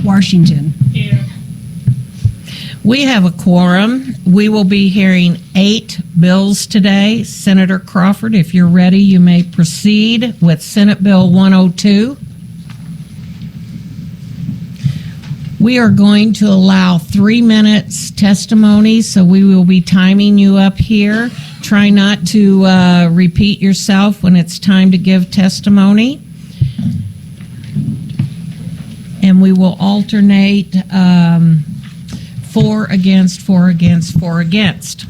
Washington. Here. We have a quorum. We will be hearing 8 bills today. Senator Crawford, if you're ready, you may proceed with Senate Bill 102. We are going to allow 3 minutes testimony, so we will be timing you up here. Try not to repeat yourself when it's time to give testimony. And we will alternate 4 against, 4 against, 4 against.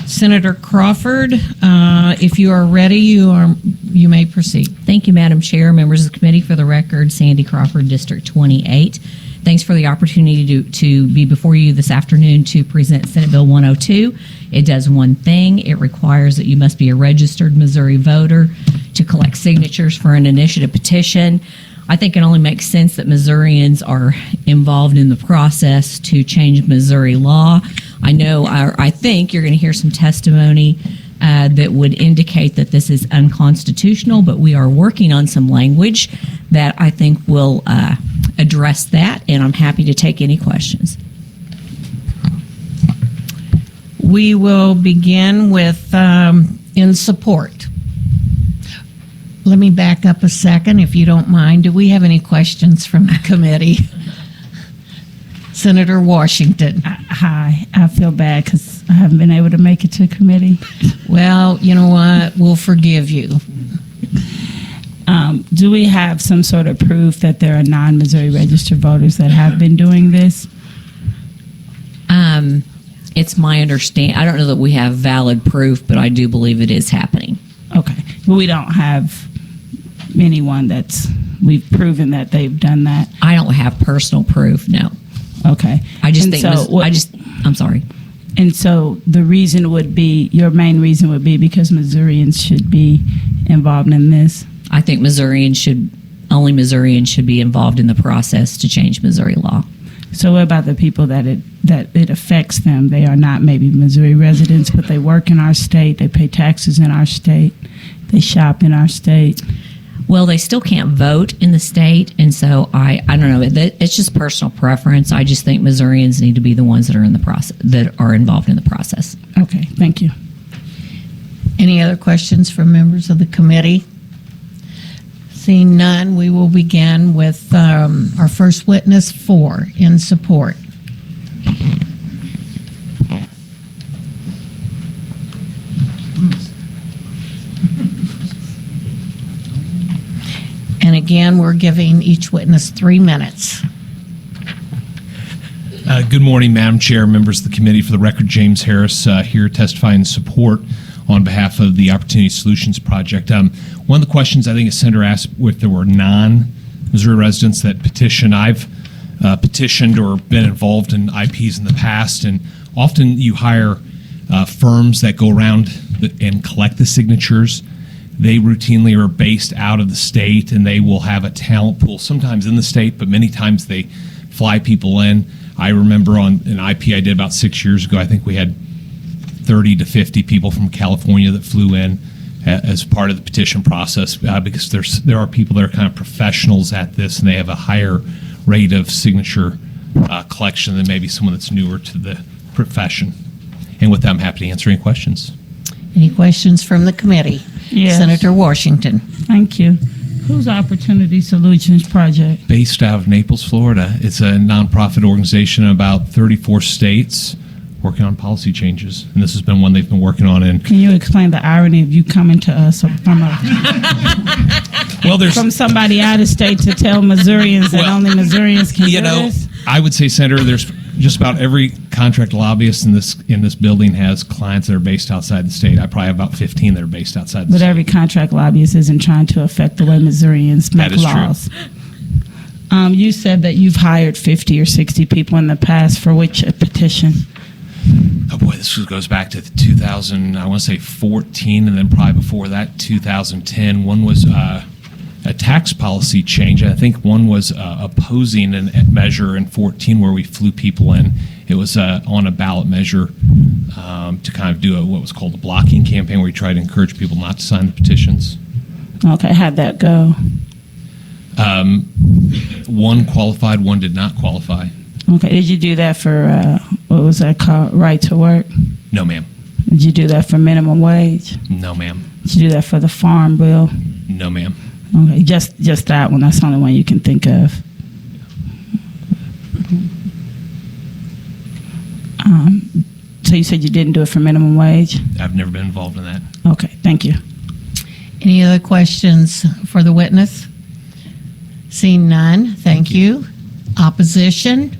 Senator Crawford, if you are ready, you may proceed. Thank you, Madam Chair, members of the committee. For the record, Sandy Crawford, District 28. Thanks for the opportunity to be before you this afternoon to present Senate Bill 102. It does one thing. It requires that you must be a registered Missouri voter to collect signatures for an initiative petition. I think it only makes sense that Missourians are involved in the process to change Missouri law. I think you're going to hear some testimony that would indicate that this is unconstitutional, but we are working on some language that I think will address that, and I'm happy to take any questions. We will begin with in support. Let me back up a second, if you don't mind. Do we have any questions from the committee? Senator Washington. Hi, I feel bad because I haven't been able to make it to committee. Well, you know what? We'll forgive you. Do we have some sort of proof that there are non-Missouri registered voters that have been doing this? It's my understanding. I don't know that we have valid proof, but I do believe it is happening. Okay. Well, we don't have anyone we've proven that they've done that. I don't have personal proof, no. Okay. I'm sorry. And so the reason would be, your main reason would be because Missourians should be involved in this? I think only Missourians should be involved in the process to change Missouri law. So what about the people that it affects them? They are not maybe Missouri residents, but they work in our state, they pay taxes in our state, they shop in our state. Well, they still can't vote in the state, and so I don't know. It's just personal preference. I just think Missourians need to be the ones that are in the process, that are involved in the process. Okay, thank you. Any other questions from members of the committee? Seeing none, we will begin with our first witness, 4 in support. And again, we're giving each witness 3 minutes. Good morning, Madam Chair, members of the committee. For the record, James Harris here testifying in support on behalf of the Opportunity Solutions Project. One of the questions I think a senator asked if there were non-Missouri residents that petition. I've petitioned or been involved in IPs in the past, and often you hire firms that go around and collect the signatures. They routinely are based out of the state, and they will have a talent pool, sometimes in the state, but many times they fly people in. I remember on an IP I did about 6 years ago, I think we had 30 to 50 people from California that flew in as part of the petition process because there are people that are kind of professionals at this, and they have a higher rate of signature collection than maybe someone that's newer to the profession. And with that, I'm happy to answer any questions. Any questions from the committee? Yes. Senator Washington. Thank you. Who's Opportunity Solutions Project? Based out of Naples, Florida. It's a nonprofit organization in about 34 states working on policy changes, and this has been one they've been working on. Can you explain the irony of you coming to us from somebody out of state to tell Missourians that only Missourians can do this? I would say, Senator, there's just about every contract lobbyist in this building has clients that are based outside the state. I probably have about 15 that are based outside the state. But every contract lobbyist isn't trying to affect the way Missourians make laws. True. You said that you've hired 50 or 60 people in the past for which a petition? Oh boy, this goes back to 2000, I want to say 14, and then probably before that, 2010. One was a tax policy change. I think one was opposing a measure in 14 where we flew people in. It was on a ballot measure to kind of do what was called a blocking campaign, where we tried to encourage people not to sign the petitions. Okay, how'd that go? One qualified, one did not qualify. Okay. Did you do that for, what was that called, right to work? No, ma'am. Did you do that for minimum wage? No, ma'am. Did you do that for the farm bill? No, ma'am. Okay, just that one. That's the only one you can think of. So you said you didn't do it for minimum wage? I've never been involved in that. Okay, thank you. Any other questions for the witness? Seeing none, thank you. Opposition?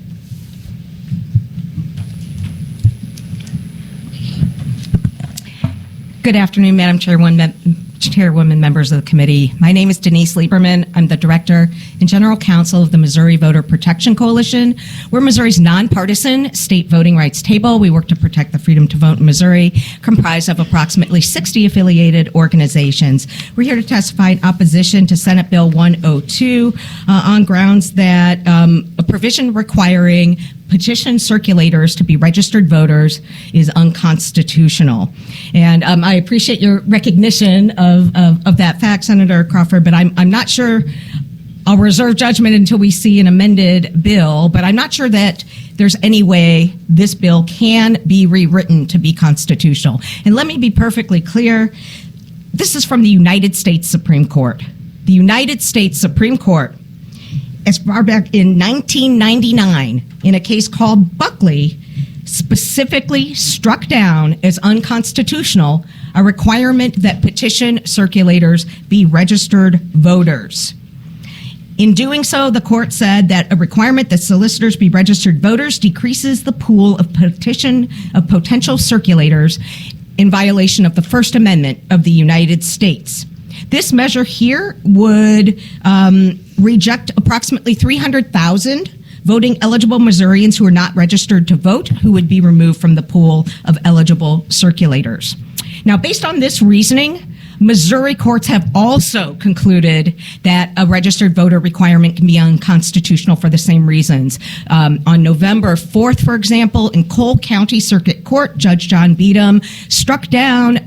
Good afternoon, Madam Chairwoman, members of the committee. My name is Denise Lieberman. I'm the Director and General Counsel of the Missouri Voter Protection Coalition. We're Missouri's nonpartisan state voting rights table. We work to protect the freedom to vote in Missouri, comprised of approximately 60 affiliated organizations. We're here to testify in opposition to Senate Bill 102 on grounds that a provision requiring petition circulators to be registered voters is unconstitutional. And I appreciate your recognition of that fact, Senator Crawford, but I'm not sure. I'll reserve judgment until we see an amended bill, but I'm not sure that there's any way this bill can be rewritten to be constitutional. And let me be perfectly clear. This is from the United States Supreme Court. The United States Supreme Court, as far back in 1999, in a case called Buckley, specifically struck down as unconstitutional a requirement that petition circulators be registered voters. In doing so, the court said that a requirement that solicitors be registered voters decreases the pool of potential circulators in violation of the First Amendment of the United States. This measure here would reject approximately 300,000 voting eligible Missourians who are not registered to vote, who would be removed from the pool of eligible circulators. Now, based on this reasoning, Missouri courts have also concluded that a registered voter requirement can be unconstitutional for the same reasons. On November 4th, for example, in Cole County Circuit Court, Judge John Beadham struck down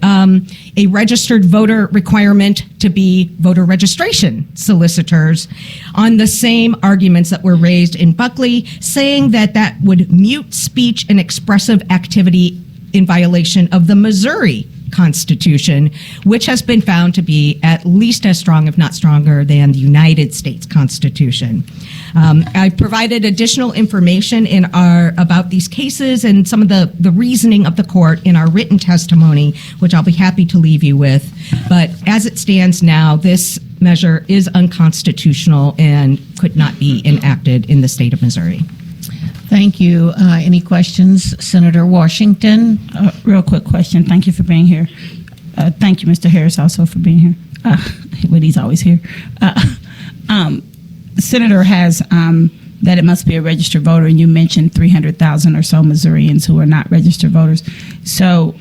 a registered voter requirement to be voter registration solicitors on the same arguments that were raised in Buckley, saying that that would mute speech and expressive activity in violation of the Missouri Constitution, which has been found to be at least as strong, if not stronger, than the United States Constitution. I've provided additional information about these cases and some of the reasoning of the court in our written testimony, which I'll be happy to leave you with. But as it stands now, this measure is unconstitutional and could not be enacted in the state of Missouri. Thank you. Any questions? Senator Washington? Real quick question. Thank you for being here. Thank you, Mr. Harris, also for being here. But he's always here. The Senator has that it must be a registered voter, and you mentioned 300,000 or so Missourians who are not registered voters. So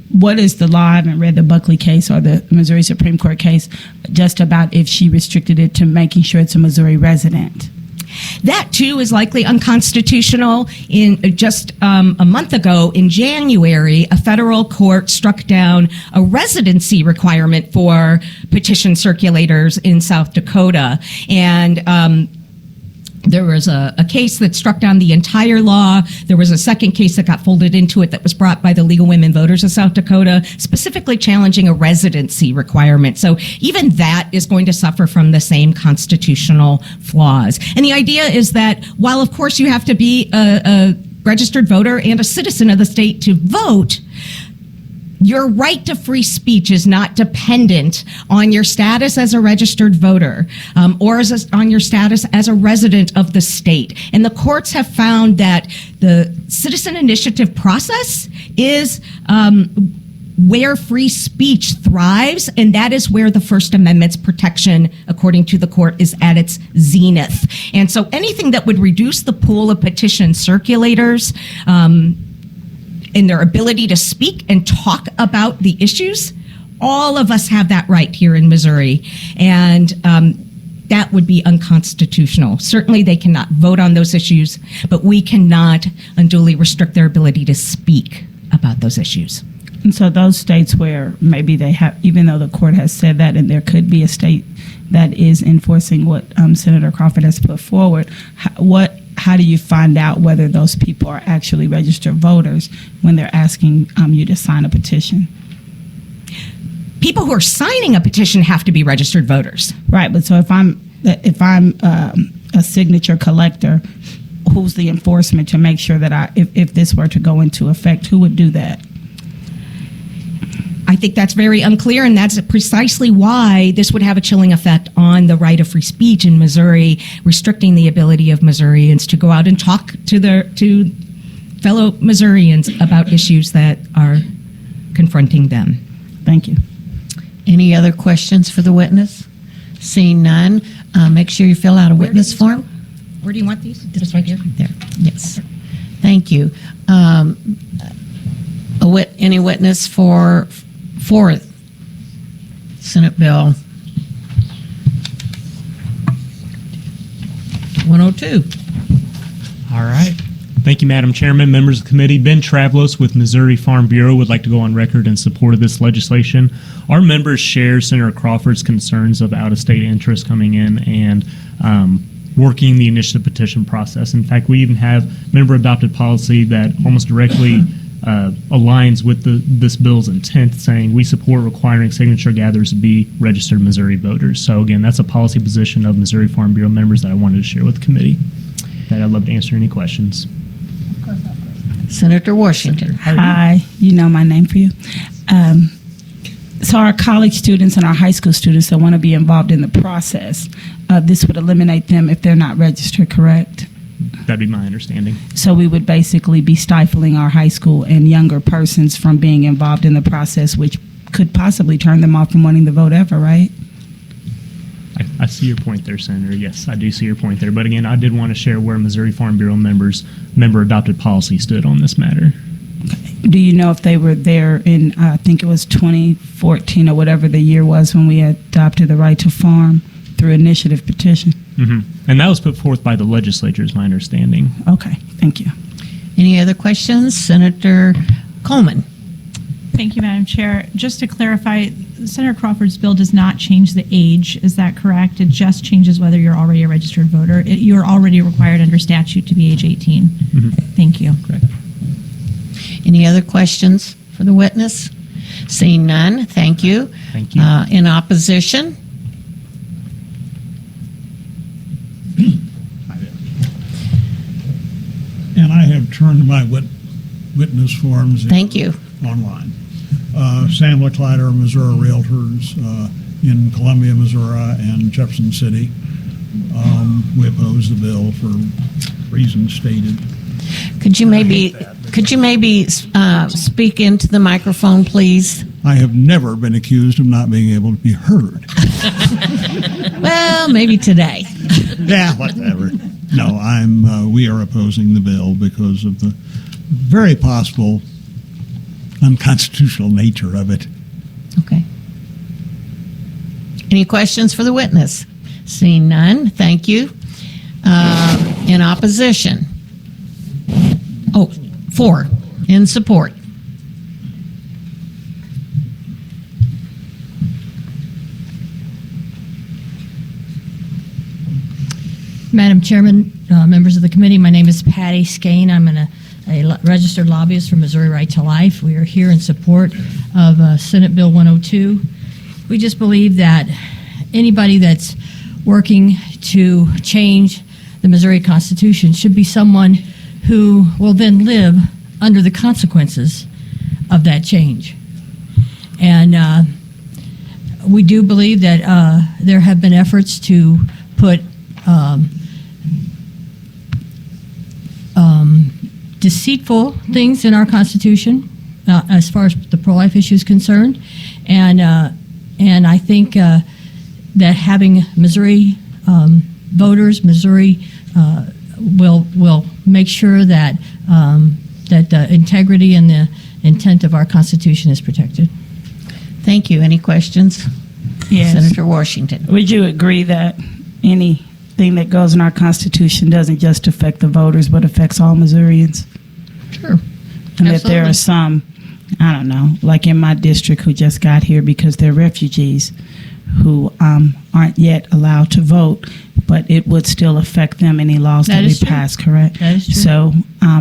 what is the law? I haven't read the Buckley case or the Missouri Supreme Court case just about if she restricted it to making sure it's a Missouri resident. That, too, is likely unconstitutional. In just a month ago, in January, a federal court struck down a residency requirement for petition circulators in South Dakota. And there was a case that struck down the entire law. There was a second case that got folded into it that was brought by the League of Women Voters of South Dakota, specifically challenging a residency requirement. So even that is going to suffer from the same constitutional flaws. And the idea is that while, of course, you have to be a registered voter and a citizen of the state to vote, your right to free speech is not dependent on your status as a registered voter or on your status as a resident of the state. And the courts have found that the citizen initiative process is where free speech thrives, and that is where the First Amendment's protection, according to the court, is at its zenith. And so anything that would reduce the pool of petition circulators in their ability to speak and talk about the issues, all of us have that right here in Missouri, and that would be unconstitutional. Certainly they cannot vote on those issues, but we cannot unduly restrict their ability to speak about those issues. And so those states where maybe they have, even though the court has said that, and there could be a state that is enforcing what Senator Crawford has put forward, how do you find out whether those people are actually registered voters when they're asking you to sign a petition? People who are signing a petition have to be registered voters. Right, but so if I'm a signature collector, who's the enforcement to make sure that if this were to go into effect, who would do that? I think that's very unclear, and that's precisely why this would have a chilling effect on the right of free speech in Missouri, restricting the ability of Missourians to go out and talk to fellow Missourians about issues that are confronting them. Thank you. Any other questions for the witness? Seeing none, make sure you fill out a witness form. Where do you want these? Just right here? There, yes. Thank you. Any witness for Senate Bill 102? All right. Thank you, Madam Chairman, members of the committee. Ben Travlos with Missouri Farm Bureau would like to go on record in support of this legislation. Our members share Senator Crawford's concerns of out-of-state interest coming in and working the initiative petition process. In fact, we even have member-adopted policy that almost directly aligns with this bill's intent, saying we support requiring signature gatherers to be registered Missouri voters. So again, that's a policy position of Missouri Farm Bureau members that I wanted to share with the committee. That I'd love to answer any questions. Senator Washington. Hi, you know my name for you. So our college students and our high school students that want to be involved in the process, this would eliminate them if they're not registered, correct? That'd be my understanding. So we would basically be stifling our high school and younger persons from being involved in the process, which could possibly turn them off from wanting to vote ever, right? I see your point there, Senator. Yes, I do see your point there. But again, I did want to share where Missouri Farm Bureau members' member-adopted policy stood on this matter. Do you know if they were there in, I think it was 2014 or whatever the year was when we adopted the right to farm through initiative petition? Mm-hmm. And that was put forth by the legislature, is my understanding. Okay, thank you. Any other questions? Senator Coleman. Thank you, Madam Chair. Just to clarify, Senator Crawford's bill does not change the age. Is that correct? It just changes whether you're already a registered voter. You're already required under statute to be age 18. Mm-hmm. Thank you. Correct. Any other questions for the witness? Seeing none, thank you. Thank you. In opposition? And I have turned my witness forms Thank you. online. Sam LeClatter, Missouri Realtors in Columbia, Missouri, and Jefferson City. We oppose the bill for reasons stated. Could you maybe speak into the microphone, please? I have never been accused of not being able to be heard. Well, maybe today. Yeah, whatever. No, we are opposing the bill because of the very possible unconstitutional nature of it. Okay. Any questions for the witness? Seeing none, thank you. In opposition? Oh, 4. In support? Madam Chairman, members of the committee, my name is Patty Skane. I'm a registered lobbyist for Missouri Right to Life. We are here in support of Senate Bill 102. We just believe that anybody that's working to change the Missouri Constitution should be someone who will then live under the consequences of that change. And we do believe that there have been efforts to put deceitful things in our Constitution as far as the pro-life issue is concerned, and I think that having Missouri voters, Missouri will make sure that that the integrity and the intent of our Constitution is protected. Thank you. Any questions? Yes. Senator Washington. Would you agree that anything that goes in our Constitution doesn't just affect the voters, but affects all Missourians? Sure. And that there are some I don't know, like in my district who just got here because they're refugees who aren't yet allowed to vote, but it would still affect them, any laws that we pass, correct? That is true. So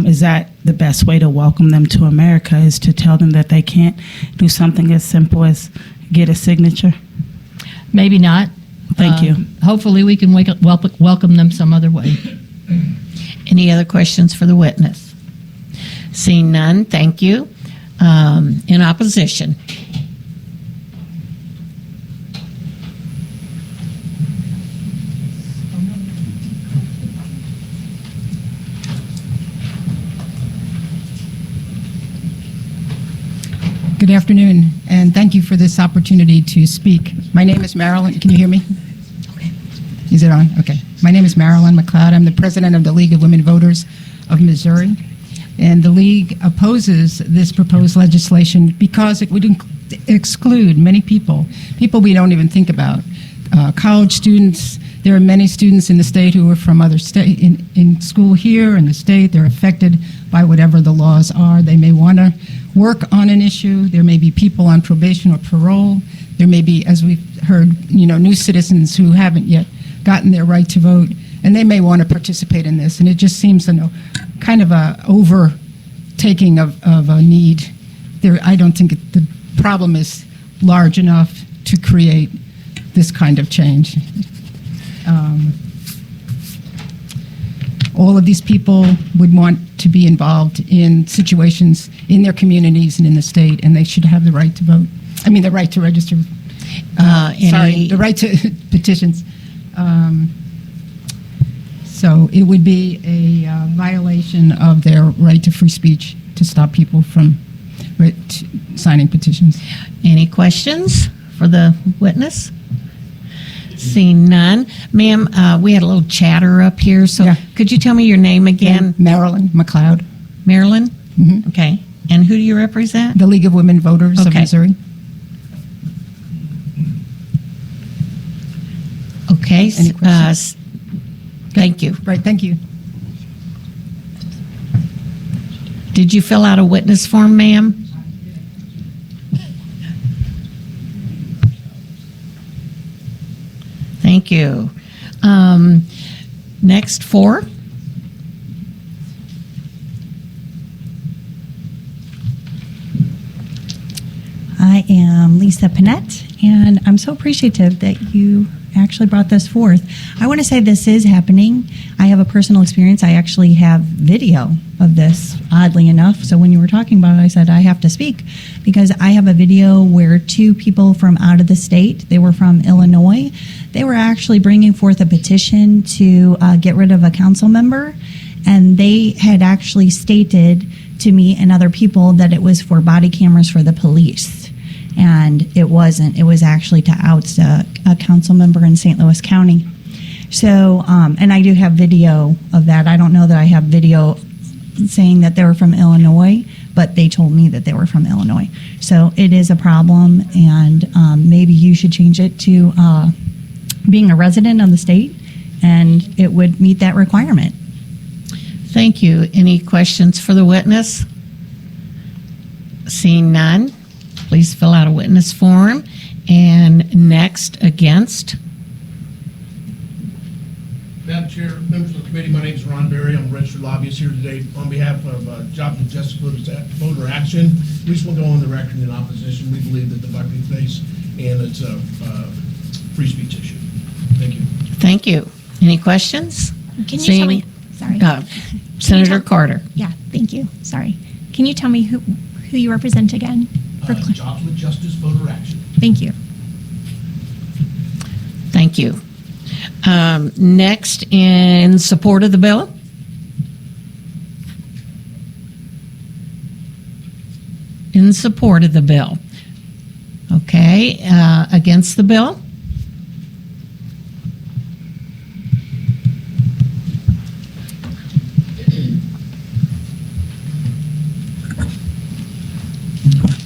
is that the best way to welcome them to America, is to tell them that they can't do something as simple as get a signature? Maybe not. Thank you. Hopefully, we can welcome them some other way. Any other questions for the witness? Seeing none, thank you. In opposition? Good afternoon, and thank you for this opportunity to speak. My name is Marilyn. Can you hear me? Okay. Is it on? Okay. My name is Marilyn McLeod. I'm the president of the League of Women Voters of Missouri. And the League opposes this proposed legislation because it would exclude many people we don't even think about. College students. There are many students in the state who are from other state in school here in the state. They're affected by whatever the laws are. They may want to work on an issue. There may be people on probation or parole. There may be, as we've heard, new citizens who haven't yet gotten their right to vote, and they may want to participate in this. And it just seems kind of a overtaking of a need. I don't think the problem is large enough to create this kind of change. All of these people would want to be involved in situations in their communities and in the state, and they should have the right to vote. I mean, the right to register. The right to petitions. So it would be a violation of their right to free speech to stop people from signing petitions. Any questions for the witness? Seeing none. Ma'am, we had a little chatter up here, so Yeah. could you tell me your name again? Marilyn McLeod, Marilyn? Mhm. Okay. And who do you represent? the League of Women Voters of Okay. Missouri. Okay. Any questions? Thank you. Right, thank you. Did you fill out a witness form, ma'am? Thank you. Next, 4. I am Lisa Panette, and I'm so appreciative that you actually brought this forth. I want to say this is happening. I have a personal experience. I actually have video of this, oddly enough. So when you were talking about it, I said I have to speak because I have a video where 2 people from out of the state, they were from Illinois, they were actually bringing forth a petition to get rid of a council member, and they had actually stated to me and other people that it was for body cameras for the police. And it wasn't. It was actually to oust a council member in St. Louis County. So, and I do have video of that. I don't know that I have video saying that they were from Illinois, but they told me that they were from Illinois. So it is a problem, and maybe you should change it to being a resident of the state, and it would meet that requirement. Thank you. Any questions for the witness? Seeing none, please fill out a witness form. And next, against. Madam Chair, members of the committee, my name is Ron Berry. I'm a registered lobbyist here today on behalf of Jobs and Justice Voter Action. We just want to go on the record in opposition. We believe that the buck we face, and it's a free speech issue. Thank you. Thank you. Any questions? Can you tell me? Sorry. Senator Carter. Yeah, thank you. Sorry. Can you tell me who you represent again? Jobs with Justice Voter Action. Thank you. Thank you. Next, in support of the bill? In support of the bill. Okay. Against the bill?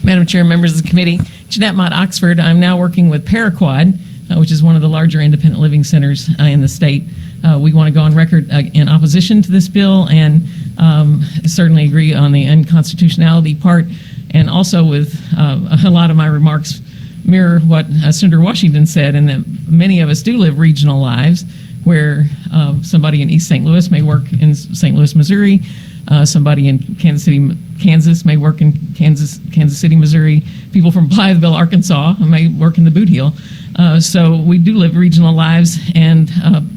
Madam Chair, members of the committee, Jeanette Mott Oxford. I'm now working with Paraquad, which is one of the larger independent living centers in the state. We want to go on record in opposition to this bill and certainly agree on the unconstitutionality part. and also with a lot of my remarks mirror what Senator Washington said, and that many of us do live regional lives where somebody in East St. Louis may work in St. Louis, Missouri. Somebody in Kansas City, Kansas may work in Kansas City, Missouri. People from Blytheville, Arkansas may work in the Boot Heel. So we do live regional lives, and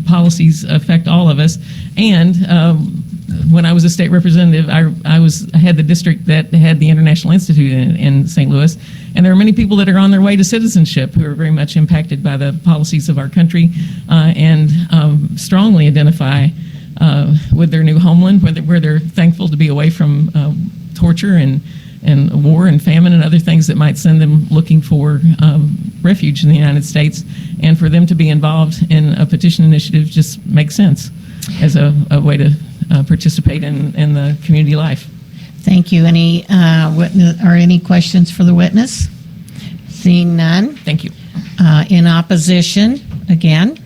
policies affect all of us. And when I was a state representative, I had the district that had the International Institute in St. Louis, and there are many people that are on their way to citizenship who are very much impacted by the policies of our country and strongly identify with their new homeland, where they're thankful to be away from torture and war and famine and other things that might send them looking for refuge in the United States. And for them to be involved in a petition initiative just makes sense as a way to participate in the community life. Thank you. Any witness or any questions for the witness? Seeing none. Thank you. In opposition, again.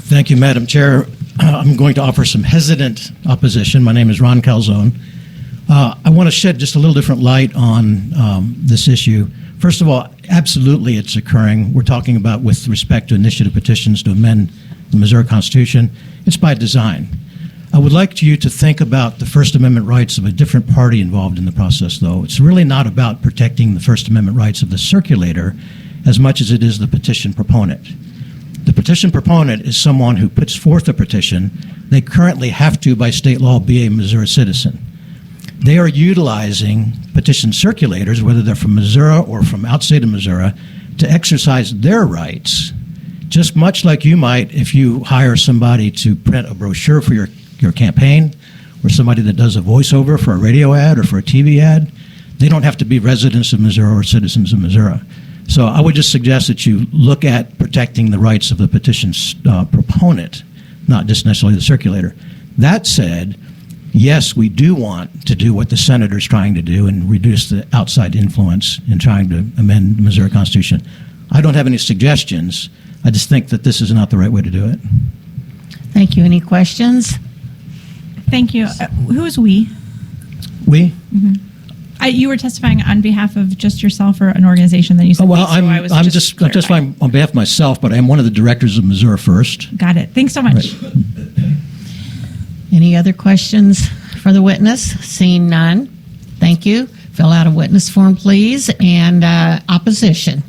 Thank you, Madam Chair. I'm going to offer some hesitant opposition. My name is Ron Calzone. I want to shed just a little different light on this issue. First of all, absolutely it's occurring. We're talking about with respect to initiative petitions to amend the Missouri Constitution. It's by design. I would like you to think about the First Amendment rights of a different party involved in the process, though. It's really not about protecting the First Amendment rights of the circulator as much as it is the petition proponent. The petition proponent is someone who puts forth a petition. They currently have to, by state law, be a Missouri citizen. They are utilizing petition circulators, whether they're from Missouri or from outside of Missouri, to exercise their rights, just much like you might if you hire somebody to print a brochure for your campaign, or somebody that does a voiceover for a radio ad or for a TV ad. They don't have to be residents of Missouri or citizens of Missouri. So I would just suggest that you look at protecting the rights of the petition's proponent, not just necessarily the circulator. That said, yes, we do want to do what the senator's trying to do and reduce the outside influence in trying to amend the Missouri Constitution. I don't have any suggestions. I just think that this is not the right way to do it. Thank you. Any questions? Thank you. Who is we? We? Mm-hmm. You were testifying on behalf of just yourself or an organization that you said. Well, we, so I'm just testifying on behalf of myself, but I am one of the directors of Missouri First. Got it. Thanks so much. Right. Any other questions for the witness? Seeing none. Thank you. Fill out a witness form, please. And opposition.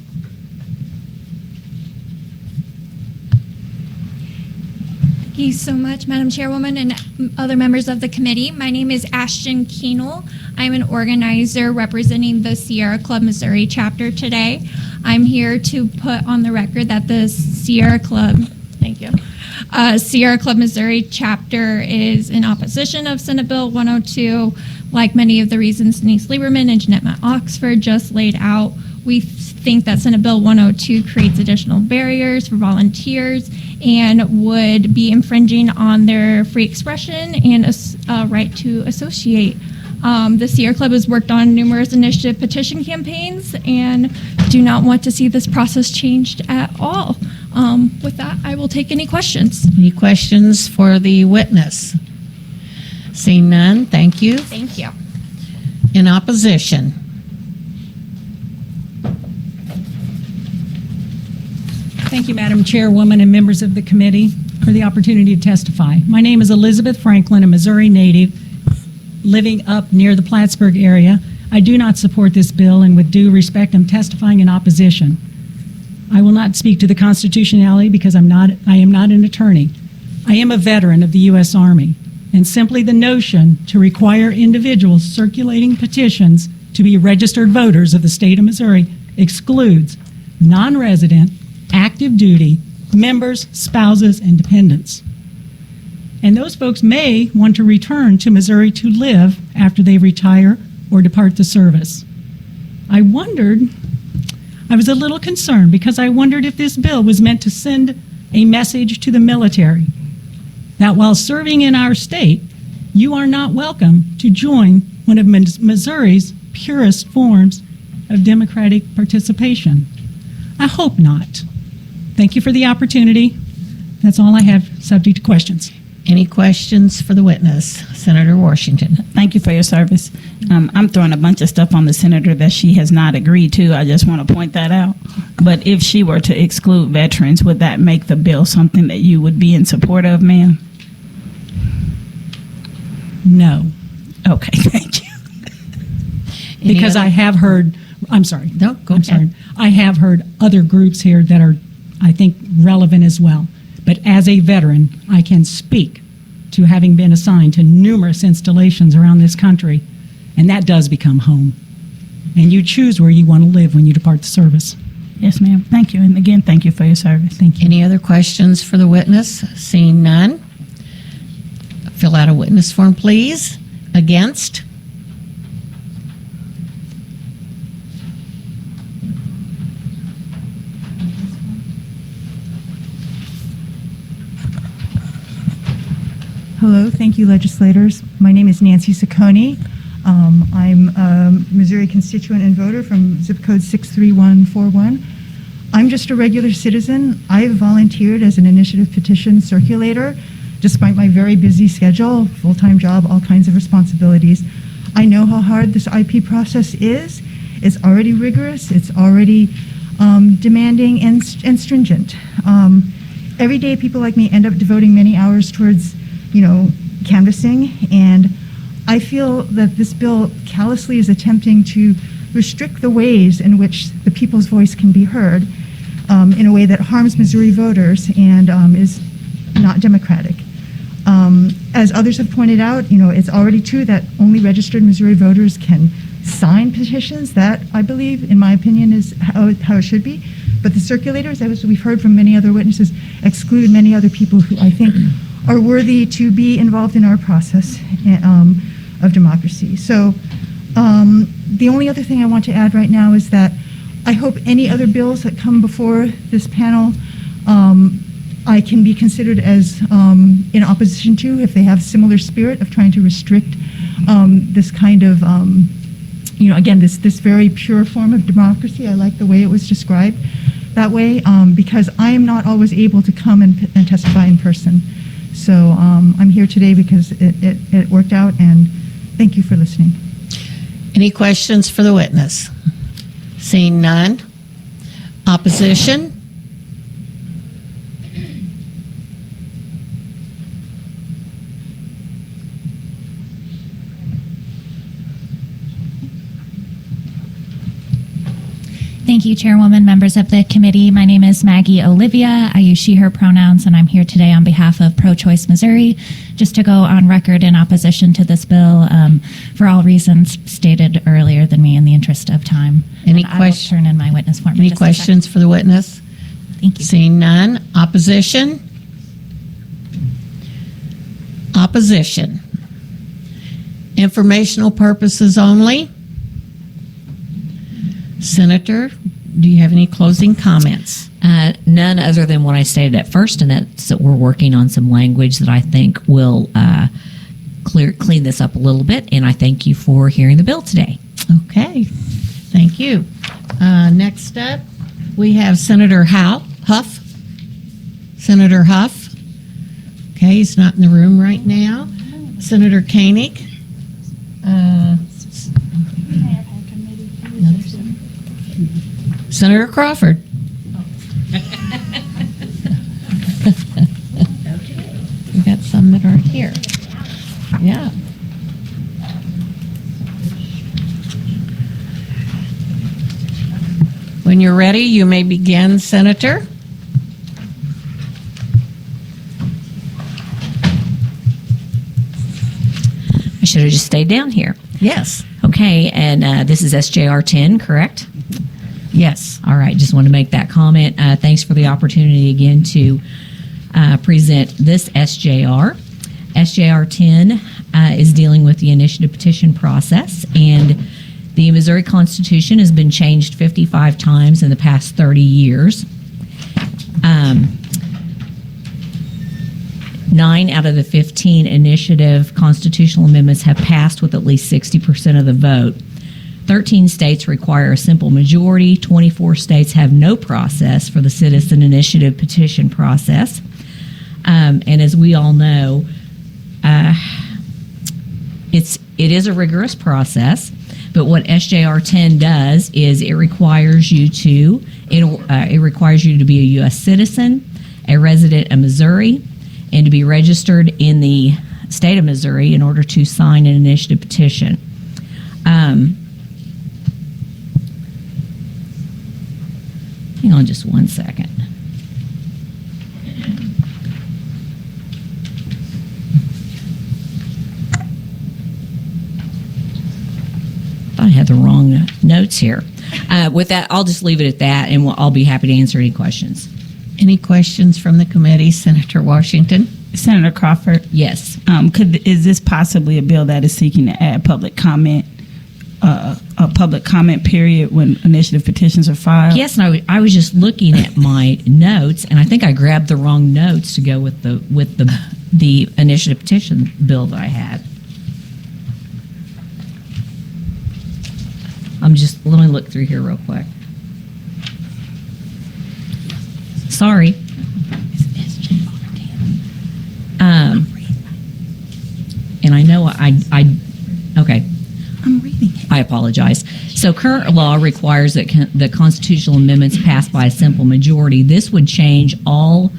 Thank you so much, Madam Chairwoman and other members of the committee. My name is Ashton Keenel. I'm an organizer representing the Sierra Club Missouri chapter today. I'm here to put on the record that the Sierra Club, thank you, Sierra Club Missouri chapter is in opposition of Senate Bill 102. Like many of the reasons Denise Lieberman and Jeanette Matt Oxford just laid out, we think that Senate Bill 102 creates additional barriers for volunteers and would be infringing on their free expression and right to associate. The Sierra Club has worked on numerous initiative petition campaigns and do not want to see this process changed at all. With that, I will take any questions. Any questions for the witness? Seeing none, thank you. Thank you. In opposition. Thank you, Madam Chairwoman and members of the committee, for the opportunity to testify. My name is Elizabeth Franklin, a Missouri native living up near the Plattsburgh area. I do not support this bill, and with due respect, I'm testifying in opposition. I will not speak to the constitutionality because I am not an attorney. I am a veteran of the U.S. Army, and simply the notion to require individuals circulating petitions to be registered voters of the state of Missouri excludes non-resident, active duty members, spouses, and dependents. And those folks may want to return to Missouri to live after they retire or depart the service. I was a little concerned because I wondered if this bill was meant to send a message to the military that while serving in our state, you are not welcome to join one of Missouri's purest forms of democratic participation? I hope not. Thank you for the opportunity. That's all I have, subject to questions. Any questions for the witness? Senator Washington. Thank you for your service. I'm throwing a bunch of stuff on the senator that she has not agreed to. I just want to point that out. But if she were to exclude veterans, would that make the bill something that you would be in support of, ma'am? No, Okay, thank you. because I have heard, I'm sorry. No, go I'm ahead. sorry. I have heard other groups here that are, I think, relevant as well. But as a veteran, I can speak to having been assigned to numerous installations around this country, and that does become home. And you choose where you want to live when you depart the service. Yes, ma'am. Thank you. And again, thank you for your service. Thank you. Any other questions for the witness? Seeing none. Fill out a witness form, please. Against? Hello, thank you, legislators. My name is Nancy Ciccone. I'm a Missouri constituent and voter from zip code 63141. I'm just a regular citizen. I've volunteered as an initiative petition circulator, despite my very busy schedule, full-time job, all kinds of responsibilities. I know how hard this IP process is. It's already rigorous. It's already demanding and stringent. Every day, people like me end up devoting many hours towards canvassing, and I feel that this bill callously is attempting to restrict the ways in which the people's voice can be heard in a way that harms Missouri voters and is not democratic. As others have pointed out, it's already true that only registered Missouri voters can sign petitions. That, I believe, in my opinion, is how it should be. But the circulators, as we've heard from many other witnesses, exclude many other people who I think are worthy to be involved in our process of democracy. So the only other thing I want to add right now is that I hope any other bills that come before this panel I can be considered as in opposition to if they have similar spirit of trying to restrict this kind of, again, this very pure form of democracy. I like the way it was described that way because I am not always able to come and testify in person. So I'm here today because it worked out, and thank you for listening. Any questions for the witness? Seeing none. Opposition? Thank you, Chairwoman, members of the committee. My name is Maggie Olivia. I use she, her pronouns, and I'm here today on behalf of Pro-Choice Missouri, just to go on record in opposition to this bill for all reasons stated earlier than me in the interest of time. Any questions? Turn in my witness form. Any questions for the witness? Thank you. Seeing none. Opposition? Opposition. Informational purposes only. Senator, do you have any closing comments? None other than what I stated at first, and that's that we're working on some language that I think will clean this up a little bit, and I thank you for hearing the bill today. Okay, thank you. Next up, we have Senator Hough. Senator Hough. Okay, he's not in the room right now. Senator Koenig. Senator Crawford. We got some that aren't here. Yeah. When you're ready, you may begin, Senator. I should have just stayed down here. Yes. Okay, and this is SJR10, correct? Yes. All right, just want to make that comment. Thanks for the opportunity again to present this SJR. SJR10 is dealing with the initiative petition process, and the Missouri Constitution has been changed 55 times in the past 30 years. 9 out of the 15 initiative constitutional amendments have passed with at least 60% of the vote. 13 states require a simple majority. 24 states have no process for the citizen initiative petition process. And as we all know, it is a rigorous process. But what SJR10 does is it requires you to be a U.S. citizen, a resident of Missouri, and to be registered in the state of Missouri in order to sign an initiative petition. Hang on just one second. I had the wrong notes here. With that, I'll just leave it at that, and I'll be happy to answer any questions. Any questions from the committee? Senator Washington? Senator Crawford? Yes. Is this possibly a bill that is seeking to add public comment, a public comment period when initiative petitions are filed? Yes, and I was just looking at my notes, and I think I grabbed the wrong notes to go with the initiative petition bill that I had. Let me look through here real quick. Sorry. And I know okay. I'm reading it. I apologize. So current law requires that the constitutional amendments passed by a simple majority. This would change all,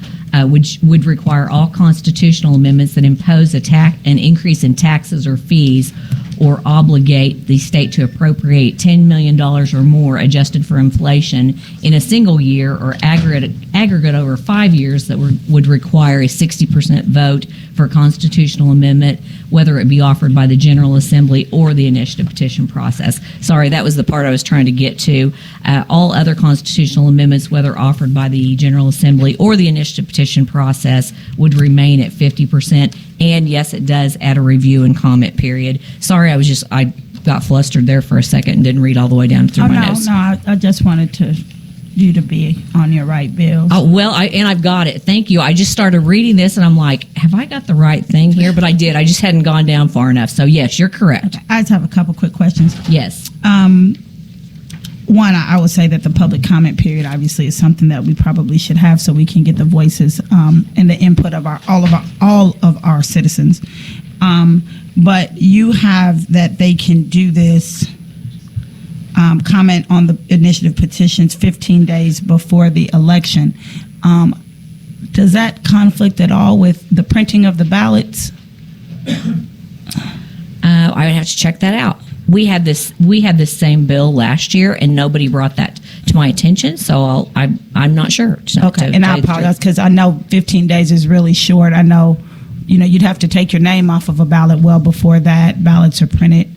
which would require all constitutional amendments that impose an increase in taxes or fees or obligate the state to appropriate $10 million or more adjusted for inflation in a single year or aggregate over 5 years that would require a 60% vote for a constitutional amendment, whether it be offered by the General Assembly or the initiative petition process. Sorry, that was the part I was trying to get to. All other constitutional amendments, whether offered by the General Assembly or the initiative petition process, would remain at 50%. And yes, it does add a review and comment period. Sorry, I got flustered there for a second and didn't read all the way down through my notes. I just wanted you to be on your right bill. Oh, well, I've got it. Thank you. I just started reading this and I'm like, have I got the right thing here? But I did. I just hadn't gone down far enough. So yes, you're correct. Okay. I just have a couple quick questions. Yes. One, I would say that the public comment period obviously is something that we probably should have so we can get the voices and the input of all of our citizens. But you have that they can do this comment on the initiative petitions 15 days before the election. Does that conflict at all with the printing of the ballots? I would have to check that out. We had this same bill last year, and nobody brought that to my attention. So I'm not sure. Okay, and I apologize because I know 15 days is really short. I know, you'd have to take your name off of a ballot well before that ballots are printed.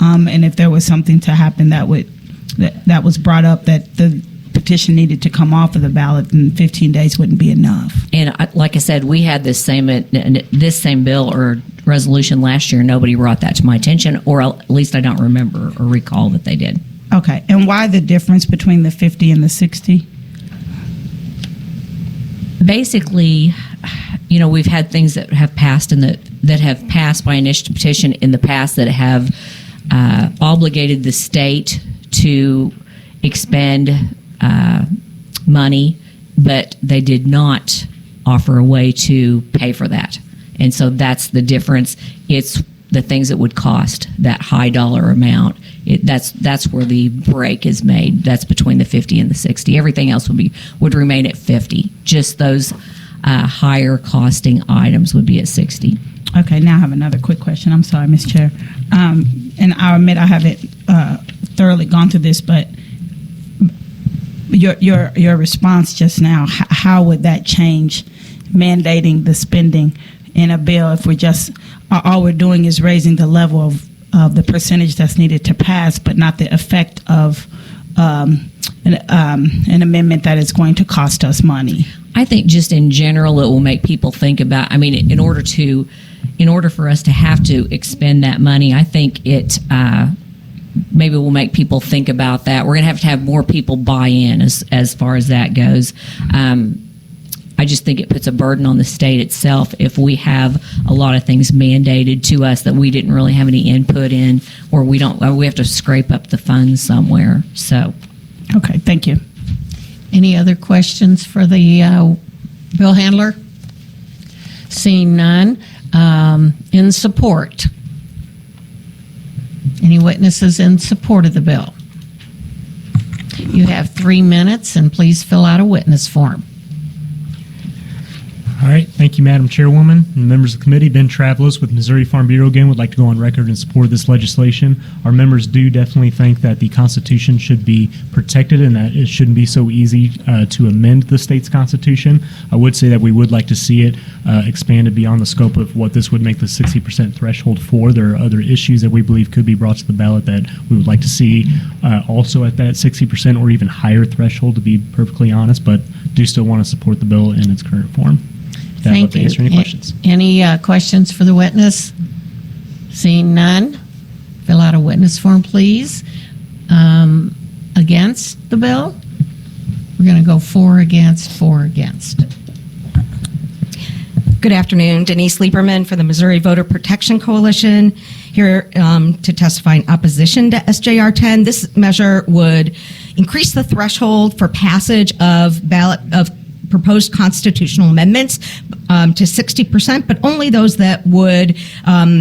And if there was something to happen that was brought up that the petition needed to come off of the ballot, then 15 days wouldn't be enough. And like I said, we had this same bill or resolution last year. Nobody brought that to my attention, or at least I don't remember or recall that they did. Okay, and why the difference between the 50 and the 60? Basically, we've had things that have passed that have passed by initiative petition in the past that have obligated the state to expend money, but they did not offer a way to pay for that. And so that's the difference. It's the things that would cost that high dollar amount. That's where the break is made. That's between the 50 and the 60. Everything else would remain at 50. Just those higher costing items would be at 60. Okay, now I have another quick question. I'm sorry, Ms. Chair. And I'll admit I haven't thoroughly gone through this, but your response just now, how would that change mandating the spending in a bill if all we're doing is raising the level of the percentage that's needed to pass, but not the effect of an amendment that is going to cost us money? I think just in general, it will make people think about, in order for us to have to expend that money, I think it maybe will make people think about that. We're going to have more people buy in as far as that goes. I just think it puts a burden on the state itself if we have a lot of things mandated to us that we didn't really have any input in, or we have to scrape up the funds somewhere. So, Okay, thank you. Any other questions for the bill handler? Seeing none. In support. Any witnesses in support of the bill? You have 3 minutes, and please fill out a witness form. All right. Thank you, Madam Chairwoman and members of the committee. Ben Travelos with Missouri Farm Bureau again would like to go on record in support of this legislation. Our members do definitely think that the Constitution should be protected and that it shouldn't be so easy to amend the state's Constitution. I would say that we would like to see it expanded beyond the scope of what this would make the 60% threshold for. There are other issues that we believe could be brought to the ballot that we would like to see also at that 60% or even higher threshold, to be perfectly honest, but do still want to support the bill in its current form. Thank you. Answer any questions. Any questions for the witness? Seeing none, fill out a witness form, please. Against the bill? We're going to go 4 against, 4 against. Good afternoon. Denise Lieberman for the Missouri Voter Protection Coalition, here to testify in opposition to SJR10. This measure would increase the threshold for passage of proposed constitutional amendments to 60%, but only those that would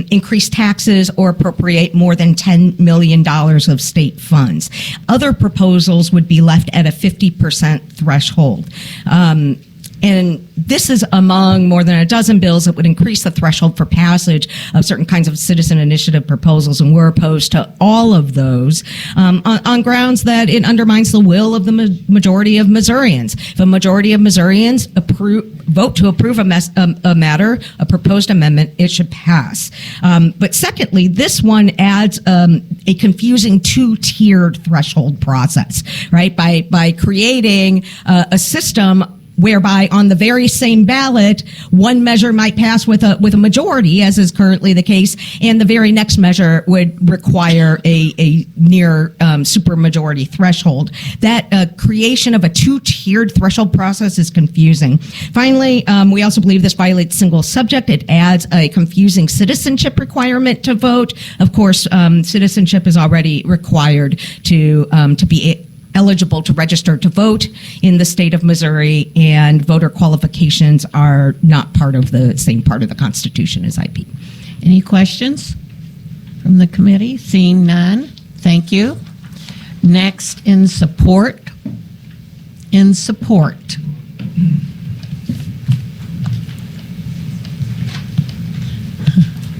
increase taxes or appropriate more than $10 million of state funds. Other proposals would be left at a 50% threshold. And this is among more than a dozen bills that would increase the threshold for passage of certain kinds of citizen initiative proposals, and we're opposed to all of those on grounds that it undermines the will of the majority of Missourians. If a majority of Missourians vote to approve a proposed amendment, it should pass. But secondly, this one adds a confusing 2-tiered threshold process, right? By creating a system whereby on the very same ballot, one measure might pass with a majority, as is currently the case, and the very next measure would require a near supermajority threshold. That creation of a 2-tiered threshold process is confusing. Finally, we also believe this violates single subject. It adds a confusing citizenship requirement to vote. Of course, citizenship is already required to be eligible to register to vote in the state of Missouri, and voter qualifications are not part of the same part of the Constitution as IP. Any questions from the committee? Seeing none, thank you. Next, in support. In support.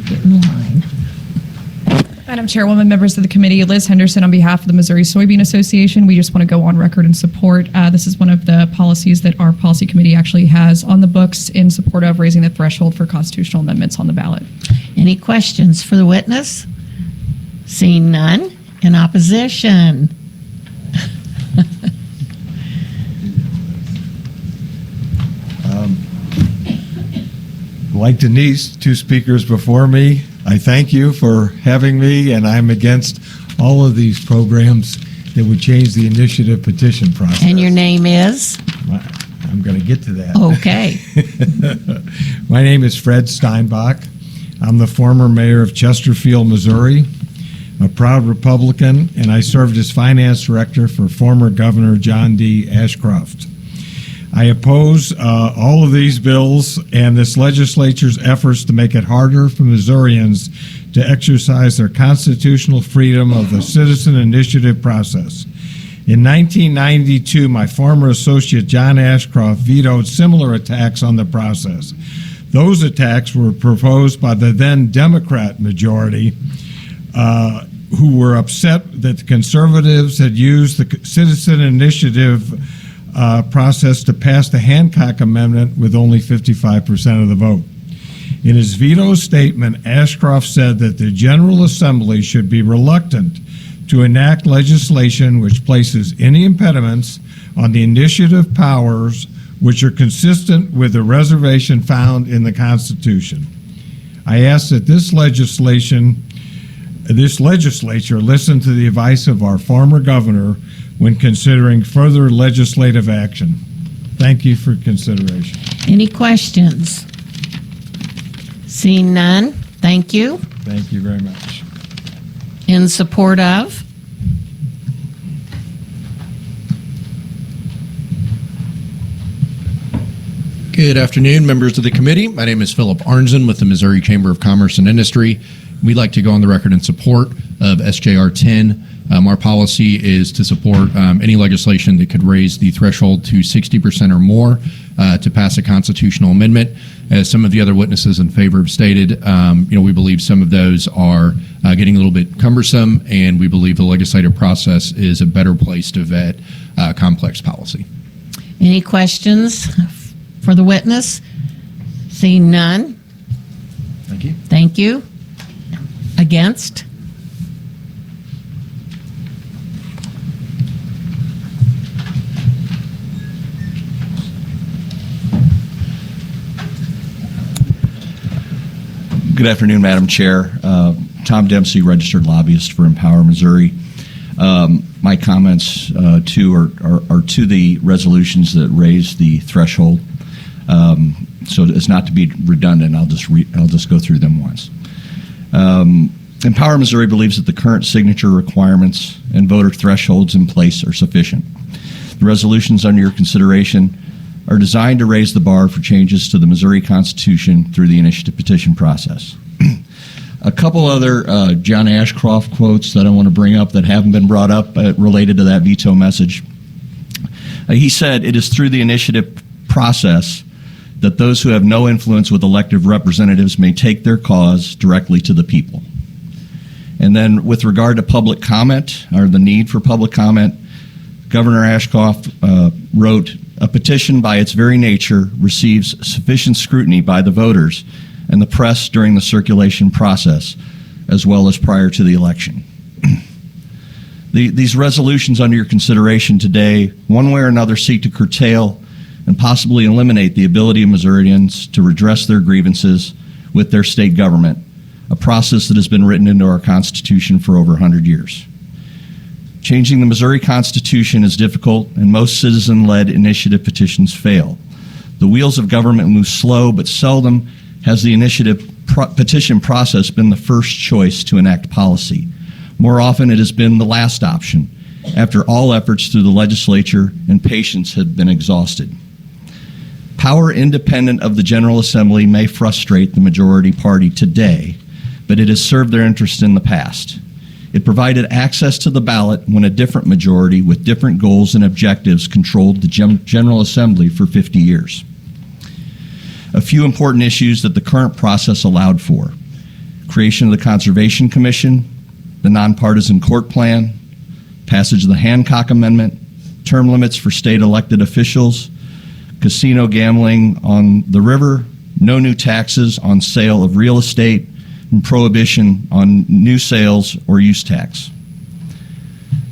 Get in line. Madam Chairwoman, members of the committee, Liz Henderson on behalf of the Missouri Soybean Association. We just want to go on record and support. This is one of the policies that our policy committee actually has on the books in support of raising the threshold for constitutional amendments on the ballot. Any questions for the witness? Seeing none, in opposition. Like Denise, 2 speakers before me, I thank you for having me, and I'm against all of these programs that would change the initiative petition process. And your name is? I'm going to get to that. Okay. My name is Fred Steinbach. I'm the former mayor of Chesterfield, Missouri, a proud Republican, and I served as finance director for former Governor John D. Ashcroft. I oppose all of these bills and this legislature's efforts to make it harder for Missourians to exercise their constitutional freedom of the citizen initiative process. In 1992, my former associate John Ashcroft vetoed similar attacks on the process. Those attacks were proposed by the then Democrat majority, who were upset that the conservatives had used the citizen initiative process to pass the Hancock Amendment with only 55% of the vote. In his veto statement, Ashcroft said that the General Assembly should be reluctant to enact legislation which places any impediments on the initiative powers which are consistent with the reservation found in the Constitution. I ask that this legislature listen to the advice of our former governor when considering further legislative action. Thank you for consideration. Any questions? Seeing none, thank you. Thank you very much. In support of? Good afternoon, members of the committee. My name is Philip Arnzen with the Missouri Chamber of Commerce and Industry. We'd like to go on the record in support of SJR10. Our policy is to support any legislation that could raise the threshold to 60% or more to pass a constitutional amendment. As some of the other witnesses in favor have stated, we believe some of those are getting a little bit cumbersome, and we believe the legislative process is a better place to vet complex policy. Any questions for the witness? Seeing none. Thank you. Thank you. Against? Good afternoon, Madam Chair. Tom Dempsey, registered lobbyist for Empower Missouri. My comments are to the resolutions that raise the threshold. So as not to be redundant, I'll just go through them once. Empower Missouri believes that the current signature requirements and voter thresholds in place are sufficient. The resolutions under your consideration are designed to raise the bar for changes to the Missouri Constitution through the initiative petition process. A couple other John Ashcroft quotes that I want to bring up that haven't been brought up related to that veto message. He said, "It is through the initiative process that those who have no influence with elected representatives may take their cause directly to the people." And then with regard to public comment, or the need for public comment, Governor Ashcroft wrote, "A petition by its very nature receives sufficient scrutiny by the voters and the press during the circulation process, as well as prior to the election." These resolutions under your consideration today, one way or another, seek to curtail and possibly eliminate the ability of Missourians to redress their grievances with their state government, a process that has been written into our Constitution for over 100 years. Changing the Missouri Constitution is difficult, and most citizen-led initiative petitions fail. The wheels of government move slow, but seldom has the initiative petition process been the first choice to enact policy. More often, it has been the last option, after all efforts through the legislature and patience have been exhausted. Power independent of the General Assembly may frustrate the majority party today, but it has served their interest in the past. It provided access to the ballot when a different majority with different goals and objectives controlled the General Assembly for 50 years. A few important issues that the current process allowed for: creation of the Conservation Commission, the nonpartisan court plan, passage of the Hancock Amendment, term limits for state elected officials, casino gambling on the river, no new taxes on sale of real estate, and prohibition on new sales or use tax.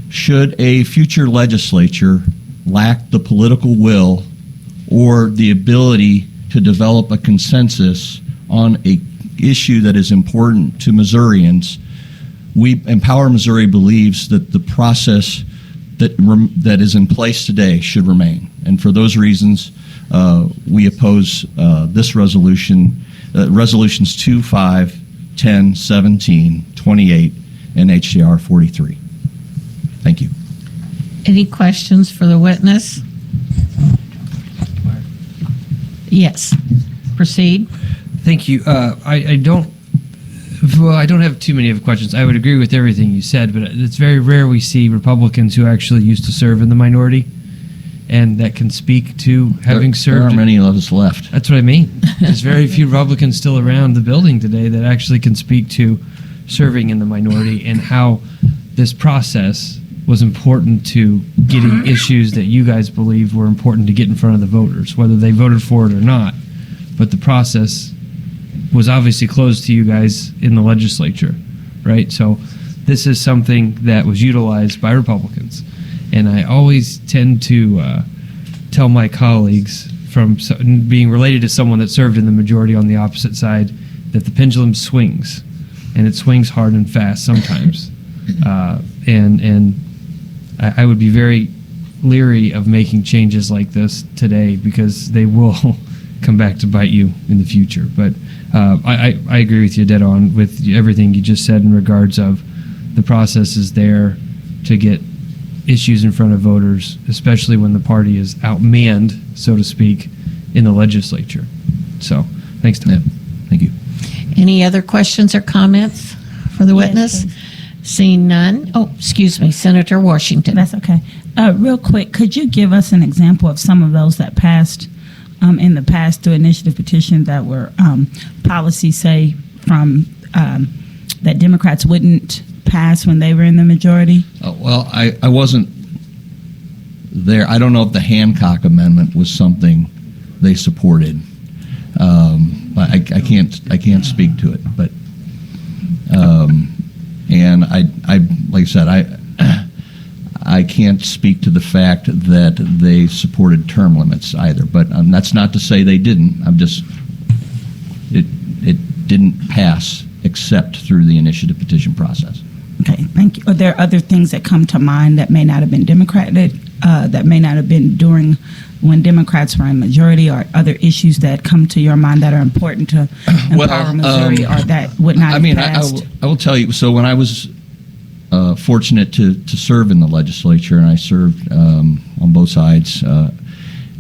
Should a future legislature lack the political will or the ability to develop a consensus on an issue that is important to Missourians, Empower Missouri believes that the process that is in place today should remain. And for those reasons, we oppose this resolution, resolutions 2, 5, 10, 17, 28, and HJR 43. Thank you. Any questions for the witness? Yes. Proceed. Thank you. I don't have too many of questions. I would agree with everything you said, but it's very rare we see Republicans who actually used to serve in the minority and that can speak to having served. There aren't many of us left. That's what I mean. There's very few Republicans still around the building today that actually can speak to serving in the minority and how this process was important to getting issues that you guys believe were important to get in front of the voters, whether they voted for it or not. But the process was obviously closed to you guys in the legislature, right? So this is something that was utilized by Republicans. And I always tend to tell my colleagues, from being related to someone that served in the majority on the opposite side, that the pendulum swings, and it swings hard and fast sometimes. And I would be very leery of making changes like this today because they will come back to bite you in the future. But I agree with you dead on with everything you just said in regards of the process is there to get issues in front of voters, especially when the party is outmanned, so to speak, in the legislature. So, thanks, Tom. Thank you. Any other questions or comments for the witness? Seeing none. Oh, excuse me, Senator Washington. That's okay. Real quick, could you give us an example of some of those that passed in the past through initiative petition that were policies, say, from that Democrats wouldn't pass when they were in the majority? Well, I wasn't there. I don't know if the Hancock Amendment was something they supported. I can't speak to it, but and I like I said, I can't speak to the fact that they supported term limits either. But that's not to say they didn't. It didn't pass except through the initiative petition process. Okay, thank you. Are there other things that come to mind that may not have been Democratic, that may not have been during when Democrats were in majority, or other issues that come to your mind that are important to empower Missouri, or that would not have passed? I will tell you. So when I was fortunate to serve in the legislature, and I served on both sides, in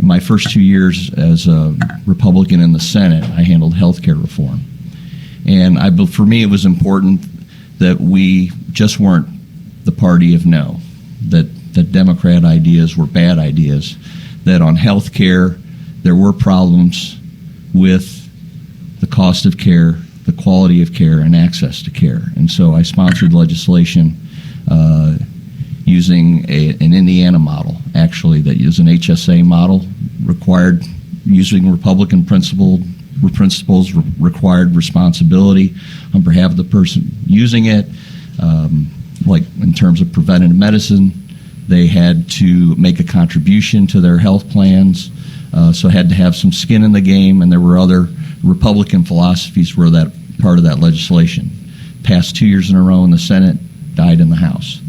my first 2 years as a Republican in the Senate, I handled health care reform. And for me, it was important that we just weren't the party of no, that Democrat ideas were bad ideas, that on health care there were problems with the cost of care, the quality of care, and access to care. And so I sponsored legislation using an Indiana model, actually, that is an HSA model, required using Republican principles, required responsibility on behalf of the person using it. Like in terms of preventative medicine, they had to make a contribution to their health plans, so had to have some skin in the game, and there were other Republican philosophies were that part of that legislation. Passed 2 years in a row in the Senate, died in the House.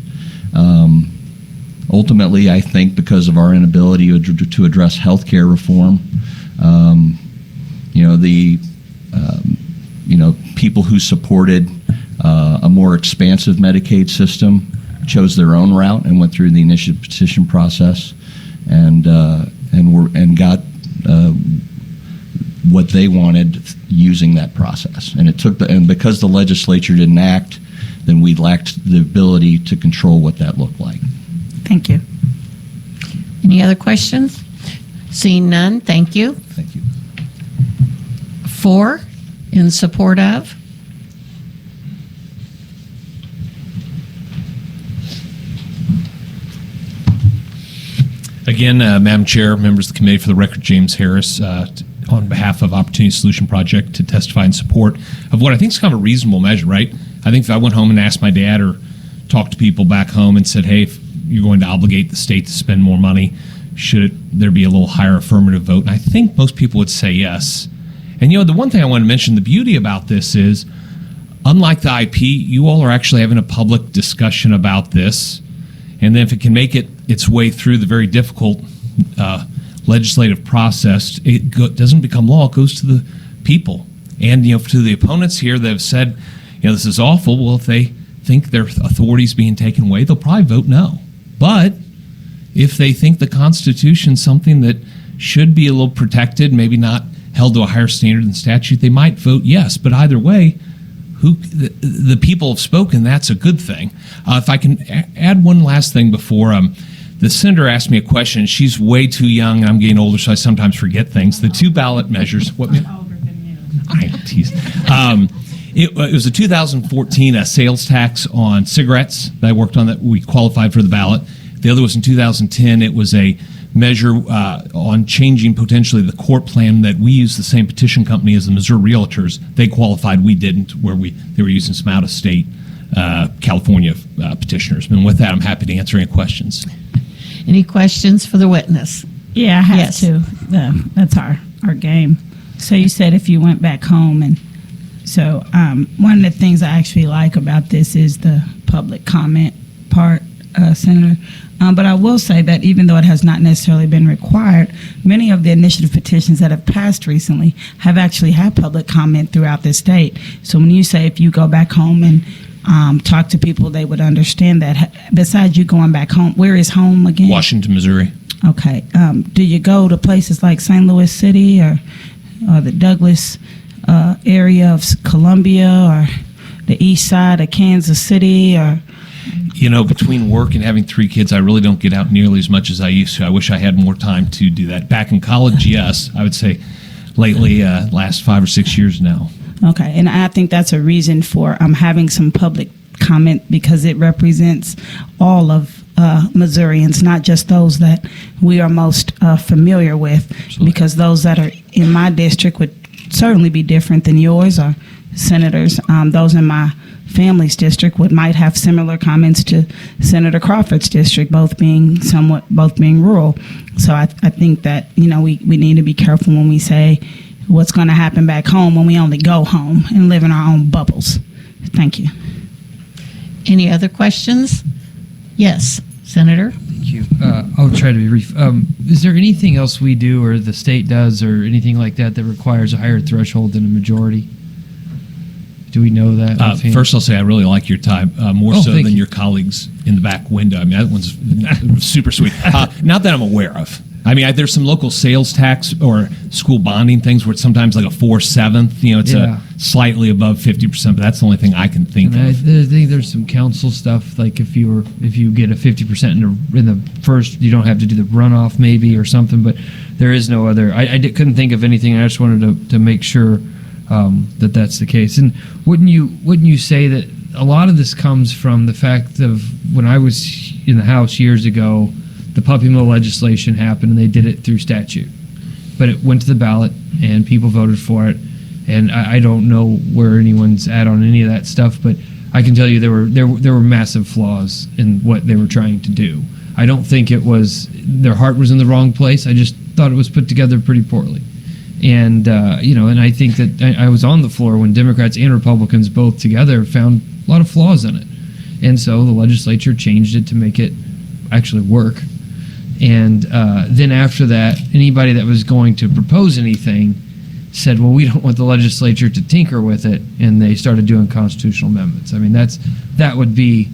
Ultimately, I think because of our inability to address health care reform, people who supported a more expansive Medicaid system chose their own route and went through the initiative petition process, and got what they wanted using that process. And it took and because the legislature didn't act, then we lacked the ability to control what that looked like. Thank you. Any other questions? Seeing none, thank you. Thank you. 4, in support of. Again, Madam Chair, members of the committee, for the record, James Harris, on behalf of Opportunity Solution Project, to testify in support of what I think is kind of a reasonable measure, right? I think if I went home and asked my dad or talked to people back home and said, hey, if you're going to obligate the state to spend more money, should there be a little higher affirmative vote? And I think most people would say yes. And the one thing I want to mention, the beauty about this is, unlike the IP, you all are actually having a public discussion about this. And then if it can make its way through the very difficult legislative process, it doesn't become law. It goes to the people. And to the opponents here that have said, this is awful, well, if they think their authority is being taken away, they'll probably vote no. But if they think the Constitution's something that should be a little protected, maybe not held to a higher standard than statute, they might vote yes. But either way, the people have spoken. That's a good thing. If I can add one last thing before the senator asked me a question. She's way too young, and I'm getting older, so I sometimes forget things. The 2 ballot measures. What? Older than you. I tease. It was a 2014 sales tax on cigarettes that I worked on that we qualified for the ballot. The other was in 2010. It was a measure on changing potentially the court plan that we use the same petition company as the Missouri Realtors. They qualified, we didn't, where they were using some out-of-state California petitioners. And with that, I'm happy to answer any questions. Any questions for the witness? Yeah, I have to. That's our game. So you said if you went back home, and so one of the things I actually like about this is the public comment part. Senator. But I will say that even though it has not necessarily been required, many of the initiative petitions that have passed recently have actually had public comment throughout the state. So when you say if you go back home and talk to people, they would understand that. Besides you going back home, where is home again? Washington, Missouri. Okay. Do you go to places like St. Louis City or the Douglas area of Columbia or the east side of Kansas City? Or Between work and having 3 kids, I really don't get out nearly as much as I used to. I wish I had more time to do that. Back in college, yes. I would say lately, last 5 or 6 years now. Okay, and I think that's a reason for having some public comment, because it represents all of Missourians, not just those that we are most familiar with. Absolutely. Because those that are in my district would certainly be different than yours or senators. Those in my family's district might have similar comments to Senator Crawford's district, both being rural. So I think that we need to be careful when we say what's going to happen back home when we only go home and live in our own bubbles. Thank you. Any other questions? Yes, Senator. Thank you. I'll try to be brief. Is there anything else we do or the state does or anything like that that requires a higher threshold than a majority? Do we know that? First, I'll say I really like your tie, more so than you. your colleagues in the back window. I mean, that one's super sweet. Not that I'm aware of. I mean, there's some local sales tax or school bonding things where it's sometimes like a 4/7. It's a slightly above 50%, but that's the only thing I can think of. I think there's some council stuff, like if you get a 50% in the first, you don't have to do the runoff maybe or something. But there is no other. I couldn't think of anything. I just wanted to make sure that that's the case. And wouldn't you say that a lot of this comes from the fact of when I was in the House years ago, the puppy mill legislation happened and they did it through statute, but it went to the ballot and people voted for it. And I don't know where anyone's at on any of that stuff, but I can tell you there were massive flaws in what they were trying to do. I don't think it was their heart was in the wrong place. I just thought it was put together pretty poorly. And and I think that I was on the floor when Democrats and Republicans both together found a lot of flaws in it, and so the legislature changed it to make it actually work. And then after that, anybody that was going to propose anything said, well, we don't want the legislature to tinker with it, and they started doing constitutional amendments. I mean, that would be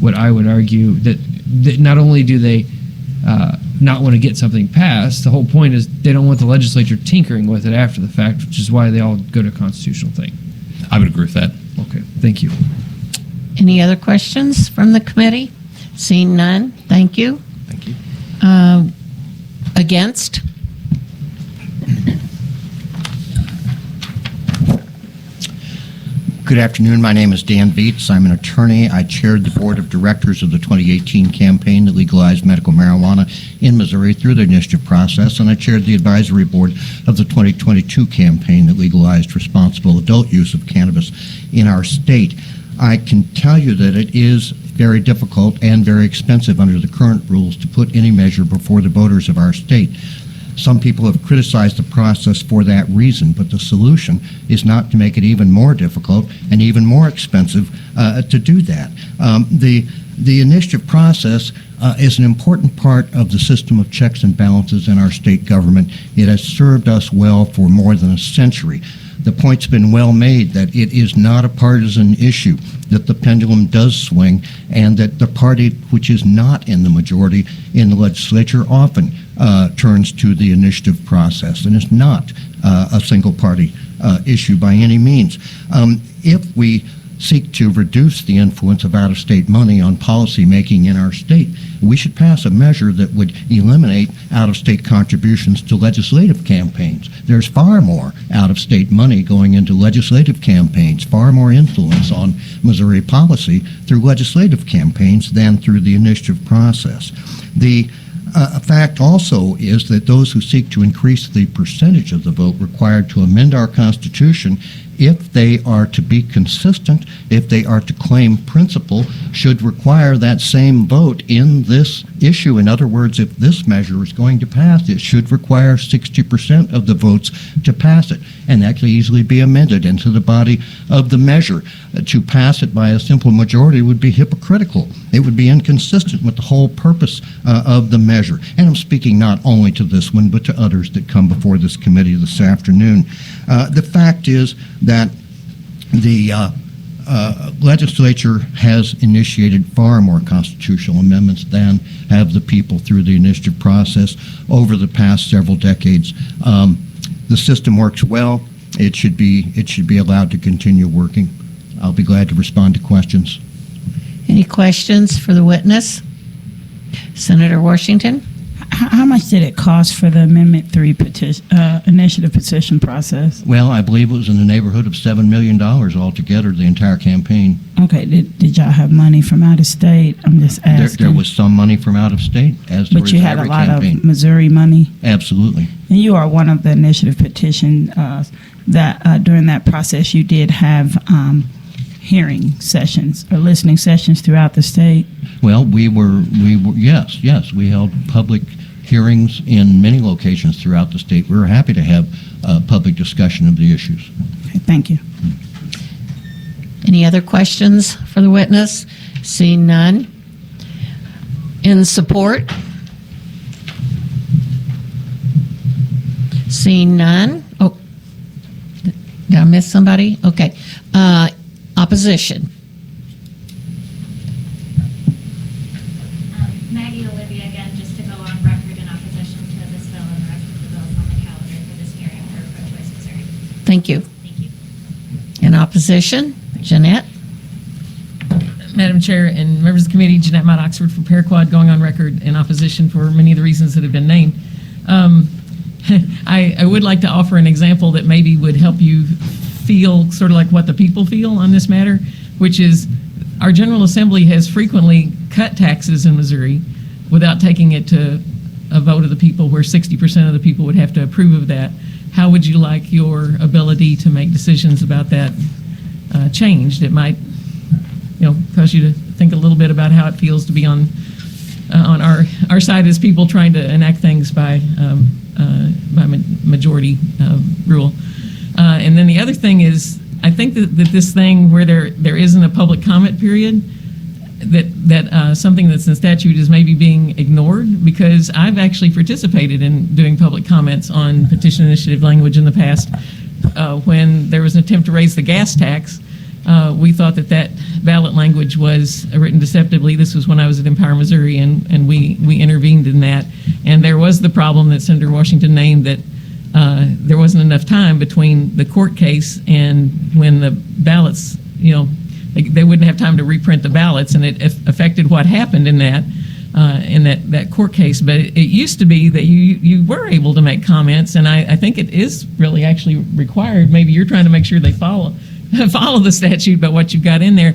what I would argue, that not only do they not want to get something passed, the whole point is they don't want the legislature tinkering with it after the fact, which is why they all go to a constitutional thing. I would agree with that. Okay, thank you. Any other questions from the committee? Seeing none, thank you. Thank you. Against? Good afternoon. My name is Dan Viets. I'm an attorney. I chaired the board of directors of the 2018 campaign that legalized medical marijuana in Missouri through the initiative process, and I chaired the advisory board of the 2022 campaign that legalized responsible adult use of cannabis in our state. I can tell you that it is very difficult and very expensive under the current rules to put any measure before the voters of our state. Some people have criticized the process for that reason, but the solution is not to make it even more difficult and even more expensive to do that. The initiative process is an important part of the system of checks and balances in our state government. It has served us well for more than a century. The point's been well made that it is not a partisan issue, that the pendulum does swing, and that the party which is not in the majority in the legislature often turns to the initiative process, and is not a single party issue by any means. If we seek to reduce the influence of out-of-state money on policy making in our state, we should pass a measure that would eliminate out-of-state contributions to legislative campaigns. There's far more out-of-state money going into legislative campaigns, far more influence on Missouri policy through legislative campaigns than through the initiative process. The fact also is that those who seek to increase the percentage of the vote required to amend our Constitution if they are to be consistent, if they are to claim principle, should require that same vote in this issue. In other words, if this measure is going to pass, it should require 60% of the votes to pass it, and that could easily be amended into the body of the measure. To pass it by a simple majority would be hypocritical. It would be inconsistent with the whole purpose of the measure. And I'm speaking not only to this one, but to others that come before this committee this afternoon. The fact is that the legislature has initiated far more constitutional amendments than have the people through the initiative process over the past several decades. The system works well. It should be allowed to continue working. I'll be glad to respond to questions. Any questions for the witness? Senator Washington? How much did it cost for the Amendment 3 initiative petition process? Well, I believe it was in the neighborhood of $7 million altogether, the entire campaign. Okay, did y'all have money from out of state? I'm just asking. There was some money from out of state, as there But was you had a every lot campaign. of Missouri money? Absolutely. And you are one of the initiative petition that during that process you did have hearing sessions or listening sessions throughout the state? Well, yes, we held public hearings in many locations throughout the state. We were happy to have public discussion of the issues. Okay, thank you. Any other questions for the witness? Seeing none. In support? Seeing none. Oh, did I miss somebody? Okay. Opposition. Maggie Olivia again, just to go on record in opposition to this bill and the rest of the bills on the calendar for this hearing for pro-choice Missouri. Thank you. Thank you. In opposition, Jeanette? Madam Chair and members of the committee, Jeanette Mott Oxford from Paraquad, going on record in opposition for many of the reasons that have been named. I would like to offer an example that maybe would help you feel sort of like what the people feel on this matter, which is our General Assembly has frequently cut taxes in Missouri without taking it to a vote of the people where 60% of the people would have to approve of that. How would you like your ability to make decisions about that changed? It might, cause you to think a little bit about how it feels to be on our side as people trying to enact things by majority rule. And then the other thing is, I think that this thing where there isn't a public comment period, that something that's in statute is maybe being ignored, because I've actually participated in doing public comments on petition initiative language in the past. When there was an attempt to raise the gas tax, we thought that ballot language was written deceptively. This was when I was at Empower Missouri, and we intervened in that. And there was the problem that Senator Washington named, that there wasn't enough time between the court case and when the ballots, they wouldn't have time to reprint the ballots, and it affected what happened in that court case. But it used to be that you were able to make comments, and I think it is really actually required. Maybe you're trying to make sure they follow the statute, but what you've got in there.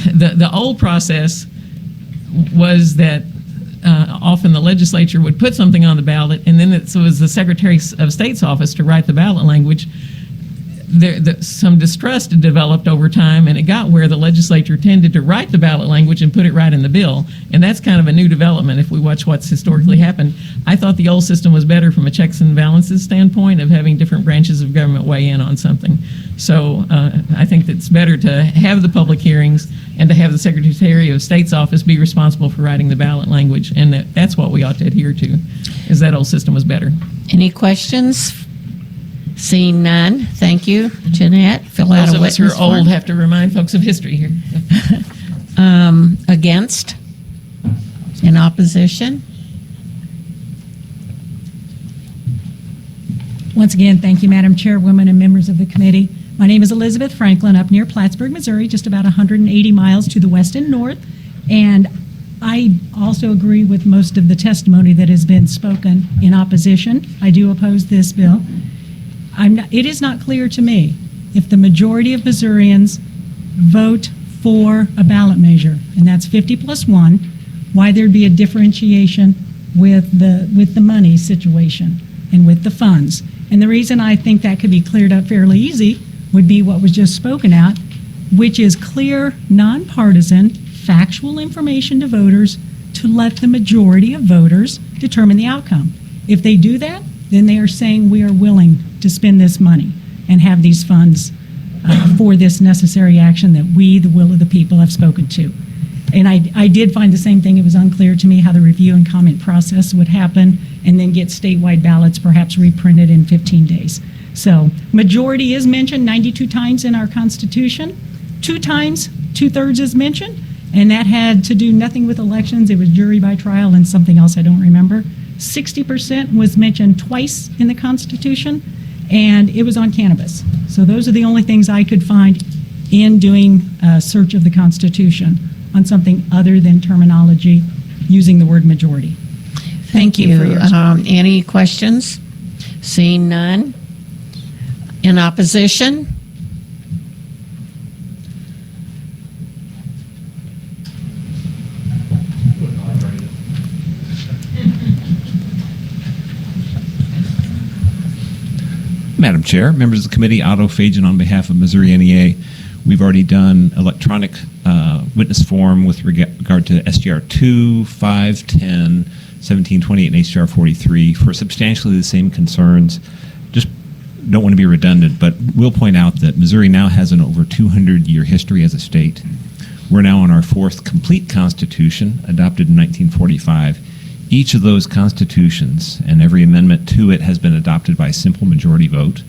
The old process was that often the legislature would put something on the ballot, and then it was the Secretary of State's office to write the ballot language. Some distrust had developed over time, and it got where the legislature tended to write the ballot language and put it right in the bill. And that's kind of a new development if we watch what's historically happened. I thought the old system was better from a checks and balances standpoint of having different branches of government weigh in on something. So I think it's better to have the public hearings and to have the Secretary of State's office be responsible for writing the ballot language. And that's what we ought to adhere to, is that old system was better. Any questions? Seeing none, thank you, Jeanette. Fill out Those a of us who witness are old form. have to remind folks of history here. Against? In opposition? Once again, thank you, Madam Chairwoman and members of the committee. My name is Elizabeth Franklin, up near Plattsburgh, Missouri, just about 180 miles to the west and north. And I also agree with most of the testimony that has been spoken in opposition. I do oppose this bill. It is not clear to me if the majority of Missourians vote for a ballot measure, and that's 50+1, why there'd be a differentiation with the money situation and with the funds. And the reason I think that could be cleared up fairly easy would be what was just spoken at, which is clear, nonpartisan, factual information to voters to let the majority of voters determine the outcome. If they do that, then they are saying we are willing to spend this money and have these funds for this necessary action that we, the will of the people, have spoken to. And I did find the same thing. It was unclear to me how the review and comment process would happen and then get statewide ballots perhaps reprinted in 15 days. So majority is mentioned 92 times in our Constitution. 2 times, 2/3 is mentioned, and that had to do nothing with elections. It was jury by trial and something else I don't remember. 60% was mentioned twice in the Constitution, and it was on cannabis. So those are the only things I could find in doing a search of the Constitution on something other than terminology using the word majority. Thank you. for yours. Any questions? Seeing none. In opposition? Madam Chair, members of the committee, Otto Fajan on behalf of Missouri NEA. We've already done electronic witness form with regard to SJR2, 5, 10, 17, 28, and SJR43 for substantially the same concerns. Just don't want to be redundant, but we'll point out that Missouri now has an over 200-year history as a state. We're now on our 4th complete constitution, adopted in 1945. Each of those constitutions and every amendment to it has been adopted by a simple majority vote.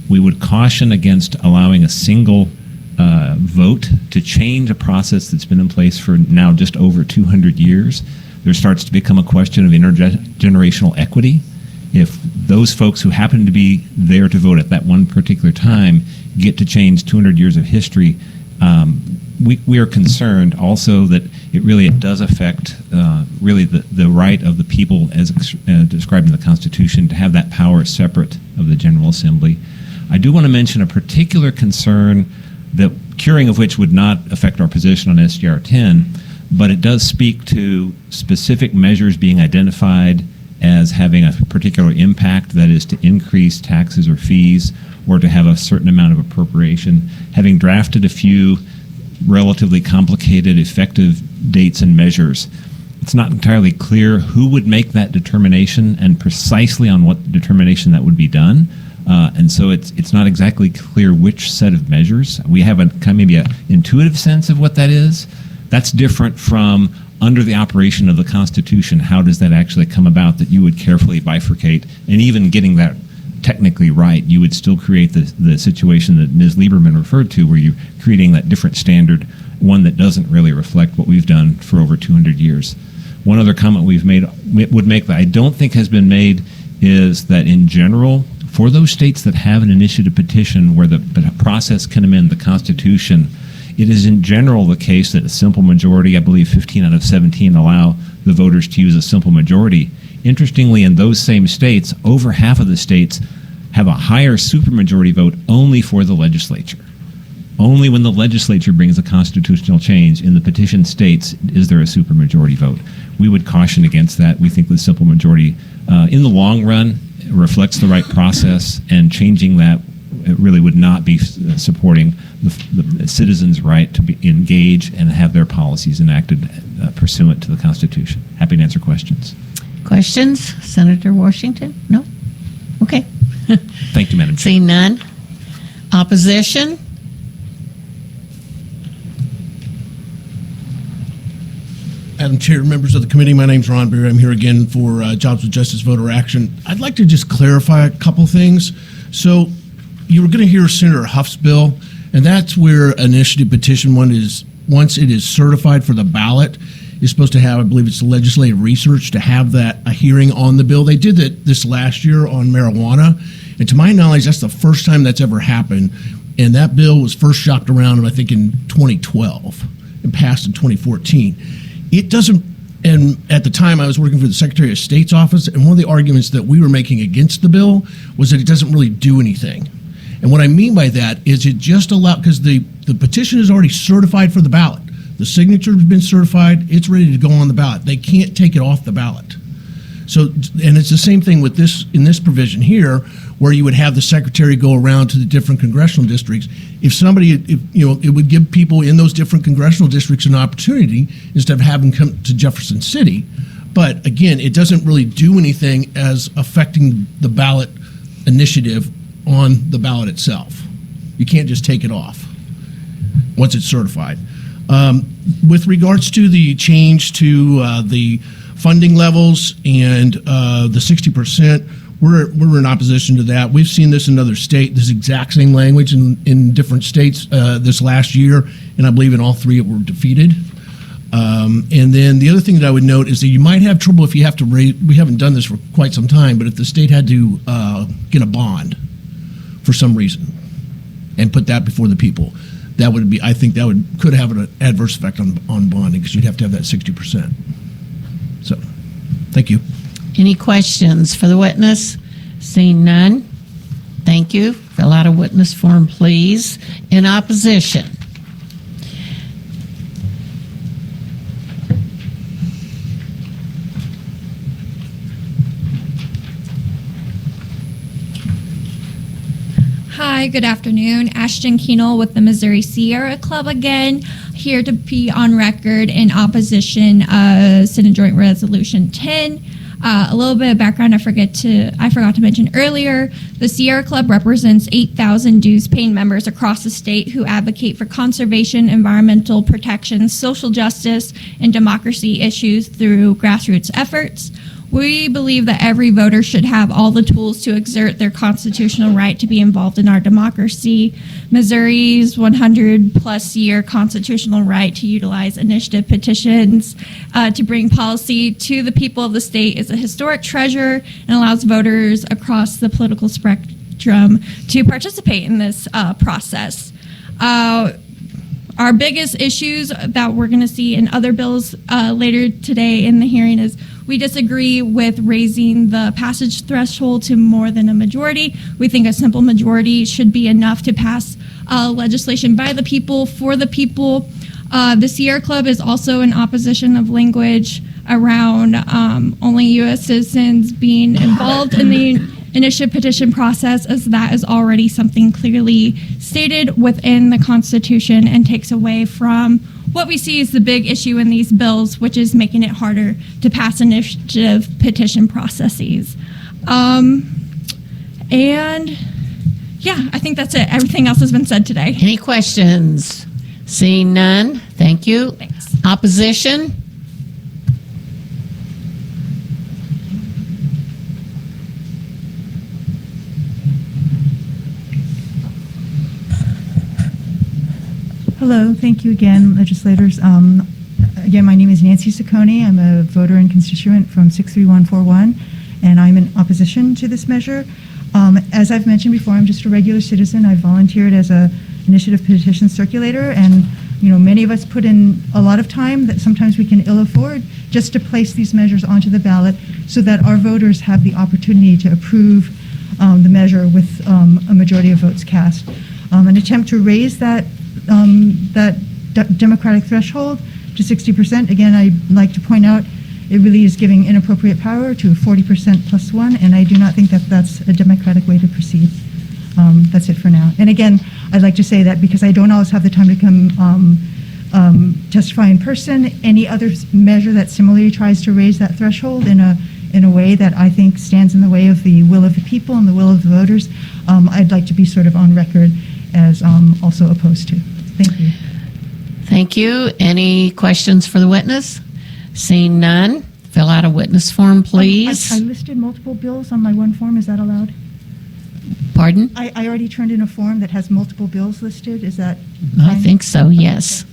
We would caution against allowing a single vote to change a process that's been in place for now just over 200 years. There starts to become a question of intergenerational equity. If those folks who happen to be there to vote at that one particular time get to change 200 years of history, we are concerned also that it does affect really the right of the people as described in the Constitution to have that power separate of the General Assembly. I do want to mention a particular concern that curing of which would not affect our position on SJR10, but it does speak to specific measures being identified as having a particular impact, that is to increase taxes or fees or to have a certain amount of appropriation. Having drafted a few relatively complicated effective dates and measures, it's not entirely clear who would make that determination and precisely on what determination that would be done. And so it's not exactly clear which set of measures. We have maybe an intuitive sense of what that is. That's different from under the operation of the Constitution. How does that actually come about that you would carefully bifurcate? And even getting that technically right, you would still create the situation that Ms. Lieberman referred to, where you're creating that different standard, one that doesn't really reflect what we've done for over 200 years. One other comment would make that I don't think has been made is that in general, for those states that have an initiative petition where the process can amend the Constitution, it is in general the case that a simple majority, I believe 15 out of 17 allow the voters to use a simple majority. Interestingly, in those same states, over half of the states have a higher supermajority vote only for the legislature. Only when the legislature brings a constitutional change in the petition states is there a supermajority vote. We would caution against that. We think the simple majority, in the long run, reflects the right process, and changing that it really would not be supporting the citizens' right to engage and have their policies enacted pursuant to the Constitution. Happy to answer questions. Questions? Senator Washington? No? Okay. Thank you, Madam Chair. Seeing none. Opposition? Madam Chair, members of the committee, my name's Ron Berry. I'm here again for Jobs with Justice Voter Action. I'd like to just clarify a couple things. So you were going to hear Senator Hough's bill, and that's where initiative petition one is, once it is certified for the ballot, is supposed to have, I believe it's legislative research, to have that a hearing on the bill. They did that this last year on marijuana, and to my knowledge, that's the first time that's ever happened. And that bill was first shopped around, I think, in 2012 and passed in 2014. It doesn't, and at the time I was working for the Secretary of State's office, and one of the arguments that we were making against the bill was that it doesn't really do anything. And what I mean by that is it just allows, because the petition is already certified for the ballot. The signature has been certified, it's ready to go on the ballot. They can't take it off the ballot. So, and it's the same thing with this, in this provision here, where you would have the secretary go around to the different congressional districts. If somebody, it would give people in those different congressional districts an opportunity instead of having them come to Jefferson City. But again, it doesn't really do anything as affecting the ballot initiative on the ballot itself. You can't just take it off once it's certified. With regards to the change to the funding levels and the 60%, we're in opposition to that. We've seen this in other states, this exact same language in different states this last year, and I believe in all three it were defeated. And then the other thing that I would note is that you might have trouble if you have to raise, we haven't done this for quite some time, but if the state had to get a bond for some reason and put that before the people, that would be, I think that could have an adverse effect on bonding because you'd have to have that 60%. So, thank you. Any questions for the witness? Seeing none, thank you. Fill out a witness form, please. In opposition? Hi, good afternoon. Ashton Keenel with the Missouri Sierra Club again, here to be on record in opposition of Senate Joint Resolution 10. A little bit of background I forgot to mention earlier. The Sierra Club represents 8,000 dues-paying members across the state who advocate for conservation, environmental protection, social justice, and democracy issues through grassroots efforts. We believe that every voter should have all the tools to exert their constitutional right to be involved in our democracy. Missouri's 100-plus year constitutional right to utilize initiative petitions to bring policy to the people of the state is a historic treasure and allows voters across the political spectrum to participate in this process. Our biggest issues that we're going to see in other bills later today in the hearing is we disagree with raising the passage threshold to more than a majority. We think a simple majority should be enough to pass legislation by the people, for the people. The Sierra Club is also in opposition of language around only U.S. citizens being involved in the initiative petition process, as that is already something clearly stated within the Constitution and takes away from what we see is the big issue in these bills, which is making it harder to pass initiative petition processes. And yeah, I think that's it. Everything else has been said today. Any questions? Seeing none, thank you. Thanks. Opposition? Hello, thank you again, legislators. Again, my name is Nancy Ciccone. I'm a voter and constituent from 63141, and I'm in opposition to this measure. As I've mentioned before, I'm just a regular citizen. I volunteered as a initiative petition circulator, and many of us put in a lot of time that sometimes we can ill afford just to place these measures onto the ballot so that our voters have the opportunity to approve the measure with a majority of votes cast. An attempt to raise that democratic threshold to 60%. Again, I'd like to point out it really is giving inappropriate power to 40% plus one, and I do not think that that's a democratic way to proceed. That's it for now. And again, I'd like to say that because I don't always have the time to come testify in person, any other measure that similarly tries to raise that threshold in a way that I think stands in the way of the will of the people and the will of the voters, I'd like to be sort of on record as also opposed to. Thank you. Thank you. Any questions for the witness? Seeing none, fill out a witness form, please. I listed multiple bills on my one form. Is that allowed? Pardon? I already turned in a form that has multiple bills listed. Is that I think so, yes.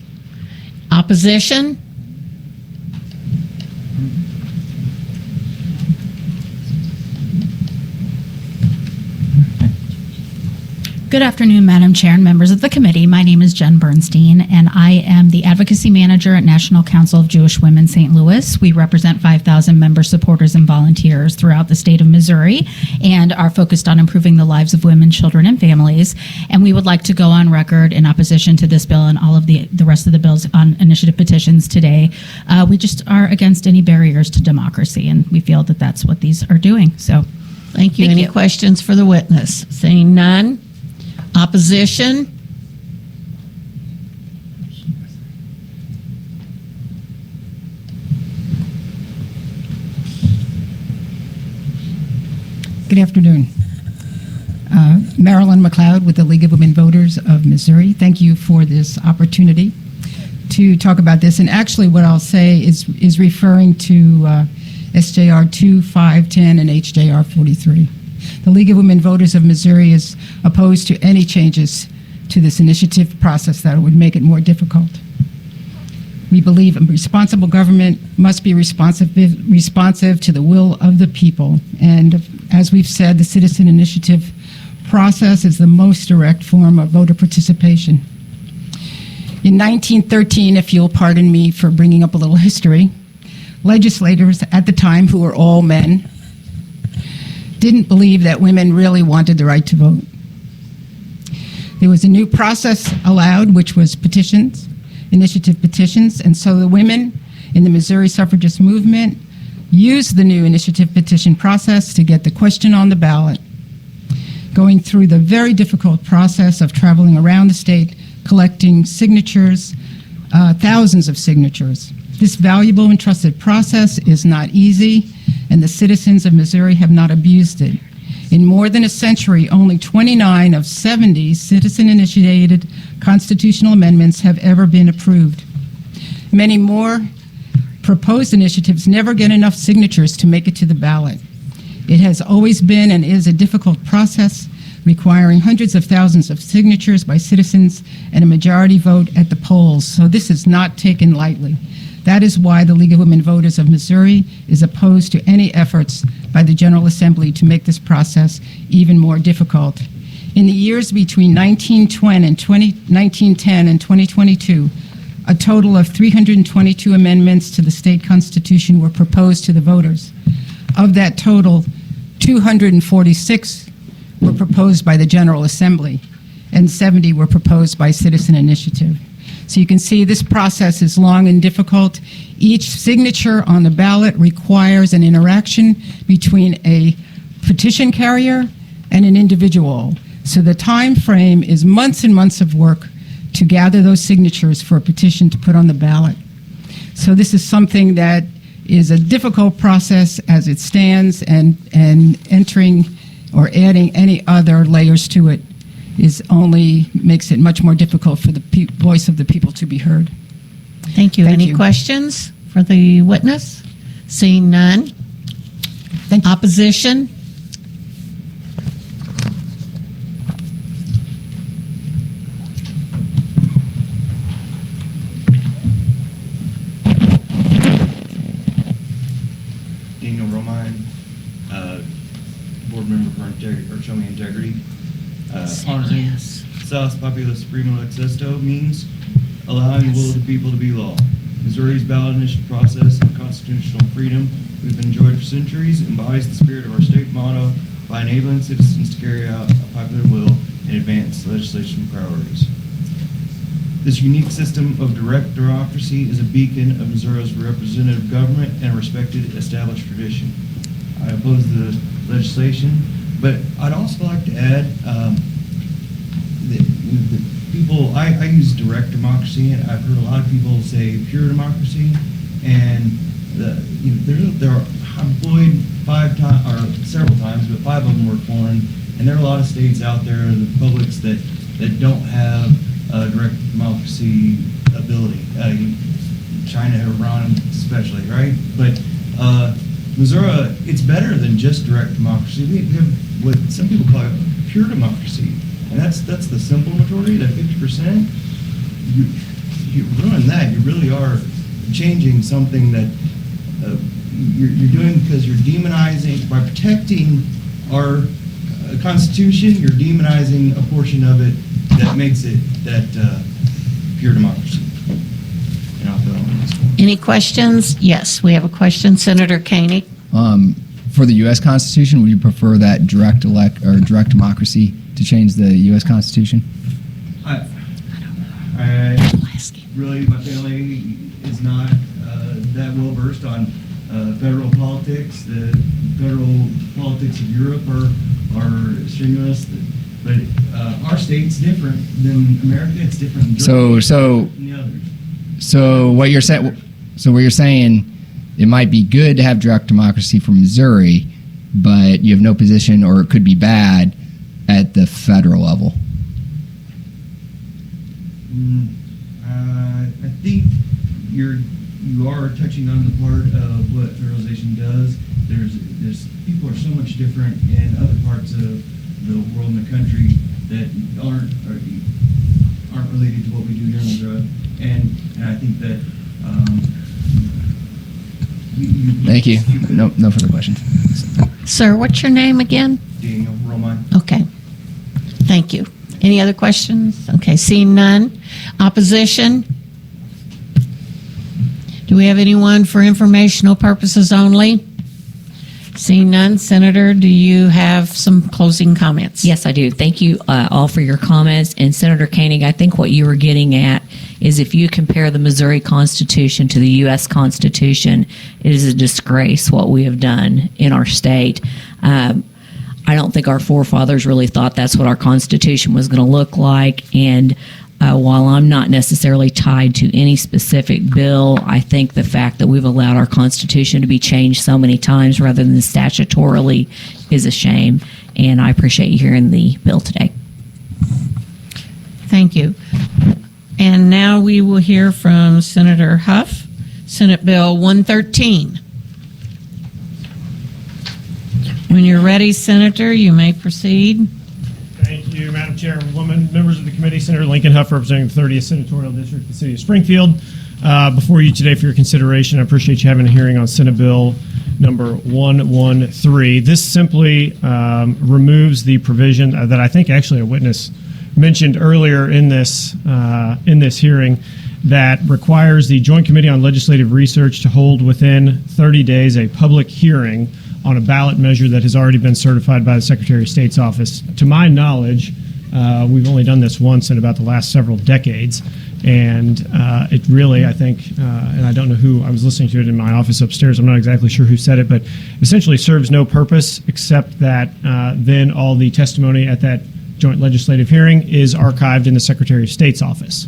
Opposition? Good afternoon, Madam Chair and members of the committee. My name is Jen Bernstein, and I am the Advocacy Manager at National Council of Jewish Women St. Louis. We represent 5,000 member supporters and volunteers throughout the state of Missouri and are focused on improving the lives of women, children, and families. And we would like to go on record in opposition to this bill and all of the rest of the bills on initiative petitions today. We just are against any barriers to democracy, and we feel that that's what these are doing. So, thank you. Any questions for the witness? Seeing none. Opposition? Good afternoon. Marilyn McLeod with the League of Women Voters of Missouri. Thank you for this opportunity to talk about this. And actually what I'll say is referring to SJR2, 5, 10, and SJR43. The League of Women Voters of Missouri is opposed to any changes to this initiative process that would make it more difficult. We believe a responsible government must be responsive to the will of the people. And as we've said, the citizen initiative process is the most direct form of voter participation. In 1913, if you'll pardon me for bringing up a little history, legislators at the time, who were all men, didn't believe that women really wanted the right to vote. There was a new process allowed, which was petitions, initiative petitions, and so the women in the Missouri suffragist movement used the new initiative petition process to get the question on the ballot, going through the very difficult process of traveling around the state, collecting signatures, thousands of signatures. This valuable and trusted process is not easy, and the citizens of Missouri have not abused it. In more than a century, only 29 of 70 citizen-initiated constitutional amendments have ever been approved. Many more proposed initiatives never get enough signatures to make it to the ballot. It has always been and is a difficult process, requiring hundreds of thousands of signatures by citizens and a majority vote at the polls. So this is not taken lightly. That is why the League of Women Voters of Missouri is opposed to any efforts by the General Assembly to make this process even more difficult. In the years between 1910 and 2022, a total of 322 amendments to the state constitution were proposed to the voters. Of that total, 246 were proposed by the General Assembly, and 70 were proposed by citizen initiative. So you can see this process is long and difficult. Each signature on the ballot requires an interaction between a petition carrier and an individual. So the time frame is months and months of work to gather those signatures for a petition to put on the ballot. So this is something that is a difficult process as it stands, and entering or adding any other layers to it is only makes it much more difficult for the voice of the people to be heard. Thank you. Any questions for the witness? Seeing none. Thank you. Opposition? Daniel Romine, board member for Show Me Integrity. Yes. Salus Populus Primo Existo means allowing the will of the people to be law. Missouri's ballot initiative process and constitutional freedom we've enjoyed for centuries embodies the spirit of our state motto by enabling citizens to carry out a popular will and advance legislation priorities. This unique system of direct democracy is a beacon of Missouri's representative government and a respected established tradition. I oppose the legislation, but I'd also like to add the people, I use direct democracy, and I've heard a lot of people say pure democracy, and there are, I'm employed 5 times, or several times, but 5 of them were foreign, and there are a lot of states out there, the republics that don't have direct democracy ability. China, Iran especially, right? But Missouri, it's better than just direct democracy. We have what some people call pure democracy, and that's the simple majority, that 50%. You ruin that. You really are changing something that you're doing because you're demonizing by protecting our the Constitution, you're demonizing a portion of it that makes it that pure democracy. And I'll put on this one. Any questions? Yes, we have a question. Senator Koenig. For the U.S. Constitution, would you prefer that direct democracy to change the U.S. Constitution? I really, my family is not that well versed on federal politics. The federal politics of Europe are strenuous, but our state's different than America. It's different than the others. So what you're saying, it might be good to have direct democracy for Missouri, but you have no position, or it could be bad at the federal level. I think you are touching on the part of what federalization does. There's people are so much different in other parts of the world and the country that aren't related to what we do here in Missouri, and I think that. Thank you. No further questions. Sir, what's your name again? Daniel Roman. Okay. Thank you. Any other questions? Okay, seeing none. Opposition? Do we have anyone for informational purposes only? Seeing none. Senator, do you have some closing comments? Yes, I do. Thank you all for your comments. And Senator Koenig, I think what you were getting at is if you compare the Missouri Constitution to the U.S. Constitution, it is a disgrace what we have done in our state. I don't think our forefathers really thought that's what our Constitution was going to look like. And while I'm not necessarily tied to any specific bill, I think the fact that we've allowed our Constitution to be changed so many times rather than statutorily is a shame. And I appreciate you hearing the bill today. Thank you. And now we will hear from Senator Hough, Senate Bill 113. When you're ready, Senator, you may proceed. Thank you, Madam Chairwoman, members of the committee. Senator Lincoln Hough, representing the 30th Senatorial District of the City of Springfield. Before you today for your consideration, I appreciate you having a hearing on Senate Bill number 113. This simply removes the provision that I think actually a witness mentioned earlier in this hearing that requires the Joint Committee on Legislative Research to hold within 30 days a public hearing on a ballot measure that has already been certified by the Secretary of State's office. To my knowledge, we've only done this once in about the last several decades, and it really, I think, and I don't know who, I was listening to it in my office upstairs, I'm not exactly sure who said it, but essentially serves no purpose except that then all the testimony at that joint legislative hearing is archived in the Secretary of State's office.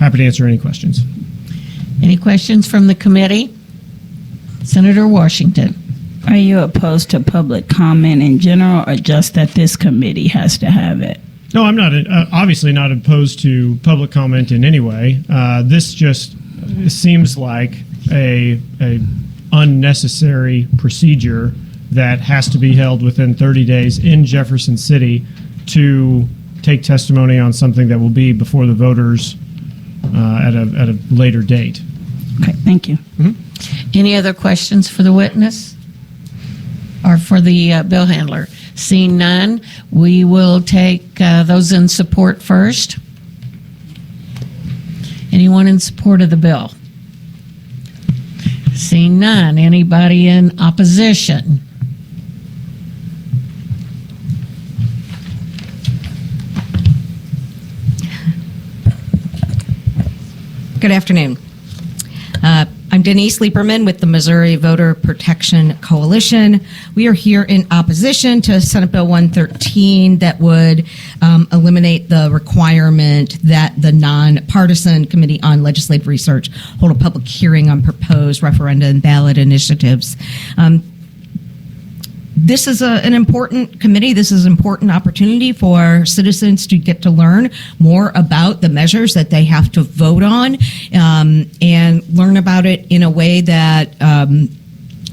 Happy to answer any questions. Any questions from the committee? Senator Washington. Are you opposed to public comment in general, or just that this committee has to have it? No, I'm not obviously not opposed to public comment in any way. This just seems like a unnecessary procedure that has to be held within 30 days in Jefferson City to take testimony on something that will be before the voters at a later date. Okay, thank you. Mm-hmm. Any other questions for the witness or for the bill handler? Seeing none, we will take those in support first. Anyone in support of the bill? Seeing none. Anybody in opposition? Good afternoon. I'm Denise Lieberman with the Missouri Voter Protection Coalition. We are here in opposition to Senate Bill 113 that would eliminate the requirement that the nonpartisan Committee on Legislative Research hold a public hearing on proposed referenda and ballot initiatives. This is an important committee. This is an important opportunity for citizens to get to learn more about the measures that they have to vote on and learn about it in a way that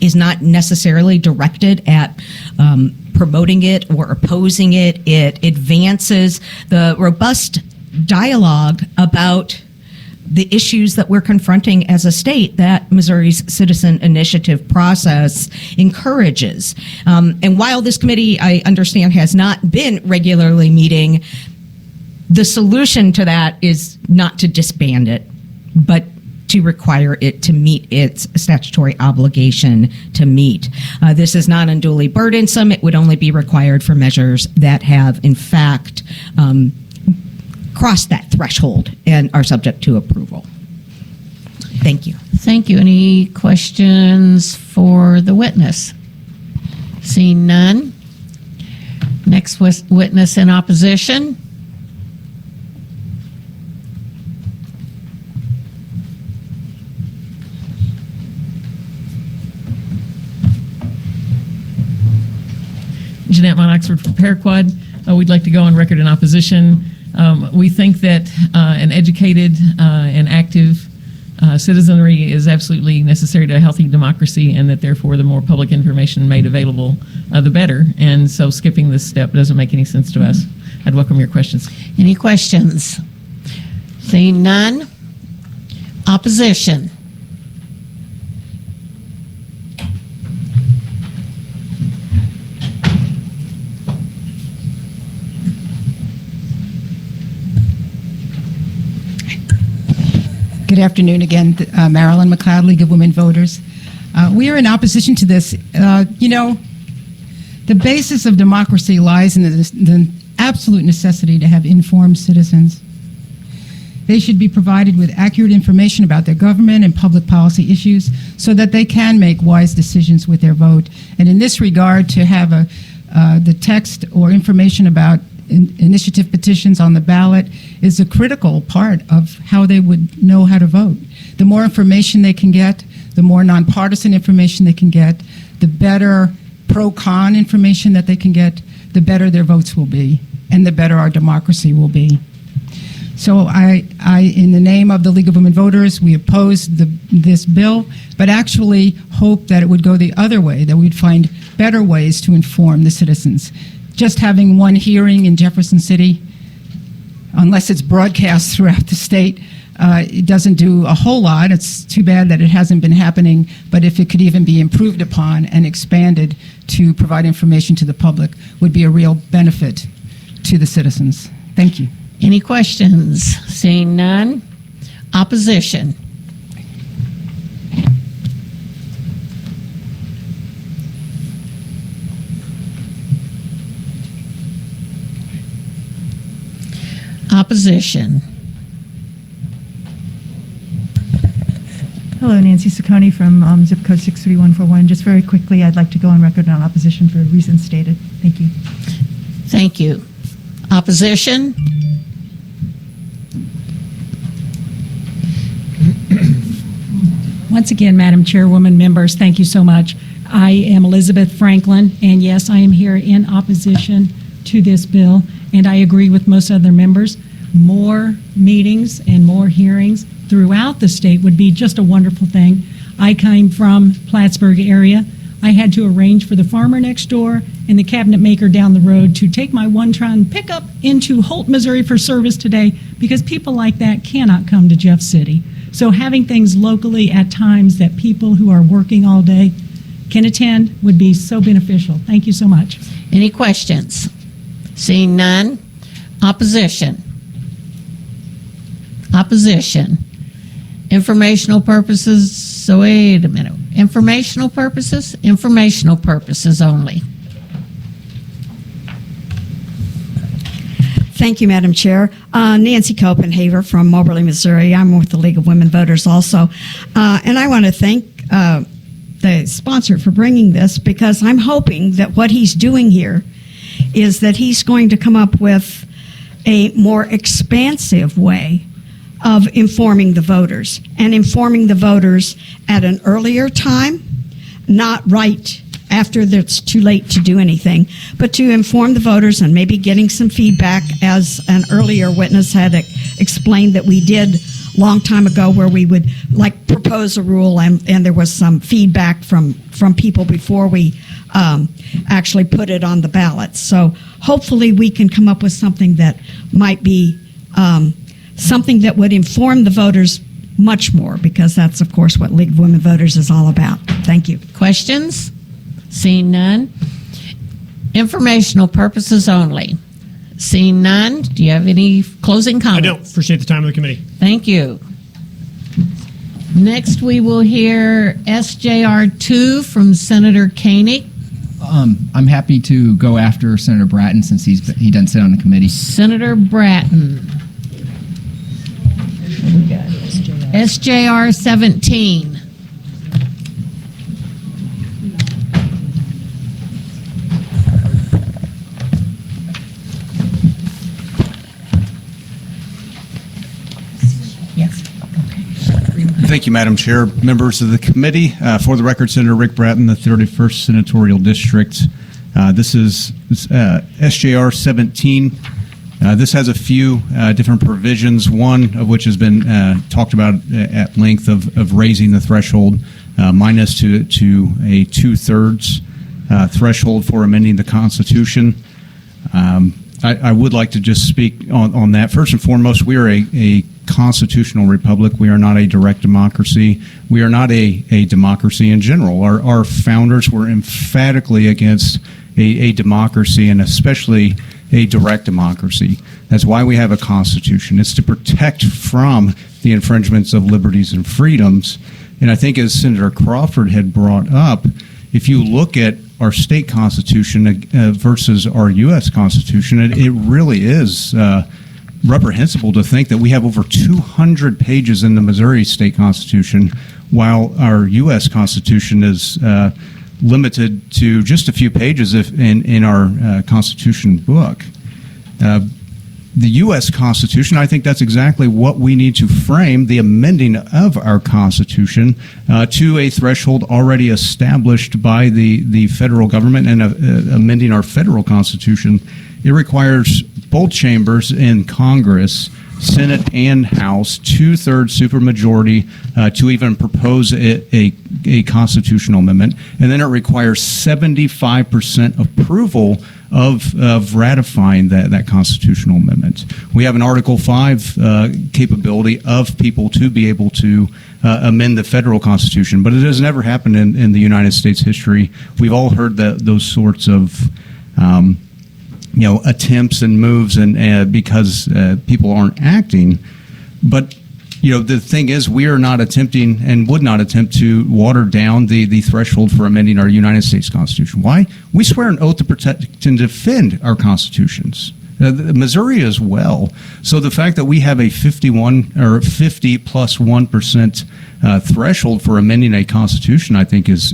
is not necessarily directed at promoting it or opposing it. It advances the robust dialogue about the issues that we're confronting as a state that Missouri's citizen initiative process encourages. And while this committee, I understand, has not been regularly meeting, the solution to that is not to disband it, but to require it to meet its statutory obligation to meet. This is not unduly burdensome. It would only be required for measures that have, in fact, crossed that threshold and are subject to approval. Thank you. Thank you. Any questions for the witness? Seeing none. Next witness in opposition. Jeanette Von Oxford from Paraquad. We'd like to go on record in opposition. We think that an educated and active citizenry is absolutely necessary to a healthy democracy, and that therefore the more public information made available, the better. And so skipping this step doesn't make any sense to us. I'd welcome your questions. Any questions? Seeing none. Opposition. Good afternoon again, Marilyn McLeod, League of Women Voters. We are in opposition to this. The basis of democracy lies in the absolute necessity to have informed citizens. They should be provided with accurate information about their government and public policy issues so that they can make wise decisions with their vote. And in this regard, to have the text or information about initiative petitions on the ballot is a critical part of how they would know how to vote. The more information they can get, the more nonpartisan information they can get, the better pro-con information that they can get, the better their votes will be, and the better our democracy will be. So I in the name of the League of Women Voters, we oppose this bill, but actually hope that it would go the other way, that we'd find better ways to inform the citizens. Just having one hearing in Jefferson City, unless it's broadcast throughout the state, it doesn't do a whole lot. It's too bad that it hasn't been happening, but if it could even be improved upon and expanded to provide information to the public, would be a real benefit to the citizens. Thank you. Any questions? Seeing none. Opposition. Opposition. Hello, Nancy Ciccone from zip code 63141. Just very quickly, I'd like to go on record on opposition for reasons stated. Thank you. Thank you. Opposition. Once again, Madam Chairwoman, members, thank you so much. I am Elizabeth Franklin, and yes, I am here in opposition to this bill, and I agree with most other members. More meetings and more hearings throughout the state would be just a wonderful thing. I came from Plattsburgh area. I had to arrange for the farmer next door and the cabinet maker down the road to take my one-ton pickup into Holt, Missouri for service today, because people like that cannot come to Jeff City. So having things locally at times that people who are working all day can attend would be so beneficial. Thank you so much. Any questions? Seeing none. Opposition. Opposition. Informational purposes. So wait a minute. Informational purposes? Informational purposes only. Thank you, Madam Chair. Nancy Copenhaver from Moberly, Missouri. I'm with the League of Women Voters also. And I want to thank the sponsor for bringing this, because I'm hoping that what he's doing here is that he's going to come up with a more expansive way of informing the voters, and informing the voters at an earlier time, not right after it's too late to do anything, but to inform the voters and maybe getting some feedback, as an earlier witness had explained that we did a long time ago, where we would propose a rule and there was some feedback from people before we actually put it on the ballot. So hopefully we can come up with something that might be something that would inform the voters much more, because that's, of course, what League of Women Voters is all about. Thank you. Questions? Seeing none. Informational purposes only. Seeing none. Do you have any closing comments? I don't. Appreciate the time of the committee. Thank you. Next, we will hear SJR2 from Senator Koenig. I'm happy to go after Senator Brattin since he doesn't sit on the committee. Senator Brattin. SJR17. Thank you, Madam Chair. Members of the committee, for the record, Senator Rick Brattin, the 31st Senatorial District. This is SJR17. This has a few different provisions, one of which has been talked about at length of raising the threshold minus to a 2/3 threshold for amending the Constitution. I would like to just speak on that. First and foremost, we are a constitutional republic. We are not a direct democracy. We are not a democracy in general. Our founders were emphatically against a democracy, and especially a direct democracy. That's why we have a constitution. It's to protect from the infringements of liberties and freedoms. And I think, as Senator Crawford had brought up, if you look at our state constitution versus our U.S. Constitution, it really is reprehensible to think that we have over 200 pages in the Missouri state constitution, while our U.S. Constitution is limited to just a few pages in our Constitution book. The U.S. Constitution, I think that's exactly what we need to frame the amending of our Constitution to a threshold already established by the federal government, and amending our federal Constitution. It requires both chambers in Congress, Senate and House, 2/3 supermajority to even propose a constitutional amendment, and then it requires 75% approval of ratifying that constitutional amendment. We have an Article 5 capability of people to be able to amend the federal Constitution, but it has never happened in the United States history. We've all heard those sorts of attempts and moves, and because people aren't acting. But the thing is, we are not attempting and would not attempt to water down the threshold for amending our United States Constitution. Why? We swear an oath to protect and defend our constitutions. Missouri as well. So the fact that we have a 51 or 50 plus 1% threshold for amending a constitution, I think is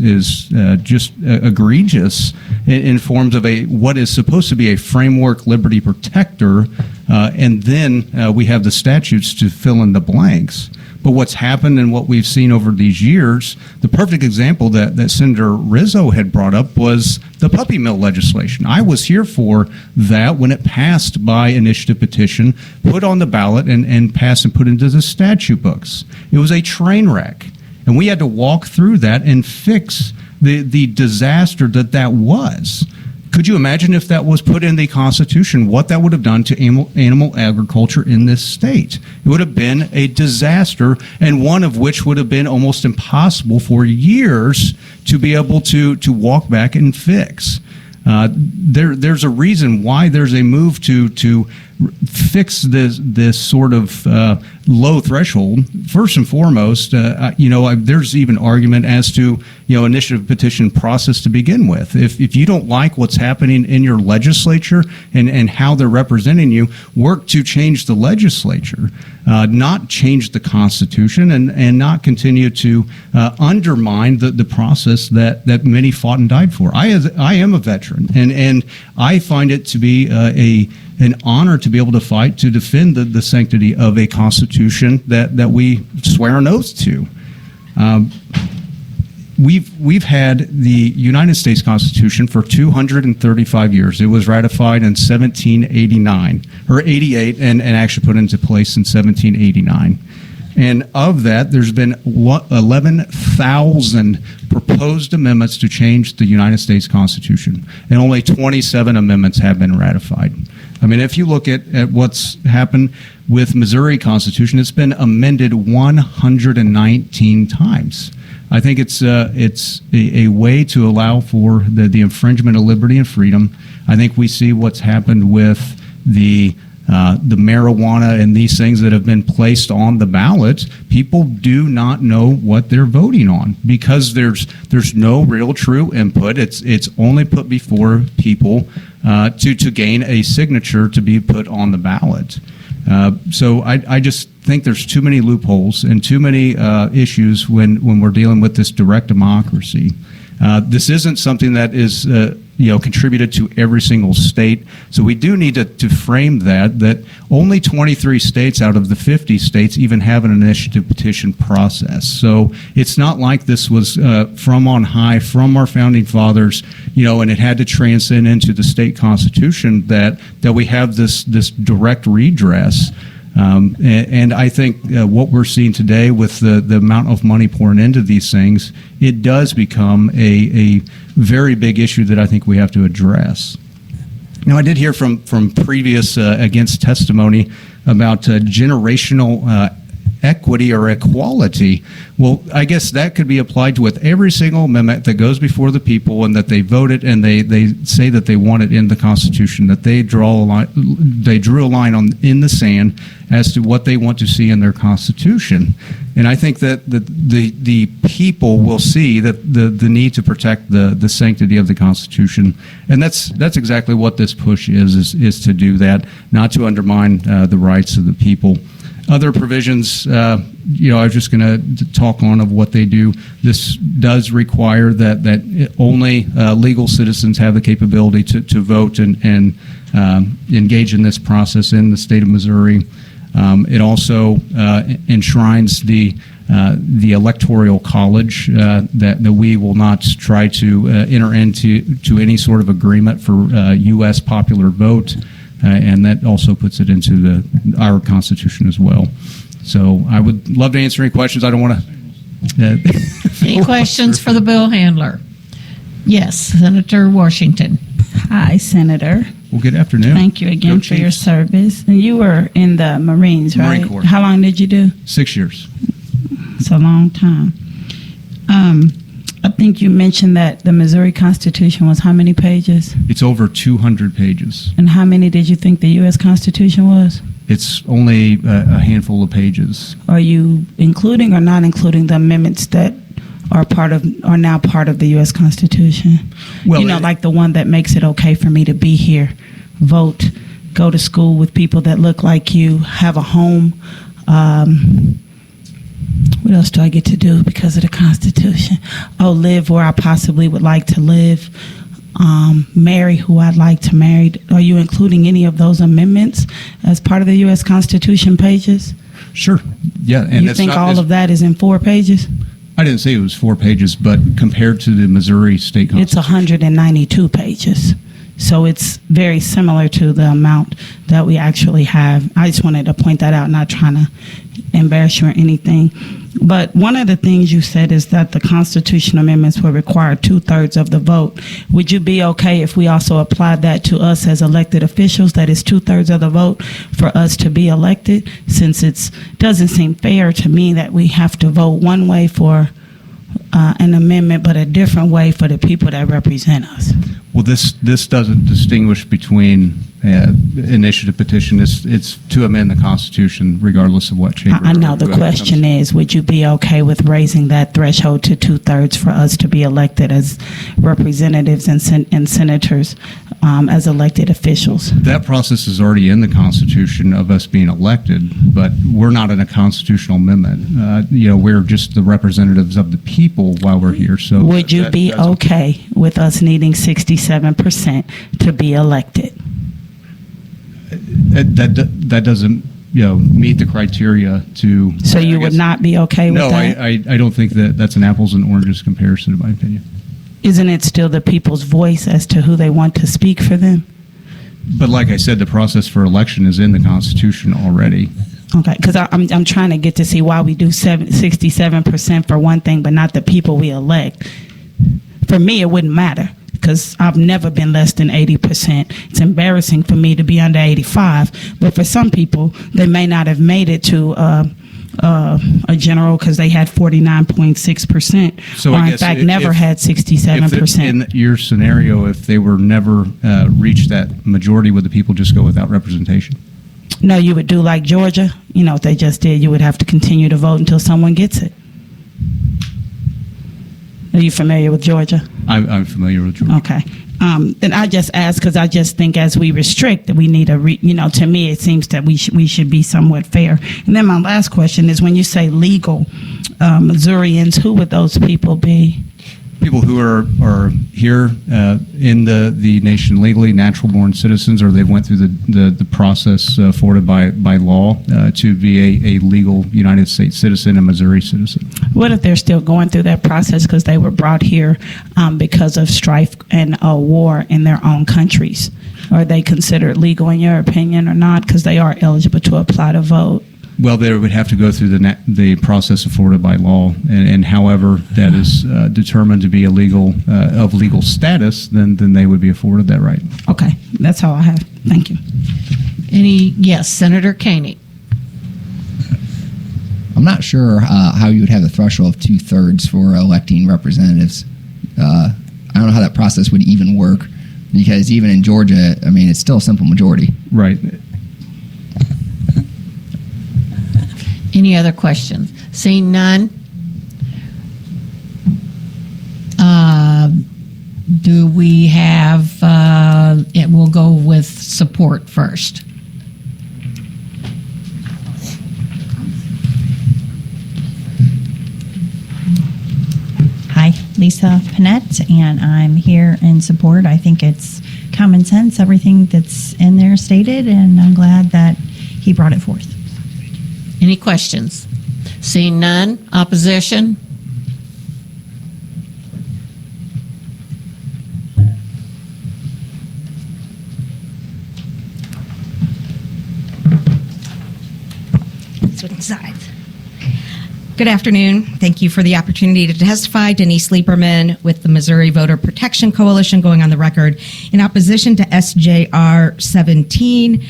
just egregious in forms of what is supposed to be a framework liberty protector, and then we have the statutes to fill in the blanks. But what's happened and what we've seen over these years, the perfect example that Senator Rizzo had brought up was the puppy mill legislation. I was here for that when it passed by initiative petition, put on the ballot, and passed and put into the statute books. It was a train wreck. And we had to walk through that and fix the disaster that was. Could you imagine if that was put in the Constitution, what that would have done to animal agriculture in this state? It would have been a disaster, and one of which would have been almost impossible for years to be able to walk back and fix. There's a reason why there's a move to fix this sort of low threshold. First and foremost, there's even argument as to initiative petition process to begin with. If you don't like what's happening in your legislature and how they're representing you, work to change the legislature, not change the Constitution, and not continue to undermine the process that many fought and died for. I am a veteran, and I find it to be an honor to be able to fight to defend the sanctity of a Constitution that we swear an oath to. We've had the United States Constitution for 235 years. It was ratified in 1789 or 88, and actually put into place in 1789. And of that, there's been 11,000 proposed amendments to change the United States Constitution, and only 27 amendments have been ratified. I mean, if you look at what's happened with Missouri Constitution, it's been amended 119 times. I think it's a way to allow for the infringement of liberty and freedom. I think we see what's happened with the marijuana and these things that have been placed on the ballot. People do not know what they're voting on because there's no real true input. It's only put before people to gain a signature to be put on the ballot. So I just think there's too many loopholes and too many issues when we're dealing with this direct democracy. This isn't something that is contributed to every single state. So we do need to frame that only 23 states out of the 50 states even have an initiative petition process. So it's not like this was from on high, from our founding fathers, and it had to transcend into the state constitution that we have this direct redress. And I think what we're seeing today with the amount of money pouring into these things, it does become a very big issue that I think we have to address. Now, I did hear from previous against testimony about generational equity or equality. Well, I guess that could be applied to with every single amendment that goes before the people and that they voted and they say that they want it in the Constitution, that they drew a line in the sand as to what they want to see in their Constitution. And I think that the people will see that the need to protect the sanctity of the Constitution, and that's exactly what this push is to do that, not to undermine the rights of the people. Other provisions, I was just going to talk on of what they do. This does require that only legal citizens have the capability to vote and engage in this process in the state of Missouri. It also enshrines the electoral college that we will not try to enter into any sort of agreement for U.S. popular vote. And that also puts it into our Constitution as well. So I would love to answer any questions. I don't want to. Any questions for the bill handler? Yes, Senator Washington. Hi, Senator. Well, good afternoon. Thank you again for your service. And you were in the Marines, right? Marine Corps. How long did you do? 6 years. It's a long time. I think you mentioned that the Missouri Constitution was how many pages? It's over 200 pages. And how many did you think the U.S. Constitution was? It's only a handful of pages. Are you including or not including the amendments that are now part of the U.S. Constitution? Well, like the one that makes it okay for me to be here, vote, go to school with people that look like you, have a home. What else do I get to do because of the Constitution? Live where I possibly would like to live. Marry who I'd like to marry. Are you including any of those amendments as part of the U.S. Constitution pages? Sure. Yeah. And you think all of that is in 4 pages? I didn't say it was 4 pages, but compared to the Missouri State Constitution. It's 192 pages. So it's very similar to the amount that we actually have. I just wanted to point that out, not trying to embarrass you or anything. But one of the things you said is that the constitutional amendments will require 2/3 of the vote. Would you be okay if we also applied that to us as elected officials, that is 2/3 of the vote for us to be elected? Since it doesn't seem fair to me that we have to vote one way for an amendment, but a different way for the people that represent us. Well, this doesn't distinguish between initiative petition. It's to amend the Constitution regardless of what chamber. I know. The question is, would you be okay with raising that threshold to 2/3 for us to be elected as representatives and senators as elected officials? That process is already in the Constitution of us being elected, but we're not in a constitutional amendment. We're just the representatives of the people while we're here. So would you be okay with us needing 67% to be elected? That doesn't meet the criteria to. So you would not be okay with that? No, I don't think that's an apples and oranges comparison, in my opinion. Isn't it still the people's voice as to who they want to speak for them? But like I said, the process for election is in the Constitution already. Okay, because I'm trying to get to see why we do 67% for one thing, but not the people we elect. For me, it wouldn't matter because I've never been less than 80%. It's embarrassing for me to be under 85, but for some people, they may not have made it to a general because they had 49.6%, So or I in guess fact if- never had 67%. In your scenario, if they were never reached that majority, would the people just go without representation? No, you would do like Georgia. You know what they just did. You would have to continue to vote until someone gets it. Are you familiar with Georgia? I'm familiar with Georgia. Okay. And I just ask because I just think as we restrict, that we need to me, it seems that we should be somewhat fair. And then my last question is when you say legal Missourians, who would those people be? People who are here in the nation legally, natural-born citizens, or they went through the process afforded by law to be a legal United States citizen, a Missouri citizen. What if they're still going through that process because they were brought here because of strife and war in their own countries? Are they considered legal in your opinion or not because they are eligible to apply to vote? Well, they would have to go through the process afforded by law, and however that is determined to be illegal of legal status, then they would be afforded that right. Okay, that's all I have. Thank you. Yes, Senator Koenig. I'm not sure how you would have the threshold of 2/3 for electing representatives. I don't know how that process would even work because even in Georgia, I mean, it's still a simple majority. Right. Any other questions? Seeing none, do we have, we'll go with support first. Hi, Lisa Panette, and I'm here in support. I think it's common sense, everything that's in there stated, and I'm glad that he brought it forth. Any questions? Seeing none, opposition? Good afternoon. Thank you for the opportunity to testify. Denise Lieberman with the Missouri Voter Protection Coalition, going on the record in opposition to SJR17.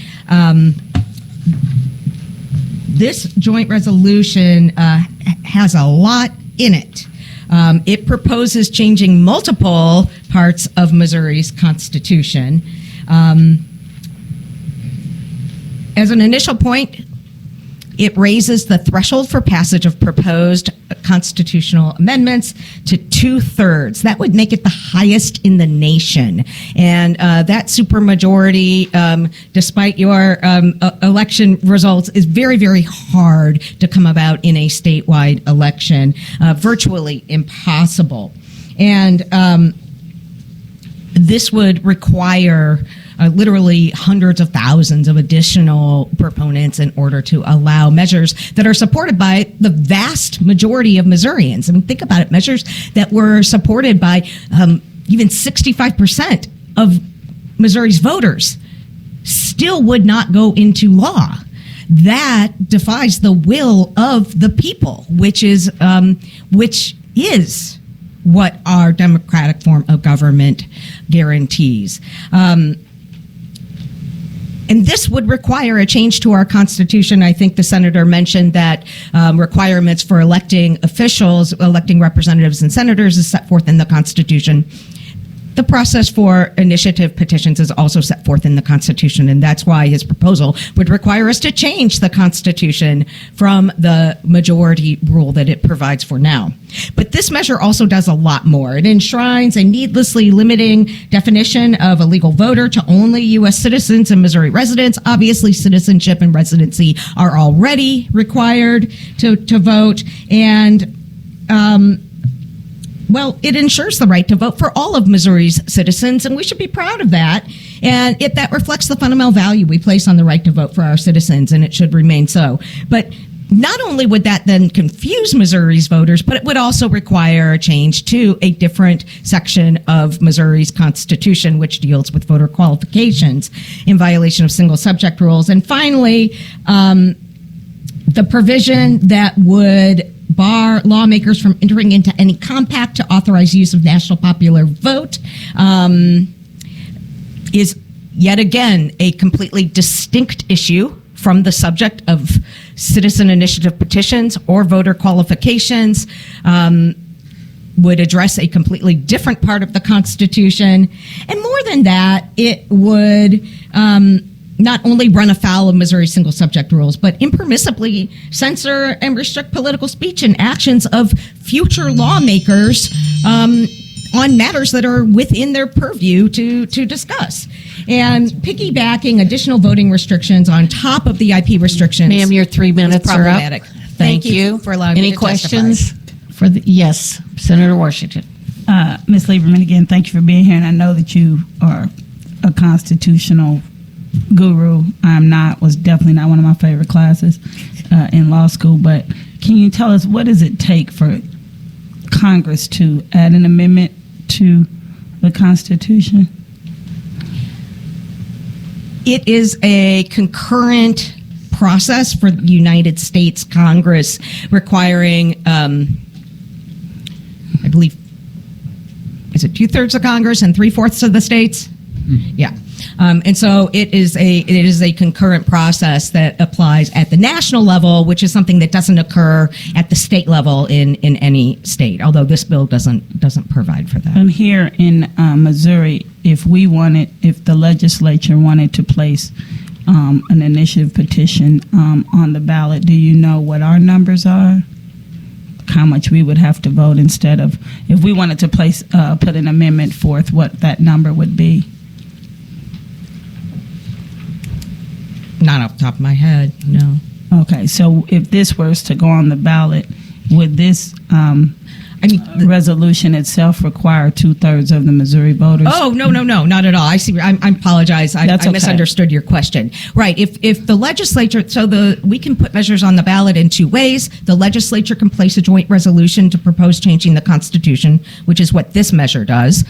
This joint resolution has a lot in it. It proposes changing multiple parts of Missouri's constitution. As an initial point, it raises the threshold for passage of proposed constitutional amendments to 2/3. That would make it the highest in the nation. And that supermajority, despite your election results, is very, very hard to come about in a statewide election, virtually impossible. And this would require literally hundreds of thousands of additional proponents in order to allow measures that are supported by the vast majority of Missourians. I mean, think about it, measures that were supported by even 65% of Missouri's voters still would not go into law. That defies the will of the people, which is what our democratic form of government guarantees. And this would require a change to our Constitution. I think the senator mentioned that requirements for electing officials, electing representatives and senators is set forth in the Constitution. The process for initiative petitions is also set forth in the Constitution, and that's why his proposal would require us to change the Constitution from the majority rule that it provides for now. But this measure also does a lot more. It enshrines a needlessly limiting definition of a legal voter to only U.S. citizens and Missouri residents. Obviously, citizenship and residency are already required to vote, and well, it ensures the right to vote for all of Missouri's citizens, and we should be proud of that. And that reflects the fundamental value we place on the right to vote for our citizens, and it should remain so. But not only would that then confuse Missouri's voters, but it would also require a change to a different section of Missouri's Constitution, which deals with voter qualifications in violation of single subject rules. And finally, the provision that would bar lawmakers from entering into any compact to authorize use of national popular vote is yet again a completely distinct issue from the subject of citizen initiative petitions or voter qualifications, would address a completely different part of the Constitution. And more than that, it would not only run afoul of Missouri single subject rules, but impermissibly censor and restrict political speech and actions of future lawmakers on matters that are within their purview to discuss. And piggybacking additional voting restrictions on top of the IP restrictions. Ma'am, your 3 minutes are up. problematic. Thank you for allowing Any me to questions testify. for the, yes, Senator Washington. Ms. Lieberman, again, thank you for being here, and I know that you are a constitutional guru. I'm not, was definitely not one of my favorite classes in law school, but can you tell us what does it take for Congress to add an amendment to the Constitution? It is a concurrent process for the United States Congress requiring, I believe, is it 2/3 of Congress and 3/4 of the states? Yeah. And so it is a concurrent process that applies at the national level, which is something that doesn't occur at the state level in any state, although this bill doesn't provide for that. And here in Missouri, if the legislature wanted to place an initiative petition on the ballot, do you know what our numbers are? How much we would have to vote instead of, if we wanted to put an amendment forth, what that number would be? Not off the top of my head, no. Okay, so if this was to go on the ballot, would this resolution itself require 2/3 of the Missouri voters? Oh, no, not at all. I see. I apologize. I That's okay. misunderstood your question. Right. If the legislature, we can put measures on the ballot in two ways. The legislature can place a joint resolution to propose changing the Constitution, which is what this measure does,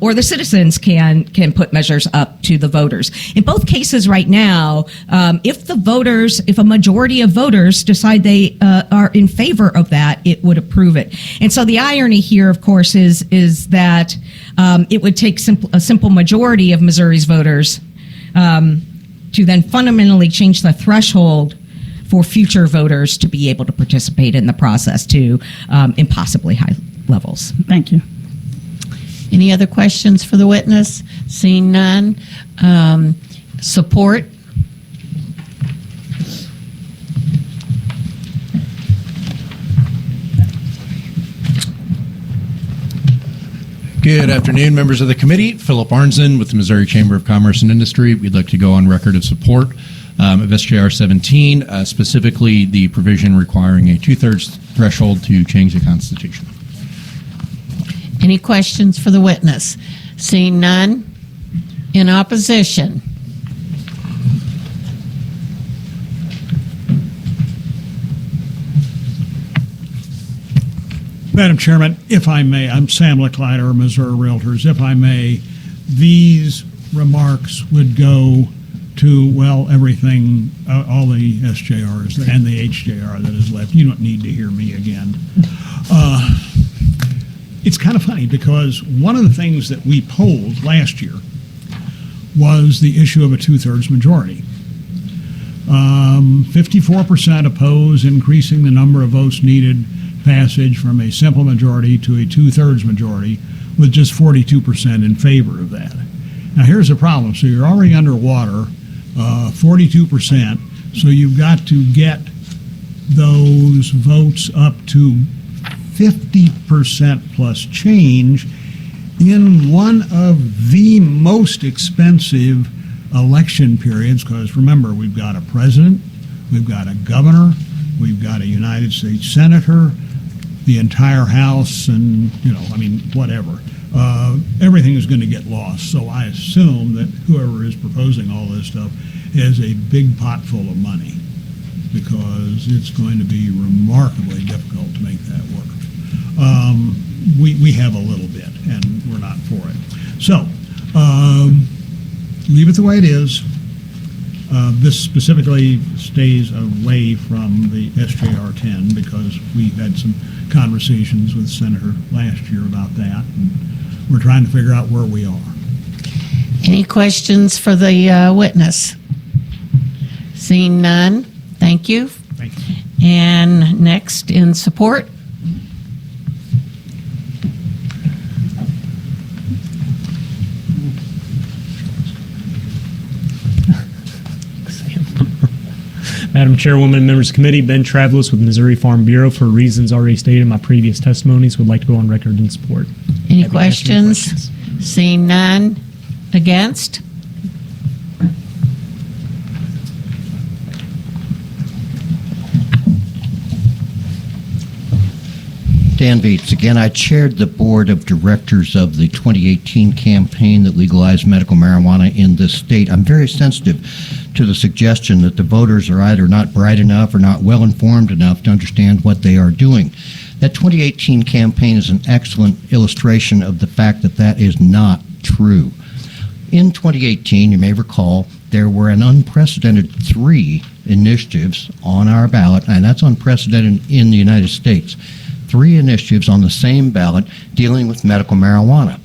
or the citizens can put measures up to the voters. In both cases right now, if a majority of voters decide they are in favor of that, it would approve it. And so the irony here, of course, is that it would take a simple majority of Missouri's voters to then fundamentally change the threshold for future voters to be able to participate in the process to impossibly high levels. Thank you. Any other questions for the witness? Seeing none. Support? Good afternoon, members of the committee. Philip Arnzen with the Missouri Chamber of Commerce and Industry. We'd like to go on record of support of SJR17, specifically the provision requiring a 2/3 threshold to change the Constitution. Any questions for the witness? Seeing none. In opposition? Madam Chairman, if I may, I'm Sam Leclider, Missouri Realtors. If I may, these remarks would go to, well, everything, all the SJRs and the HJR that is left. You don't need to hear me again. It's kind of funny because one of the things that we polled last year was the issue of a 2/3 majority. 54% oppose increasing the number of votes needed passage from a simple majority to a 2/3 majority, with just 42% in favor of that. Now here's the problem. So you're already underwater, 42%, so you've got to get those votes up to 50% plus change in one of the most expensive election periods, because remember, we've got a president, we've got a governor, we've got a United States senator, the entire House, and, whatever. Everything is going to get lost. So I assume that whoever is proposing all this stuff has a big pot full of money, because it's going to be remarkably difficult to make that work. We have a little bit, and we're not for it. So leave it the way it is. This specifically stays away from the SJR10 because we had some conversations with the Senator last year about that, and we're trying to figure out where we are. Any questions for the witness? Seeing none, thank you. Thank you. And next in support. Madam Chairwoman, members of the committee, Ben Travelis with Missouri Farm Bureau, for reasons already stated in my previous testimonies, would like to go on record in support. Any Happy to answer any questions? Seeing none, against? Dan Bates. Again, I chaired the board of directors of the 2018 campaign that legalized medical marijuana in this state. I'm very sensitive to the suggestion that the voters are either not bright enough or not well informed enough to understand what they are doing. That 2018 campaign is an excellent illustration of the fact that that is not true. In 2018, you may recall, there were an unprecedented 3 initiatives on our ballot, and that's unprecedented in the United States. 3 initiatives on the same ballot dealing with medical marijuana.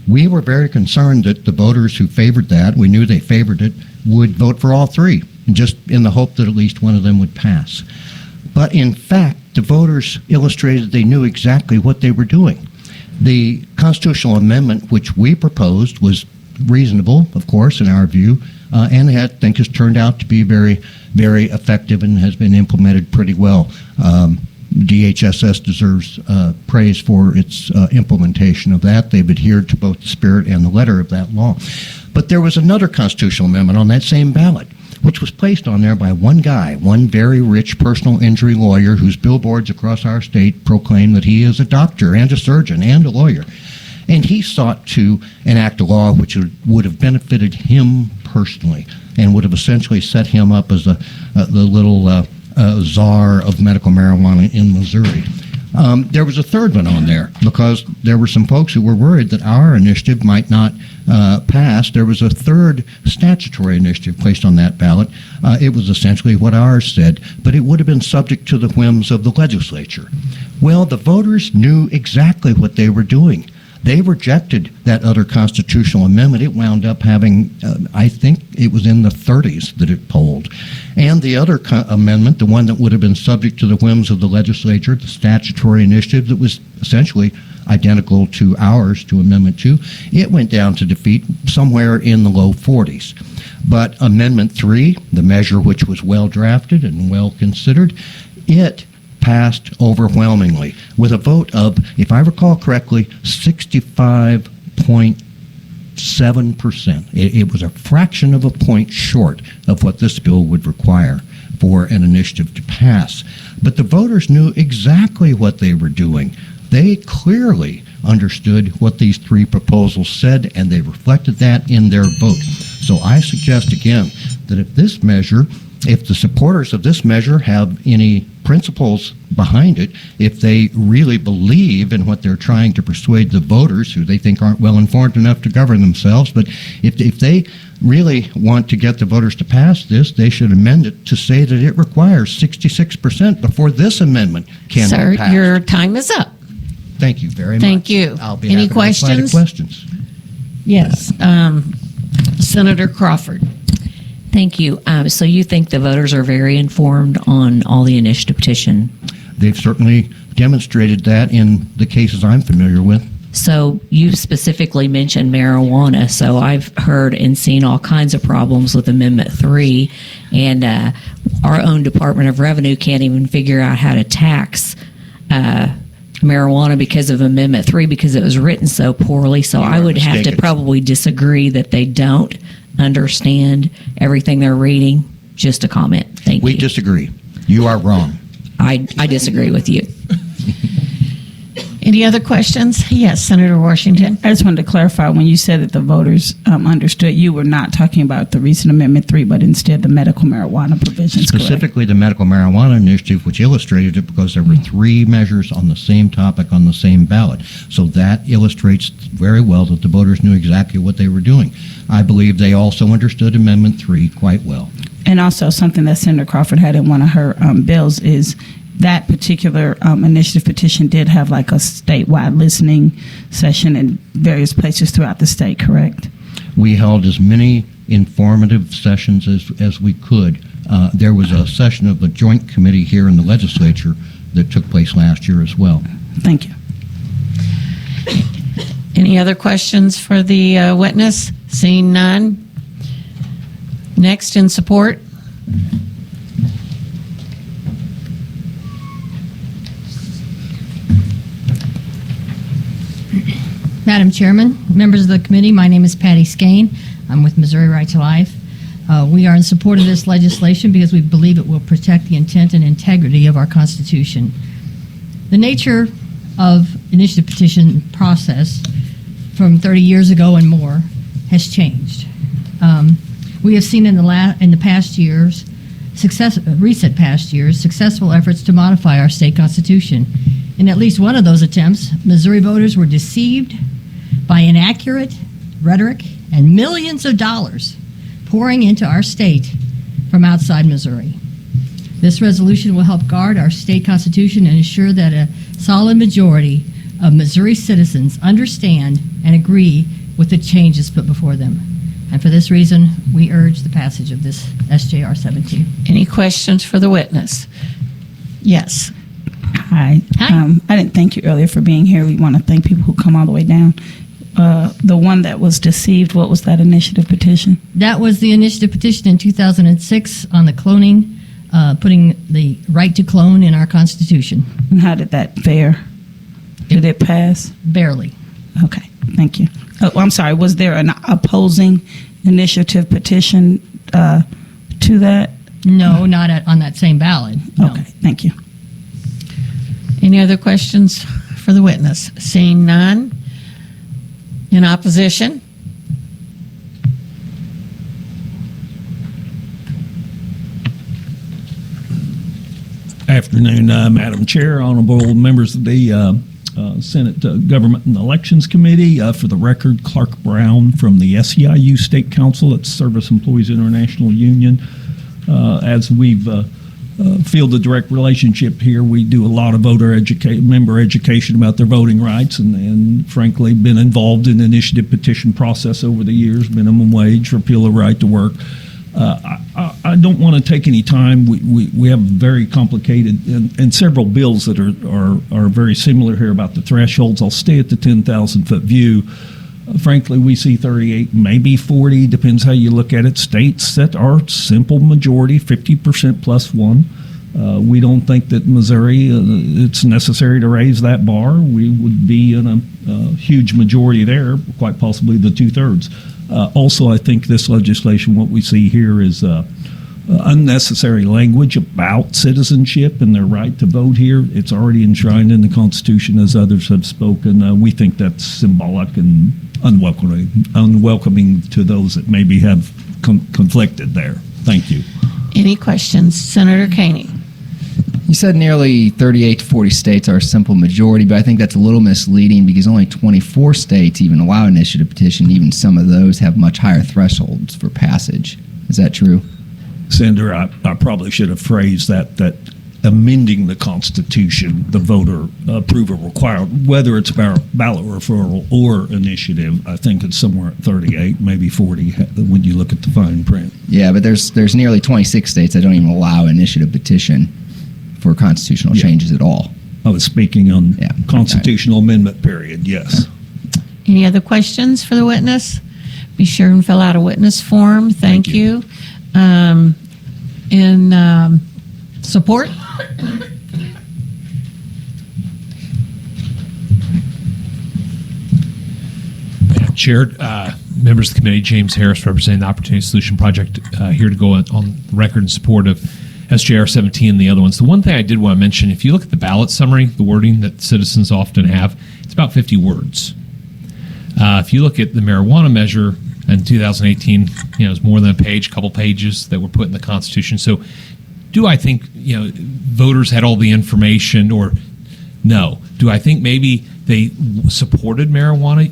We were very concerned that the voters who favored that, we knew they favored it, would vote for all 3, just in the hope that at least one of them would pass. But in fact, the voters illustrated they knew exactly what they were doing. The constitutional amendment which we proposed was reasonable, of course, in our view, and I think has turned out to be very, very effective and has been implemented pretty well. DHSS deserves praise for its implementation of that. They've adhered to both the spirit and the letter of that law. But there was another constitutional amendment on that same ballot, which was placed on there by one guy, one very rich personal injury lawyer whose billboards across our state proclaim that he is a doctor and a surgeon and a lawyer. And he sought to enact a law which would have benefited him personally and would have essentially set him up as the little czar of medical marijuana in Missouri. There was a third one on there because there were some folks who were worried that our initiative might not pass. There was a third statutory initiative placed on that ballot. It was essentially what ours said, but it would have been subject to the whims of the legislature. Well, the voters knew exactly what they were doing. They rejected that other constitutional amendment. It wound up having, I think it was in the 30s that it polled. And the other amendment, the one that would have been subject to the whims of the legislature, the statutory initiative that was essentially identical to ours, to Amendment 2, it went down to defeat somewhere in the low 40s. But Amendment 3, the measure which was well drafted and well considered, it passed overwhelmingly with a vote of, if I recall correctly, 65.7%. It was a fraction of a point short of what this bill would require for an initiative to pass. But the voters knew exactly what they were doing. They clearly understood what these 3 proposals said, and they reflected that in their vote. So I suggest again that if the supporters of this measure have any principles behind it, if they really believe in what they're trying to persuade the voters, who they think aren't well informed enough to govern themselves, but if they really want to get the voters to pass this, they should amend it to say that it requires 66% before this amendment can Sir, pass. your time is up. Thank you very much. Thank you. I'll be Any happy to reply to questions. Yes. Senator Crawford. Thank you. So you think the voters are very informed on all the initiative petition? They've certainly demonstrated that in the cases I'm familiar with. So you specifically mentioned marijuana. So I've heard and seen all kinds of problems with Amendment 3, and our own Department of Revenue can't even figure out how to tax marijuana because of Amendment 3 because it was written so poorly. So I would have to probably disagree that they don't understand everything they're reading. Just a comment. Thank you. We disagree. You are wrong. I disagree with you. Any other questions? Yes, Senator Washington. I just wanted to clarify, when you said that the voters understood, you were not talking about the recent Amendment 3, but instead the medical marijuana provisions, correct? Specifically, the medical marijuana initiative, which illustrated it because there were 3 measures on the same topic on the same ballot. So that illustrates very well that the voters knew exactly what they were doing. I believe they also understood Amendment 3 quite well. And also something that Senator Crawford had in one of her bills is that particular initiative petition did have like a statewide listening session in various places throughout the state, correct? We held as many informative sessions as we could. There was a session of the joint committee here in the legislature that took place last year as well. Thank you. Any other questions for the witness? Seeing none. Next in support. Madam Chairman, members of the committee, my name is Patty Skane. I'm with Missouri Right to Life. We are in support of this legislation because we believe it will protect the intent and integrity of our Constitution. The nature of initiative petition process from 30 years ago and more has changed. We have seen in the past years, recent past years, successful efforts to modify our state constitution. In at least one of those attempts, Missouri voters were deceived by inaccurate rhetoric and millions of dollars pouring into our state from outside Missouri. This resolution will help guard our state constitution and ensure that a solid majority of Missouri citizens understand and agree with the changes put before them. And for this reason, we urge the passage of this SJR17. Any questions for the witness? Yes. Hi. I didn't thank you earlier for being here. We want to thank people who come all the way down. The one that was deceived, what was that initiative petition? That was the initiative petition in 2006 on the cloning, putting the right to clone in our Constitution. And how did that fare? Did it pass? Barely. Okay, thank you. Oh, I'm sorry, was there an opposing initiative petition to that? No, not on that same ballot. No. Okay, thank you. Any other questions for the witness? Seeing none. In opposition? Afternoon, Madam Chair, honorable members of the Senate Government and Elections Committee. For the record, Clark Brown from the SEIU State Council, that's Service Employees International Union. As we've feel the direct relationship here, we do a lot of member education about their voting rights, and frankly been involved in the initiative petition process over the years, minimum wage, repeal of right to work. I don't want to take any time. We have very complicated and several bills that are very similar here about the thresholds. I'll stay at the 10,000-foot view. Frankly, we see 38, maybe 40, depends how you look at it. States that are simple majority, 50% plus one. We don't think that Missouri, it's necessary to raise that bar. We would be in a huge majority there, quite possibly the 2/3. Also, I think this legislation, what we see here is unnecessary language about citizenship and their right to vote here. It's already enshrined in the Constitution, as others have spoken. We think that's symbolic and unwelcoming to those that maybe have conflicted there. Thank you. Any questions? Senator Koenig. You said nearly 38 to 40 states are a simple majority, but I think that's a little misleading because only 24 states even allow initiative petition. Even some of those have much higher thresholds for passage. Is that true? Senator, I probably should have phrased that amending the Constitution, the voter approval required, whether it's ballot referral or initiative, I think it's somewhere at 38, maybe 40 when you look at the fine print. Yeah, but there's nearly 26 states that don't even allow initiative petition for constitutional changes at all. I was speaking on constitutional amendment period, yes. Any other questions for the witness? Be sure and fill out a witness form. Thank you. In support? Madam Chair, members of the committee, James Harris representing the Opportunity Solution Project, here to go on record in support of SJR17 and the other ones. The one thing I did want to mention, if you look at the ballot summary, the wording that citizens often have, it's about 50 words. If you look at the marijuana measure in 2018, it's more than a page, couple pages that were put in the Constitution. So do I think, voters had all the information, or no? Do I think maybe they supported marijuana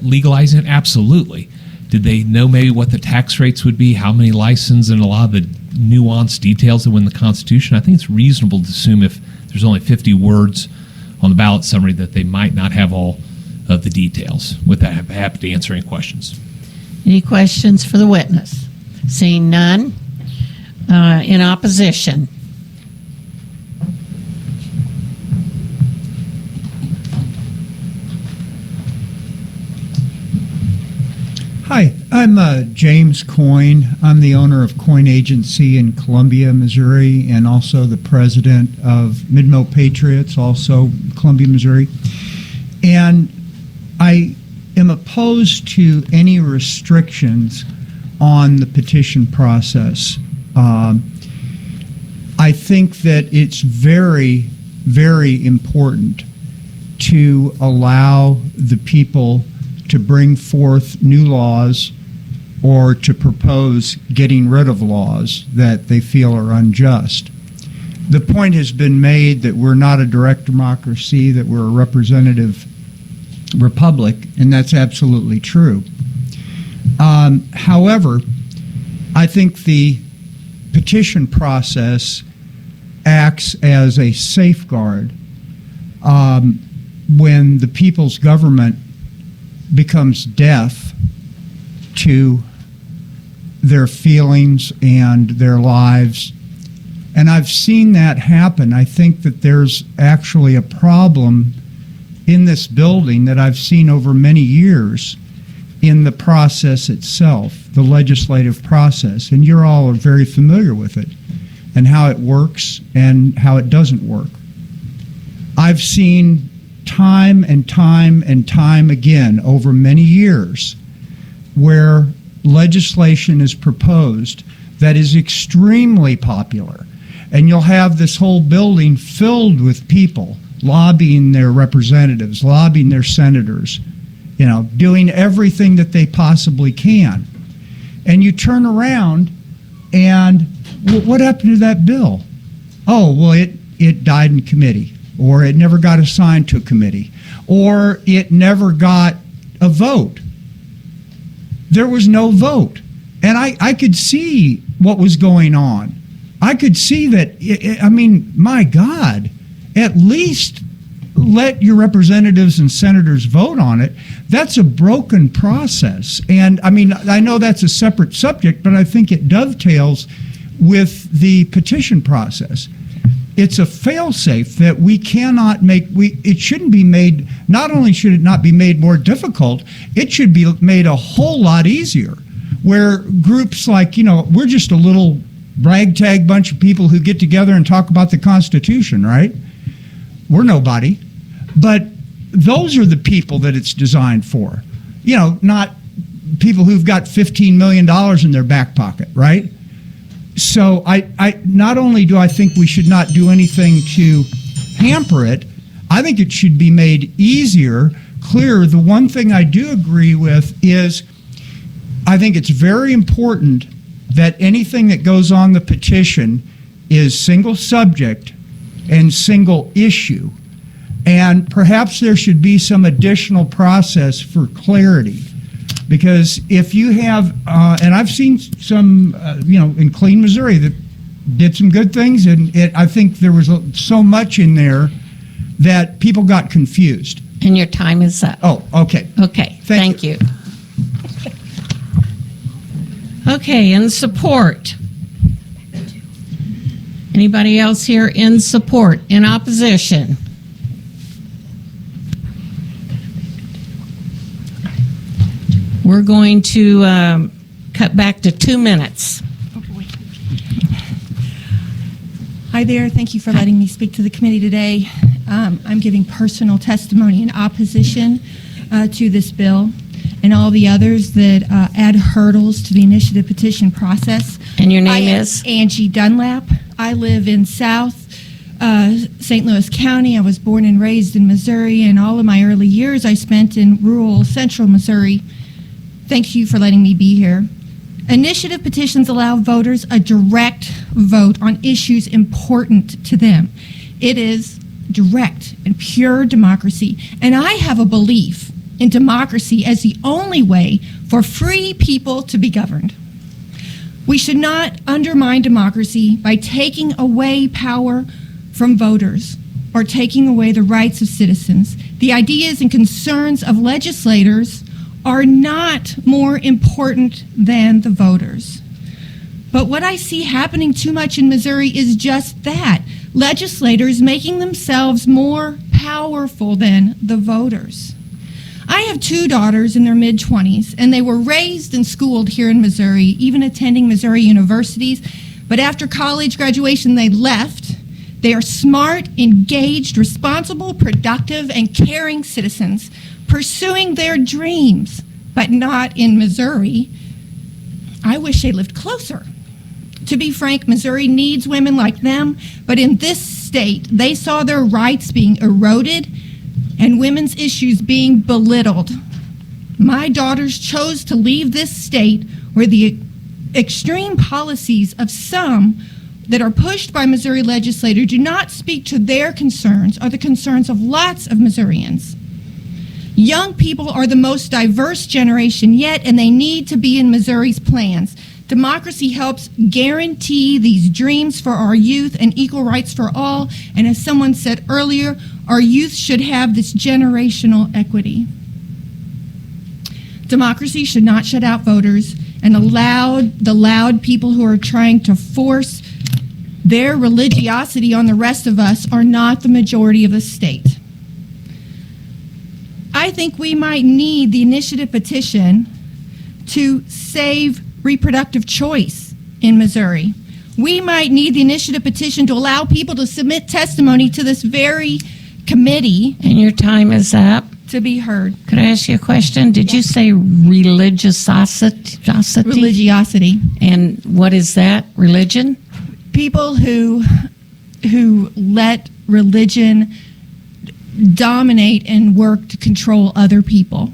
legalizing it? Absolutely. Did they know maybe what the tax rates would be, how many licenses, and a lot of the nuanced details that were in the Constitution? I think it's reasonable to assume if there's only 50 words on the ballot summary that they might not have all of the details. With that, I'm happy to answer any questions. Any questions for the witness? Seeing none. In opposition? Hi, I'm James Coyne. I'm the owner of Coyne Agency in Columbia, Missouri, and also the president of Midmo Patriots, also Columbia, Missouri. And I am opposed to any restrictions on the petition process. I think that it's very, very important to allow the people to bring forth new laws or to propose getting rid of laws that they feel are unjust. The point has been made that we're not a direct democracy, that we're a representative republic, and that's absolutely true. However, I think the petition process acts as a safeguard when the people's government becomes deaf to their feelings and their lives. And I've seen that happen. I think that there's actually a problem in this building that I've seen over many years in the process itself, the legislative process. And you all are very familiar with it and how it works and how it doesn't work. I've seen time and time and time again over many years where legislation is proposed that is extremely popular, and you'll have this whole building filled with people lobbying their representatives, lobbying their senators, doing everything that they possibly can. And you turn around and what happened to that bill? Oh, well, it died in committee, or it never got assigned to a committee, or it never got a vote. There was no vote. And I could see what was going on. I could see that, my God, at least let your representatives and senators vote on it. That's a broken process. And I know that's a separate subject, but I think it dovetails with the petition process. It's a fail-safe that we cannot make. It shouldn't be made. Not only should it not be made more difficult, it should be made a whole lot easier. Where groups like, we're just a little ragtag bunch of people who get together and talk about the Constitution, right? We're nobody. But those are the people that it's designed for. Not people who've got $15 million in their back pocket, right? So I not only do I think we should not do anything to hamper it, I think it should be made easier, clearer. The one thing I do agree with is I think it's very important that anything that goes on the petition is single subject and single issue. And perhaps there should be some additional process for clarity. Because if you have, and I've seen some, in Clean Missouri that did some good things, and I think there was so much in there that people got confused. And your time is up. Oh, okay. Okay, thank you. Okay, in support. Anybody else here in support? In opposition? We're going to cut back to 2 minutes. Hi there. Thank you for letting me speak to the committee today. I'm giving personal testimony in opposition to this bill. and all the others that add hurdles to the initiative petition process. And your name I am is? Angie Dunlap. I live in South St. Louis County. I was born and raised in Missouri, and all of my early years I spent in rural central Missouri. Thank you for letting me be here. Initiative petitions allow voters a direct vote on issues important to them. It is direct and pure democracy, and I have a belief in democracy as the only way for free people to be governed. We should not undermine democracy by taking away power from voters or taking away the rights of citizens. The ideas and concerns of legislators are not more important than the voters. But what I see happening too much in Missouri is just that. Legislators making themselves more powerful than the voters. I have two daughters in their mid-20s, and they were raised and schooled here in Missouri, even attending Missouri universities. But after college graduation, they left. They are smart, engaged, responsible, productive, and caring citizens pursuing their dreams, but not in Missouri. I wish they lived closer. To be frank, Missouri needs women like them, but in this state, they saw their rights being eroded and women's issues being belittled. My daughters chose to leave this state where the extreme policies of some that are pushed by Missouri legislators do not speak to their concerns or the concerns of lots of Missourians. Young people are the most diverse generation yet, and they need to be in Missouri's plans. Democracy helps guarantee these dreams for our youth and equal rights for all. And as someone said earlier, our youth should have this generational equity. Democracy should not shut out voters and the loud people who are trying to force their religiosity on the rest of us are not the majority of the state. I think we might need the initiative petition to save reproductive choice in Missouri. We might need the initiative petition to allow people to submit testimony to this very committee. And your time is up. To be heard. Could I ask you a question? Did you say religiosity? Religiosity. And what is that? Religion? People who let religion dominate and work to control other people.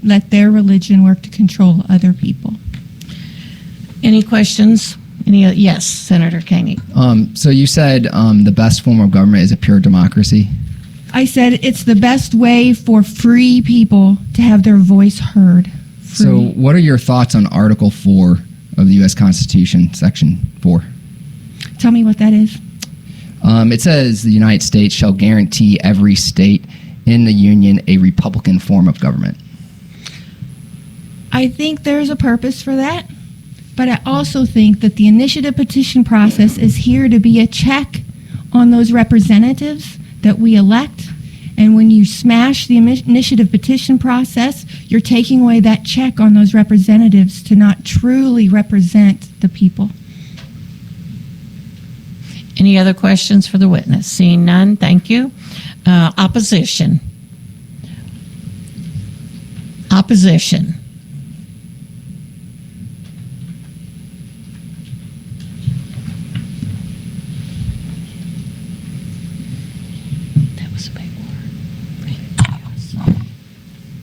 Let their religion work to control other people. Any questions? Yes, Senator Koenig. So you said the best form of government is a pure democracy? I said it's the best way for free people to have their voice heard. Free. So what are your thoughts on Article 4 of the U.S. Constitution, Section 4? Tell me what that is. It says the United States shall guarantee every state in the Union a Republican form of government. I think there's a purpose for that, but I also think that the initiative petition process is here to be a check on those representatives that we elect. And when you smash the initiative petition process, you're taking away that check on those representatives to not truly represent the people. Any other questions for the witness? Seeing none, thank you. Opposition. Opposition.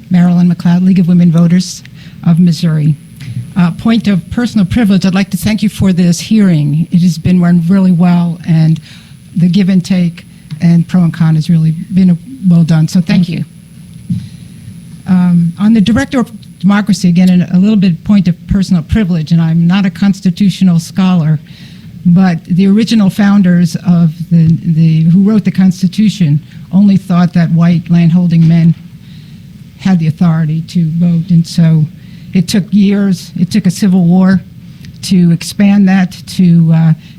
Marilyn McLeod, League of Women Voters of Missouri. Point of personal privilege, I'd like to thank you for this hearing. It has been run really well, and the give and take and pro and con has really been well done, so thank you. On the Director of Democracy, again, a little bit point of personal privilege, and I'm not a constitutional scholar, but the original founders of who wrote the Constitution only thought that white landholding men had the authority to vote, and so it took years, it took a civil war to expand that to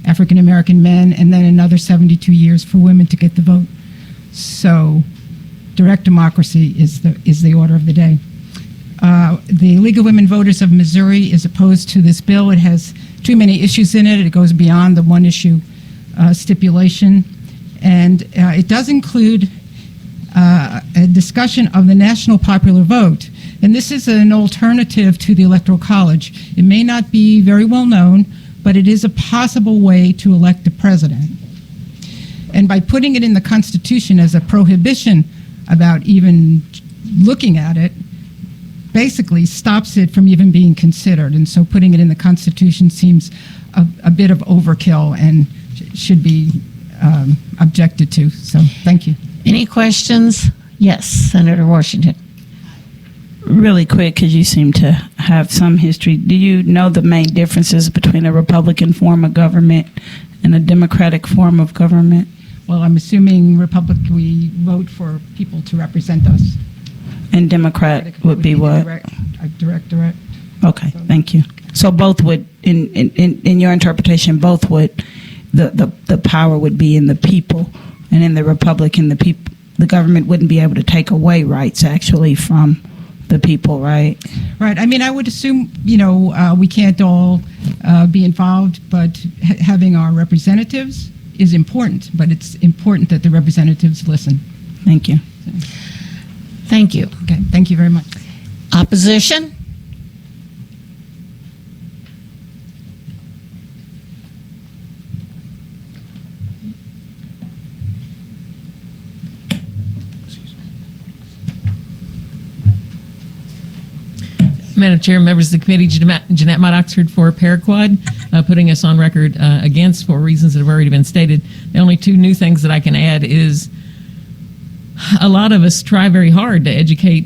African American men, and then another 72 years for women to get the vote. So direct democracy is the order of the day. The League of Women Voters of Missouri is opposed to this bill. It has too many issues in it. It goes beyond the one issue stipulation, and it does include a discussion of the national popular vote. And this is an alternative to the Electoral College. It may not be very well known, but it is a possible way to elect a president. And by putting it in the Constitution as a prohibition about even looking at it, basically stops it from even being considered. And so putting it in the Constitution seems a bit of overkill and should be objected to. So thank you. Any questions? Yes, Senator Washington. Really quick, because you seem to have some history. Do you know the main differences between a Republican form of government and a Democratic form of government? Well, I'm assuming we vote for people to represent us. And Democrat would be what? Direct. Okay, thank you. So both would, in your interpretation, both would, the power would be in the people, and in the Republican, the government wouldn't be able to take away rights actually from the people, right? Right. I mean, I would assume, we can't all be involved, but having our representatives is important, but it's important that the representatives listen. Thank you. Thank you. Okay, thank you very much. Opposition? Madam Chair, members of the committee, Jeanette Mott Oxford for Paraquad, putting us on record against for reasons that have already been stated. The only two new things that I can add is a lot of us try very hard to educate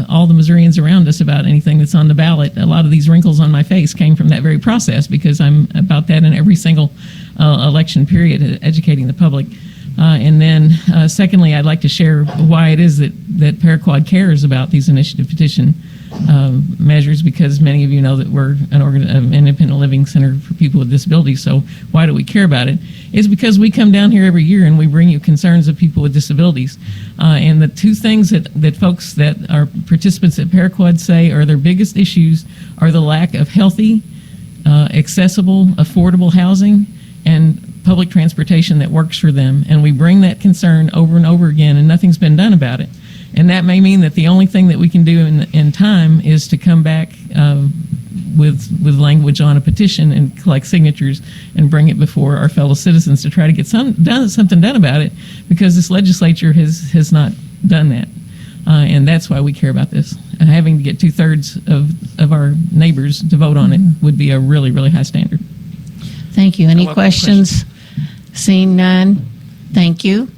all the Missourians around us about anything that's on the ballot. A lot of these wrinkles on my face came from that very process because I'm about that in every single election period, educating the public. And then secondly, I'd like to share why it is that Paraquad cares about these initiative petition measures, because many of you know that we're an independent living center for people with disabilities. So why do we care about it? It's because we come down here every year and we bring you concerns of people with disabilities. And the two things that folks that are participants at Paraquad say are their biggest issues are the lack of healthy, accessible, affordable housing and public transportation that works for them. And we bring that concern over and over again, and nothing's been done about it. And that may mean that the only thing that we can do in time is to come back with language on a petition and collect signatures and bring it before our fellow citizens to try to get something done about it, because this legislature has not done that. And that's why we care about this. Having to get 2/3 of our neighbors to vote on it would be a really, really high standard. Thank you. Any questions? Seeing none, thank you.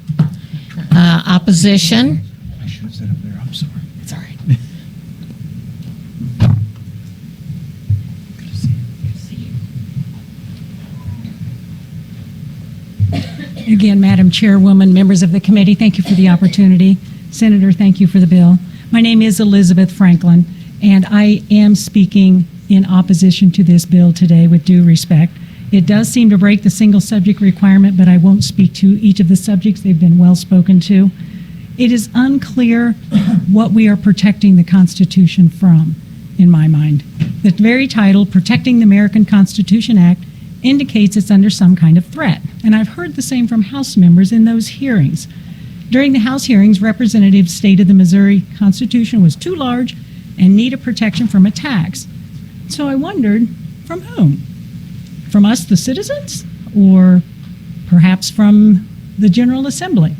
Opposition? I should have said up there. I'm sorry. It's all right. Again, Madam Chairwoman, members of the committee, thank you for the opportunity. Senator, thank you for the bill. My name is Elizabeth Franklin, and I am speaking in opposition to this bill today with due respect. It does seem to break the single subject requirement, but I won't speak to each of the subjects. They've been well spoken to. It is unclear what we are protecting the Constitution from, in my mind. The very title, Protecting the American Constitution Act, indicates it's under some kind of threat. And I've heard the same from House members in those hearings. During the House hearings, representatives stated the Missouri Constitution was too large and needed protection from attacks. So I wondered, from whom? From us, the citizens, or perhaps from the General Assembly?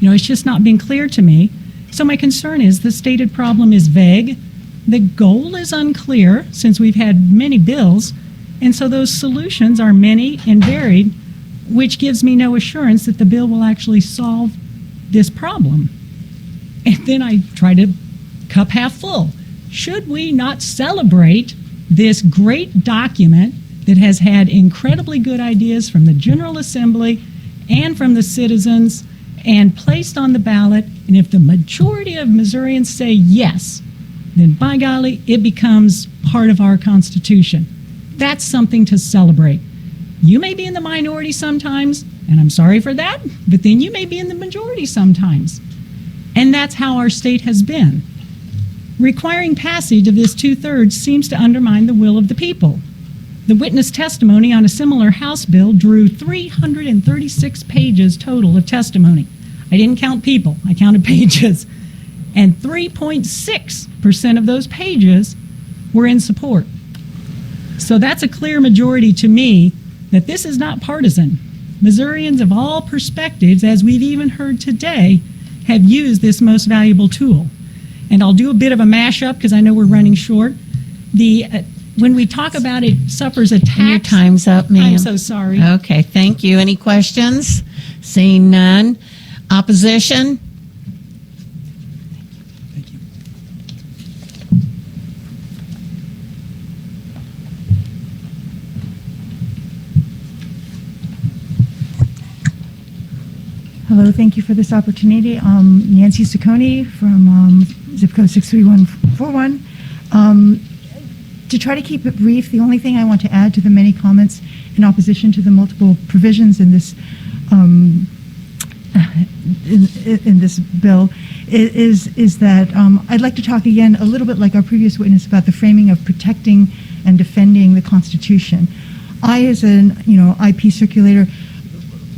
It's just not been clear to me. So my concern is the stated problem is vague. The goal is unclear, since we've had many bills, and so those solutions are many and varied, which gives me no assurance that the bill will actually solve this problem. And then I try to cup half full. Should we not celebrate this great document that has had incredibly good ideas from the General Assembly and from the citizens and placed on the ballot? And if the majority of Missourians say yes, then by golly, it becomes part of our Constitution. That's something to celebrate. You may be in the minority sometimes, and I'm sorry for that, but then you may be in the majority sometimes. And that's how our state has been. Requiring passage of this 2/3 seems to undermine the will of the people. The witness testimony on a similar House bill drew 336 pages total of testimony. I didn't count people, I counted pages. and 3.6% of those pages were in support. So that's a clear majority to me that this is not partisan. Missourians of all perspectives, as we've even heard today, have used this most valuable tool. And I'll do a bit of a mashup because I know we're running short. When we talk about it suffers a tax... And your time's up, ma'am. I'm so sorry. Okay, thank you. Any questions? Seeing none. Opposition? Hello, thank you for this opportunity. Nancy Ciccone from zip code 63141. To try to keep it brief, the only thing I want to add to the many comments in opposition to the multiple provisions in this in this bill is that I'd like to talk again a little bit like our previous witness about the framing of protecting and defending the Constitution. I, as an IP circulator,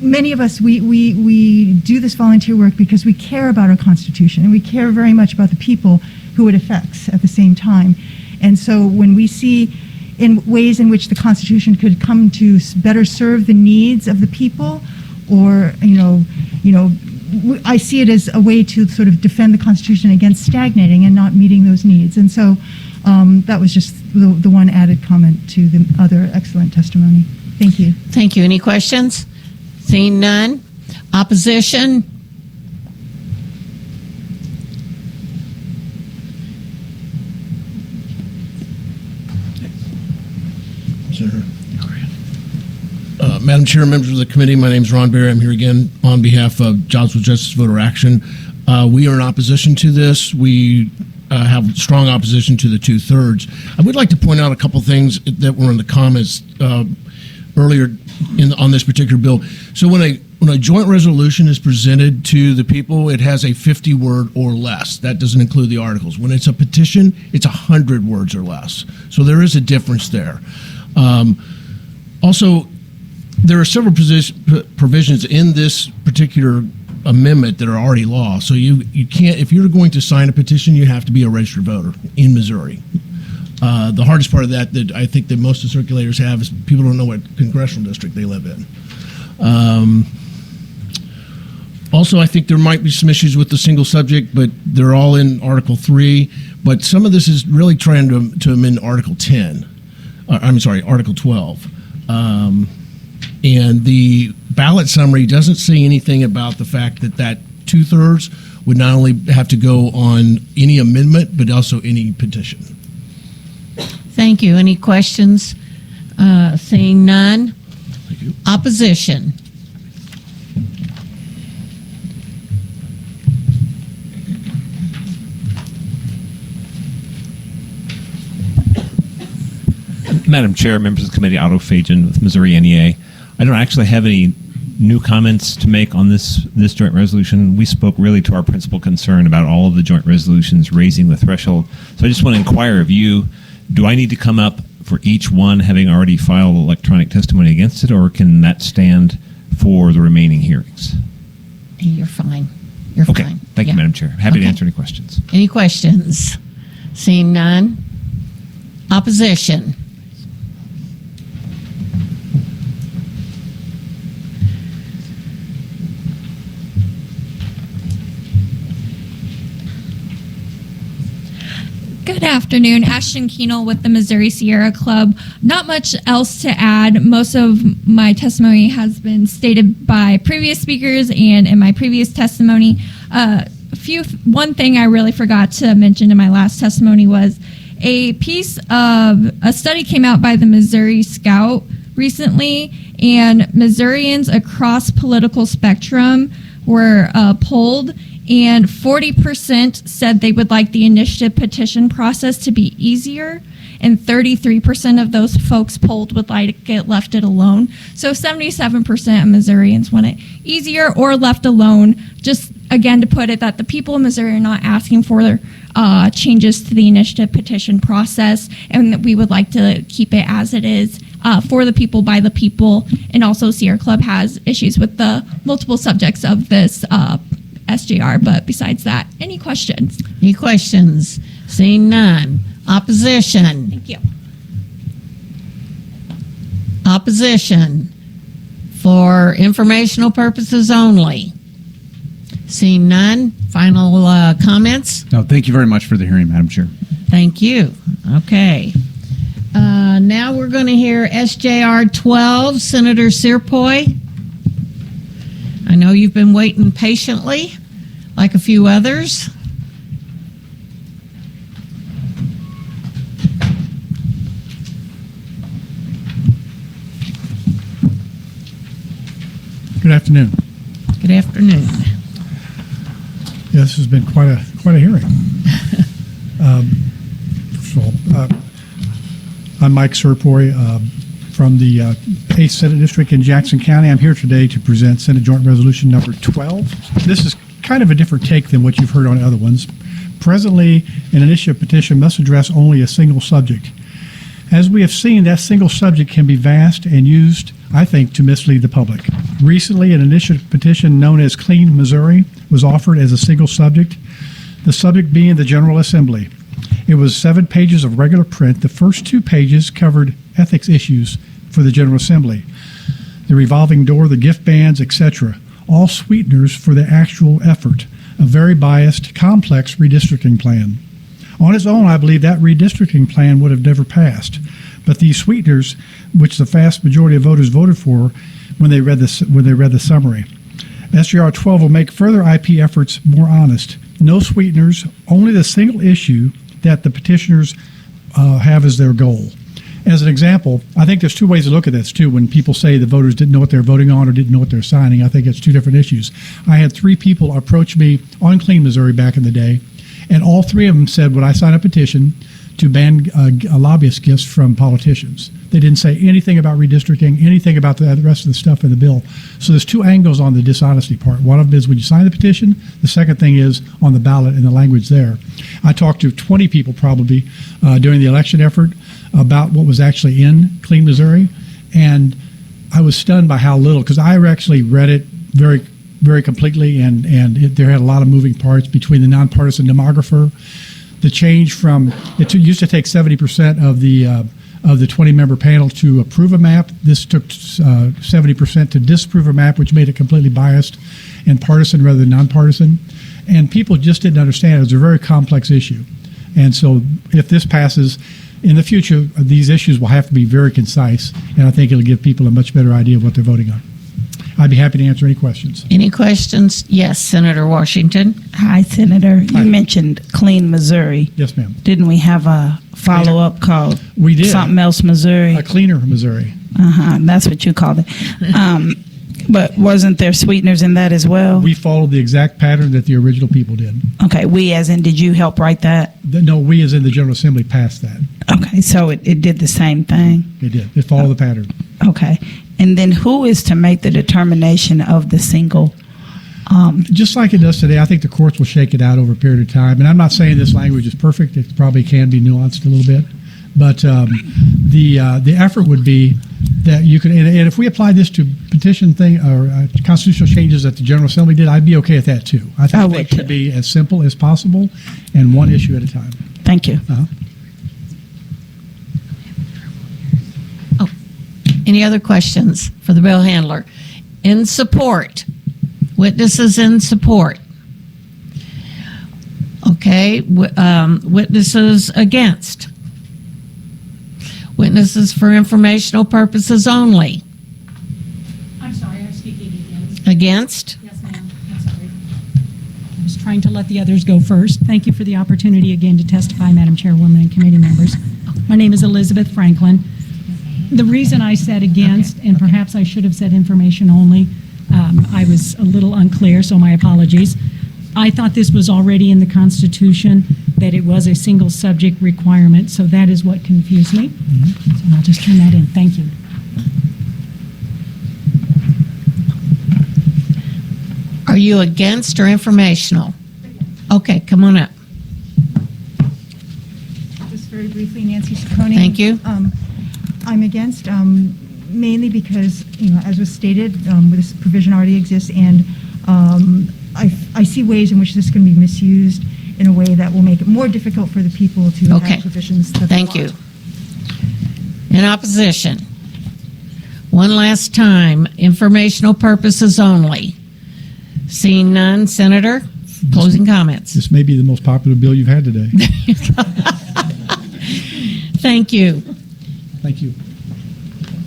many of us, we do this volunteer work because we care about our Constitution and we care very much about the people who it affects at the same time. And so when we see in ways in which the Constitution could come to better serve the needs of the people, or I see it as a way to sort of defend the Constitution against stagnating and not meeting those needs. And so that was just the one added comment to the other excellent testimony. Thank you. Thank you. Any questions? Seeing none. Opposition? Madam Chair, members of the committee, my name is Ron Berry. I'm here again on behalf of Jobs with Justice Voter Action. We are in opposition to this. We have strong opposition to the 2/3. I would like to point out a couple things that were in the comments earlier on this particular bill. So when a joint resolution is presented to the people, it has a 50-word or less. That doesn't include the articles. When it's a petition, it's 100 words or less. So there is a difference there. Also, there are several provisions in this particular amendment that are already law. So you can't, if you're going to sign a petition, you have to be a registered voter in Missouri. The hardest part of that I think that most of the circulators have is people don't know what congressional district they live in. Also, I think there might be some issues with the single subject, but they're all in Article 3. But some of this is really trying to amend Article 10. Article 12. And the ballot summary doesn't say anything about the fact that 2/3 would not only have to go on any amendment, but also any petition. Thank you. Any questions? Seeing none. Thank you. Opposition. Madam Chair, members of the committee, Otto Fajan with Missouri NEA. I don't actually have any new comments to make on this joint resolution. We spoke really to our principal concern about all of the joint resolutions raising the threshold. So I just want to inquire of you, do I need to come up for each one having already filed electronic testimony against it, or can that stand for the remaining hearings? You're fine. You're okay. fine. Thank you, Madam Chair. Happy to answer any questions. Any questions? Seeing none. Opposition. Good afternoon. Ashton Keenel with the Missouri Sierra Club. Not much else to add. Most of my testimony has been stated by previous speakers and in my previous testimony. One thing I really forgot to mention in my last testimony was a study came out by the Missouri Scout recently, and Missourians across political spectrum were polled, and 40% said they would like the initiative petition process to be easier, and 33% of those folks polled would like it left it alone. So 77% of Missourians want it easier or left alone. Just again to put it that the people of Missouri are not asking for changes to the initiative petition process, and that we would like to keep it as it is, for the people, by the people. And also Sierra Club has issues with the multiple subjects of this SJR. But besides that, any questions? Any questions? Seeing none. Opposition. Thank you. Opposition for informational purposes only. Seeing none. Final comments? No, thank you very much for the hearing, Madam Chair. Thank you. Okay. Now we're going to hear SJR12, Senator Cierpiot. I know you've been waiting patiently, like a few others. Good afternoon. Good afternoon. Yeah, this has been quite a hearing. First of all, I'm Mike Cierpiot from the 8th Senate District in Jackson County. I'm here today to present Senate Joint Resolution number 12. This is kind of a different take than what you've heard on other ones. Presently, an initiative petition must address only a single subject. As we have seen, that single subject can be vast and used, I think, to mislead the public. Recently, an initiative petition known as Clean Missouri was offered as a single subject, the subject being the General Assembly. It was 7 pages of regular print. The first 2 pages covered ethics issues for the General Assembly, the revolving door, the gift bans, etc., all sweeteners for the actual effort, a very biased, complex redistricting plan. On its own, I believe that redistricting plan would have never passed, but these sweeteners, which the vast majority of voters voted for when they read the summary. SJR12 will make further IP efforts more honest. No sweeteners, only the single issue that the petitioners have as their goal. As an example, I think there's 2 ways to look at this, too. When people say the voters didn't know what they're voting on or didn't know what they're signing, I think it's 2 different issues. I had 3 people approach me on Clean Missouri back in the day, and all 3 of them said, would I sign a petition to ban lobbyist gifts from politicians? They didn't say anything about redistricting, anything about the rest of the stuff in the bill. So there's 2 angles on the dishonesty part. One of them is when you sign the petition. The second thing is on the ballot and the language there. I talked to 20 people probably during the election effort about what was actually in Clean Missouri, and I was stunned by how little, because I actually read it very, very completely, and there had a lot of moving parts between the nonpartisan demographer, the change from, it used to take 70% of the 20-member panel to approve a map. This took 70% to disapprove a map, which made it completely biased and partisan rather than nonpartisan. And people just didn't understand it. It was a very complex issue. And so if this passes, in the future, these issues will have to be very concise, and I think it'll give people a much better idea of what they're voting on. I'd be happy to answer any questions. Any questions? Yes, Senator Washington. Hi, Senator. You mentioned Clean Missouri. Yes, ma'am. Didn't we have a follow-up called We did. something else Missouri? A Cleaner Missouri. That's what you called it. But wasn't there sweeteners in that as well? We followed the exact pattern that the original people did. Okay, we as in, did you help write that? No, we as in the General Assembly passed that. Okay, so it did the same thing? It did. It followed the pattern. Okay. And then who is to make the determination of the single? Just like it does today, I think the courts will shake it out over a period of time. And I'm not saying this language is perfect. It probably can be nuanced a little bit. But the effort would be that you could, and if we apply this to petition thing or constitutional changes that the General Assembly did, I'd be okay with that too. I think it should be as simple as possible and one issue at a time. Thank you. Any other questions for the bill handler? In support. Witnesses in support. Okay. Witnesses against. Witnesses for informational purposes only. I'm sorry, I'm speaking against. Against? Yes, ma'am. I'm sorry. I was trying to let the others go first. Thank you for the opportunity again to testify, Madam Chairwoman and committee members. My name is Elizabeth Franklin. The reason I said against, and perhaps I should have said information only, I was a little unclear, so my apologies. I thought this was already in the Constitution, that it was a single subject requirement, so that is what confused me. So I'll just turn that in. Thank you. Are you against or informational? Okay, come on up. Just very briefly, Nancy Ciccone. Thank you. I'm against, mainly because, as was stated, this provision already exists, and I see ways in which this can be misused in a way that will make it more difficult for the people to Okay. have provisions that they Thank you. want. In opposition? One last time, informational purposes only. Seeing none, Senator, closing comments. This may be the most popular bill you've had today. Thank you. Thank you.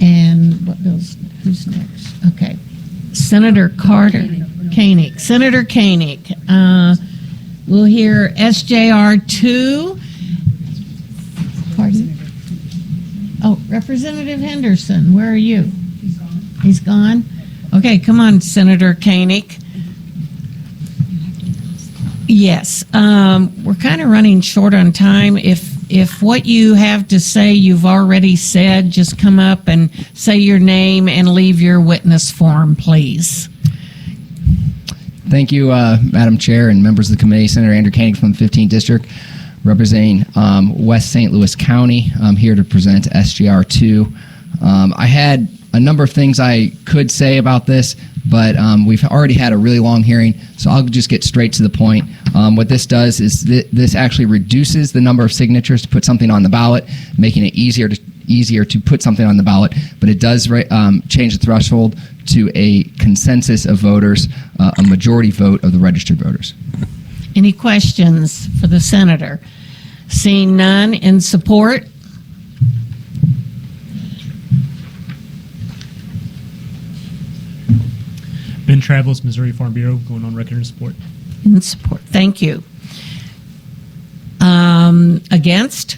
And what else? Who's next? Okay. Senator Koenig. Senator Koenig. We'll hear SJR2. Pardon? Oh, Representative Henderson, where are you? He's gone. He's gone? Okay, come on, Senator Koenig. Yes, we're kind of running short on time. If what you have to say you've already said, just come up and say your name and leave your witness form, please. Thank you, Madam Chair and members of the committee. Senator Andrew Koenig from the 15th District, representing West St. Louis County. I'm here to present SJR2. I had a number of things I could say about this, but we've already had a really long hearing, so I'll just get straight to the point. What this does is this actually reduces the number of signatures to put something on the ballot, making it easier to put something on the ballot, but it does change the threshold to a consensus of voters, a majority vote of the registered voters. Any questions for the senator? Seeing none, in support? Ben Travels, Missouri Farm Bureau, going on record in support. In support. Thank you. Against?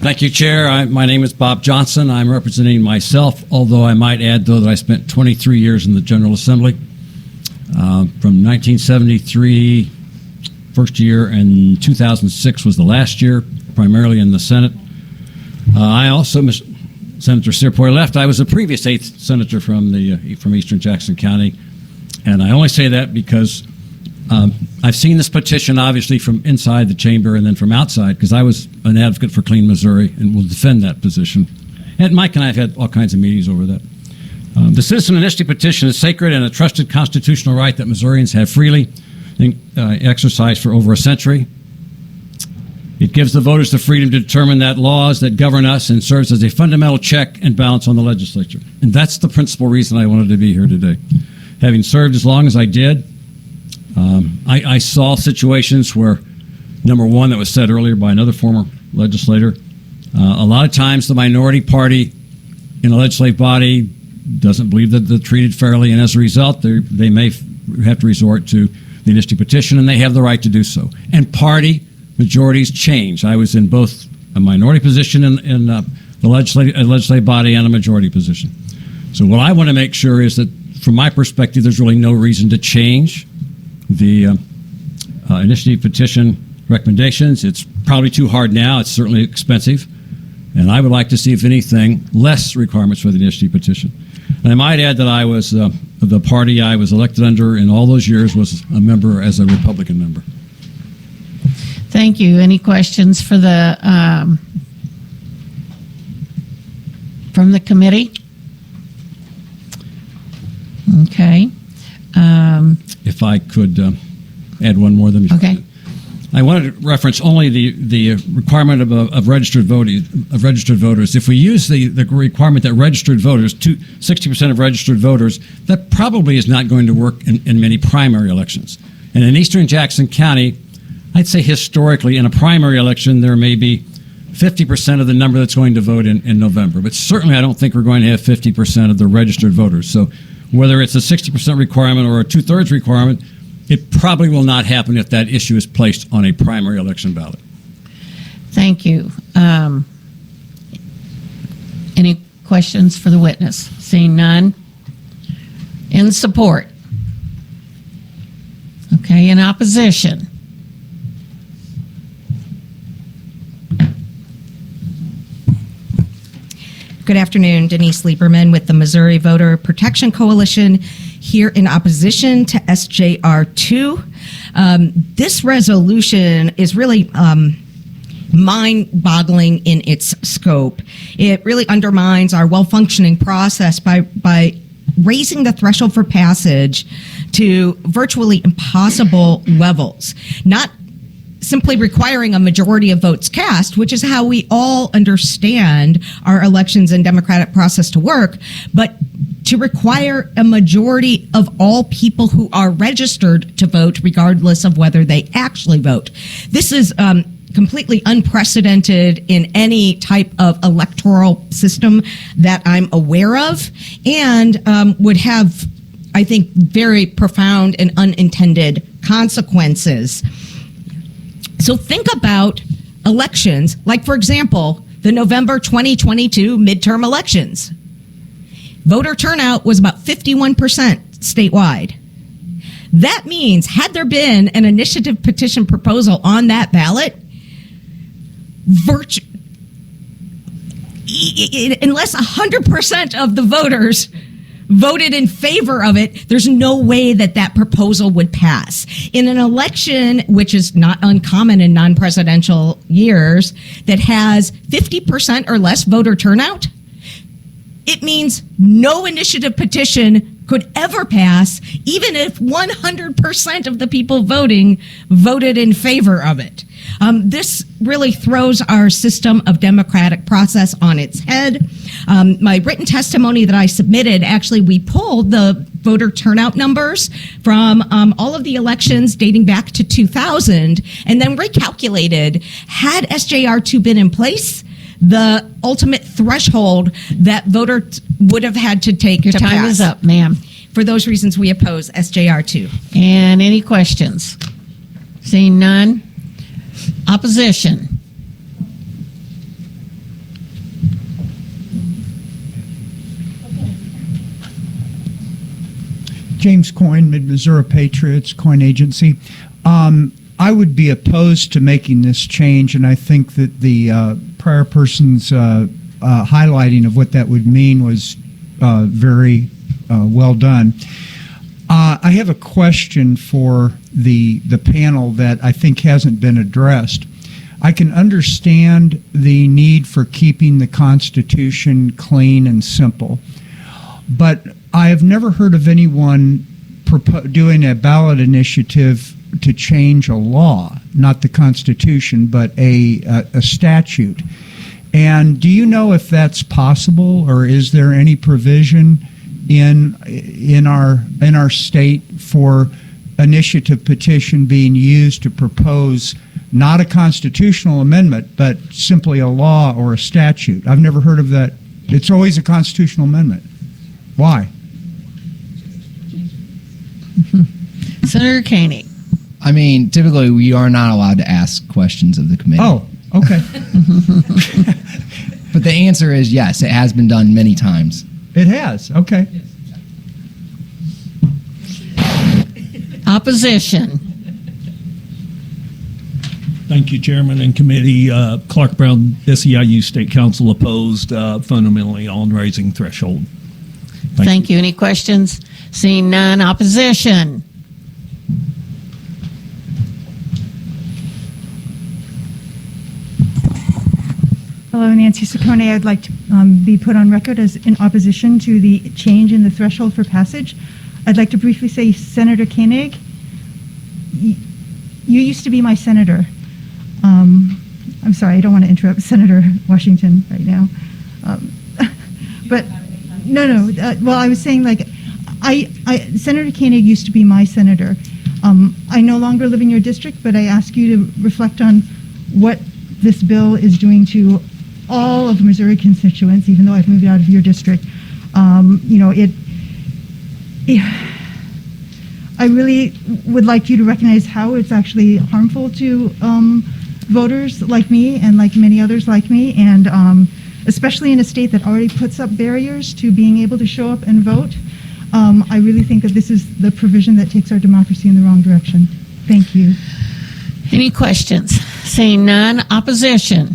Thank you, Chair. My name is Bob Johnson. I'm representing myself, although I might add, though, that I spent 23 years in the General Assembly. From 1973, first year, and 2006 was the last year, primarily in the Senate. I also, Senator Cierpiot left. I was a previous 8th Senator from Eastern Jackson County, and I only say that because I've seen this petition, obviously, from inside the chamber and then from outside, because I was an advocate for Clean Missouri and will defend that position. And Mike and I have had all kinds of meetings over that. The citizen initiative petition is sacred and a trusted constitutional right that Missourians have freely exercised for over a century. It gives the voters the freedom to determine that laws that govern us and serves as a fundamental check and balance on the legislature. And that's the principal reason I wanted to be here today. Having served as long as I did, I saw situations where, number one, that was said earlier by another former legislator, a lot of times the minority party in a legislative body doesn't believe that they're treated fairly, and as a result, they may have to resort to the initiative petition, and they have the right to do so. And party majorities change. I was in both a minority position in the legislative body and a majority position. So what I want to make sure is that, from my perspective, there's really no reason to change the initiative petition recommendations. It's probably too hard now. It's certainly expensive. And I would like to see, if anything, less requirements for the initiative petition. And I might add that I was, the party I was elected under in all those years was a member as a Republican member. Thank you. Any questions for the from the committee? Okay. If I could add one more, then okay. I wanted to reference only the requirement of registered voters. If we use the requirement that registered voters, 60% of registered voters, that probably is not going to work in many primary elections. And in Eastern Jackson County, I'd say historically, in a primary election, there may be 50% of the number that's going to vote in November. But certainly I don't think we're going to have 50% of the registered voters. So whether it's a 60% requirement or a 2/3 requirement, it probably will not happen if that issue is placed on a primary election ballot. Thank you. Any questions for the witness? Seeing none. In support? Okay, in opposition? Good afternoon, Denise Lieberman with the Missouri Voter Protection Coalition, here in opposition to SJR2. This resolution is really mind-boggling in its scope. It really undermines our well-functioning process by raising the threshold for passage to virtually impossible levels. Not simply requiring a majority of votes cast, which is how we all understand our elections and democratic process to work, but to require a majority of all people who are registered to vote, regardless of whether they actually vote. This is completely unprecedented in any type of electoral system that I'm aware of, and would have, I think, very profound and unintended consequences. So think about elections, like, for example, the November 2022 midterm elections. Voter turnout was about 51% statewide. That means, had there been an initiative petition proposal on that ballot, unless 100% of the voters voted in favor of it, there's no way that that proposal would pass. In an election, which is not uncommon in non-presidential years, that has 50% or less voter turnout, it means no initiative petition could ever pass, even if 100% of the people voting voted in favor of it. This really throws our system of democratic process on its head. My written testimony that I submitted, actually, we pulled the voter turnout numbers from all of the elections dating back to 2000 and then recalculated, had SJR2 been in place, the ultimate threshold that voters would have had to take Your to time pass. is up, ma'am. For those reasons, we oppose SJR2. And any questions? Seeing none. Opposition. James Coyne, Mid-Missouri Patriots, Coyne Agency. I would be opposed to making this change, and I think that the prior person's highlighting of what that would mean was very well done. I have a question for the panel that I think hasn't been addressed. I can understand the need for keeping the Constitution clean and simple, but I have never heard of anyone doing a ballot initiative to change a law, not the Constitution, but a statute. And do you know if that's possible, or is there any provision in our state for initiative petition being used to propose not a constitutional amendment, but simply a law or a statute? I've never heard of that. It's always a constitutional amendment. Why? Senator Koenig. I mean, typically we are not allowed to ask questions of the committee. Oh, okay. But the answer is yes, it has been done many times. It has, okay. Opposition. Thank you, Chairman and Committee. Clark Brown, SEIU State Council, opposed fundamentally on raising threshold. Thank you. Any questions? Seeing none. Opposition. Hello, Nancy Ciccone. I'd like to be put on record as in opposition to the change in the threshold for passage. I'd like to briefly say, Senator Koenig, you used to be my senator. I'm sorry, I don't want to interrupt Senator Washington right now. But no. Well, I was saying, like, Senator Koenig used to be my senator. I no longer live in your district, but I ask you to reflect on what this bill is doing to all of Missouri constituents, even though I've moved out of your district. I really would like you to recognize how it's actually harmful to voters like me and like many others like me, and especially in a state that already puts up barriers to being able to show up and vote. I really think that this is the provision that takes our democracy in the wrong direction. Thank you. Any questions? Seeing none. Opposition.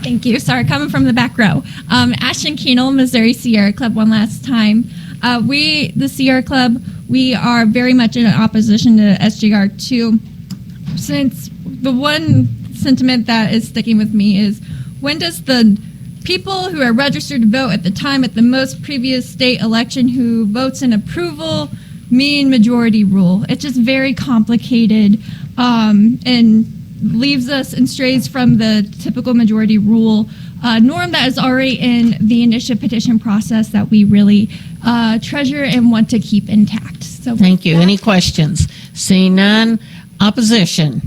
Thank you. Sorry, coming from the back row. Ashton Keenel, Missouri Sierra Club, one last time. We, the Sierra Club, we are very much in opposition to SJR2. Since the one sentiment that is sticking with me is, when does the people who are registered to vote at the time at the most previous state election who votes in approval mean majority rule? It's just very complicated and leaves us and strays from the typical majority rule norm that is already in the initiative petition process that we really treasure and want to keep intact. So Thank you. Any questions? Seeing none. Opposition.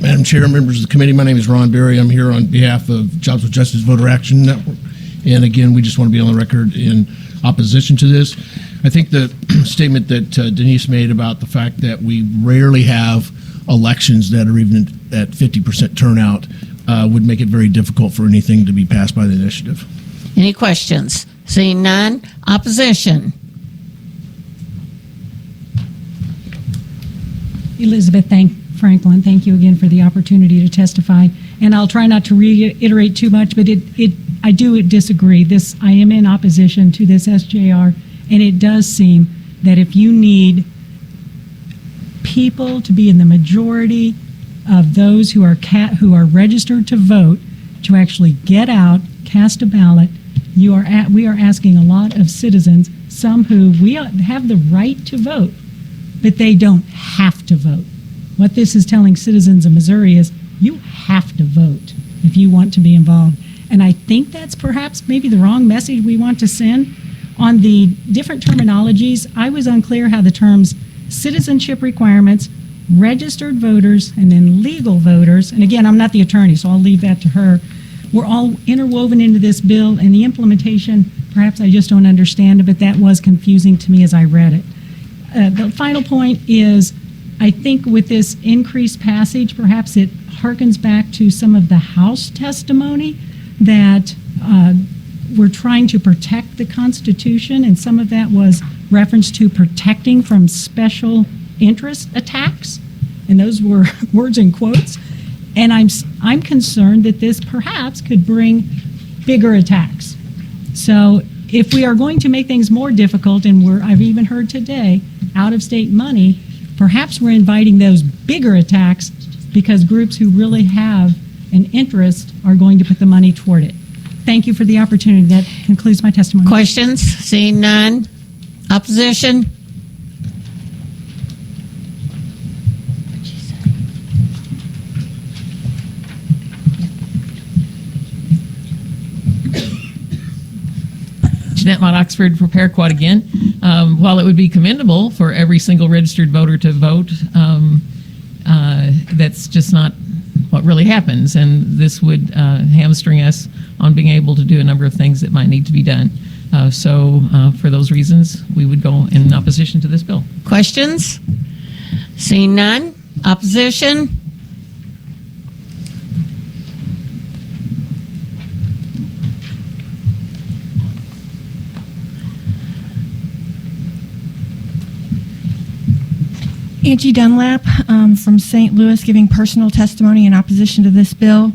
Madam Chair, members of the committee, my name is Ron Berry. I'm here on behalf of Jobs with Justice Voter Action Network. And again, we just want to be on the record in opposition to this. I think the statement that Denise made about the fact that we rarely have elections that are even at 50% turnout would make it very difficult for anything to be passed by the initiative. Any questions? Seeing none. Opposition. Elizabeth Franklin, thank you again for the opportunity to testify. And I'll try not to reiterate too much, but I do disagree. I am in opposition to this SJR, and it does seem that if you need people to be in the majority of those who are registered to vote to actually get out, cast a ballot, we are asking a lot of citizens, some who we have the right to vote, but they don't have to vote. What this is telling citizens of Missouri is you have to vote if you want to be involved. And I think that's perhaps maybe the wrong message we want to send. On the different terminologies, I was unclear how the terms citizenship requirements, registered voters, and then legal voters, and again, I'm not the attorney, so I'll leave that to her, were all interwoven into this bill, and the implementation, perhaps I just don't understand it, but that was confusing to me as I read it. The final point is, I think with this increased passage, perhaps it harkens back to some of the House testimony that we're trying to protect the Constitution, and some of that was reference to protecting from special interest attacks, and those were words in quotes. And I'm concerned that this perhaps could bring bigger attacks. So if we are going to make things more difficult, and I've even heard today, out-of-state money, perhaps we're inviting those bigger attacks because groups who really have an interest are going to put the money toward it. Thank you for the opportunity. That concludes my testimony. Questions? Seeing none. Opposition? Jeanette Mott Oxford for Paraquat again. While it would be commendable for every single registered voter to vote, that's just not what really happens, and this would hamstring us on being able to do a number of things that might need to be done. So for those reasons, we would go in opposition to this bill. Questions? Seeing none. Opposition? Angie Dunlap from St. Louis, giving personal testimony in opposition to this bill.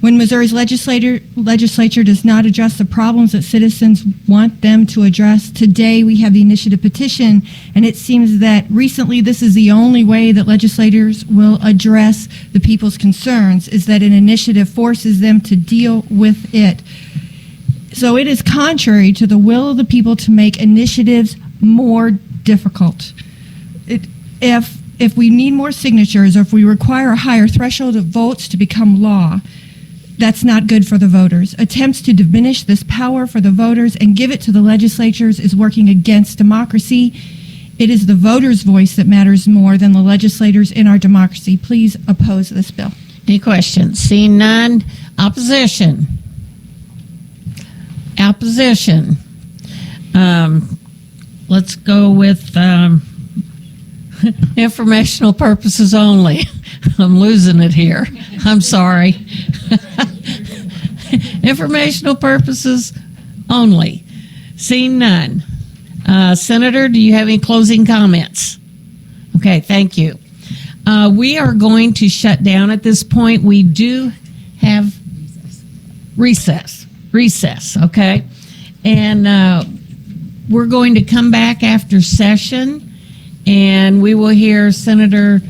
When Missouri's legislature does not address the problems that citizens want them to address, today we have the initiative petition, and it seems that recently this is the only way that legislators will address the people's concerns, is that an initiative forces them to deal with it. So it is contrary to the will of the people to make initiatives more difficult. If we need more signatures, or if we require a higher threshold of votes to become law, that's not good for the voters. Attempts to diminish this power for the voters and give it to the legislatures is working against democracy. It is the voters' voice that matters more than the legislators in our democracy. Please oppose this bill. Any questions? Seeing none. Opposition? Opposition. Let's go with informational purposes only. I'm losing it here. I'm sorry. Informational purposes only. Seeing none. Senator, do you have any closing comments? Okay, thank you. We are going to shut down at this point. We do have recess, okay? And we're going to come back after session, and we will hear Senator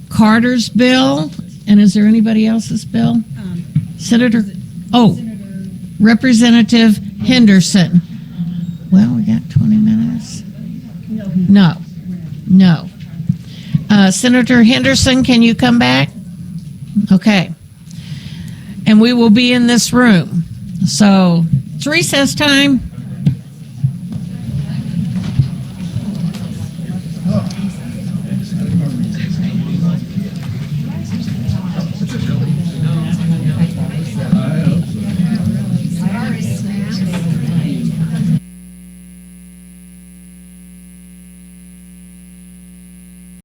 Carter's bill. And is there anybody else's bill? Representative Henderson. Well, we got 20 minutes. No. Senator Henderson, can you come back? Okay. And we will be in this room. So it's recess time.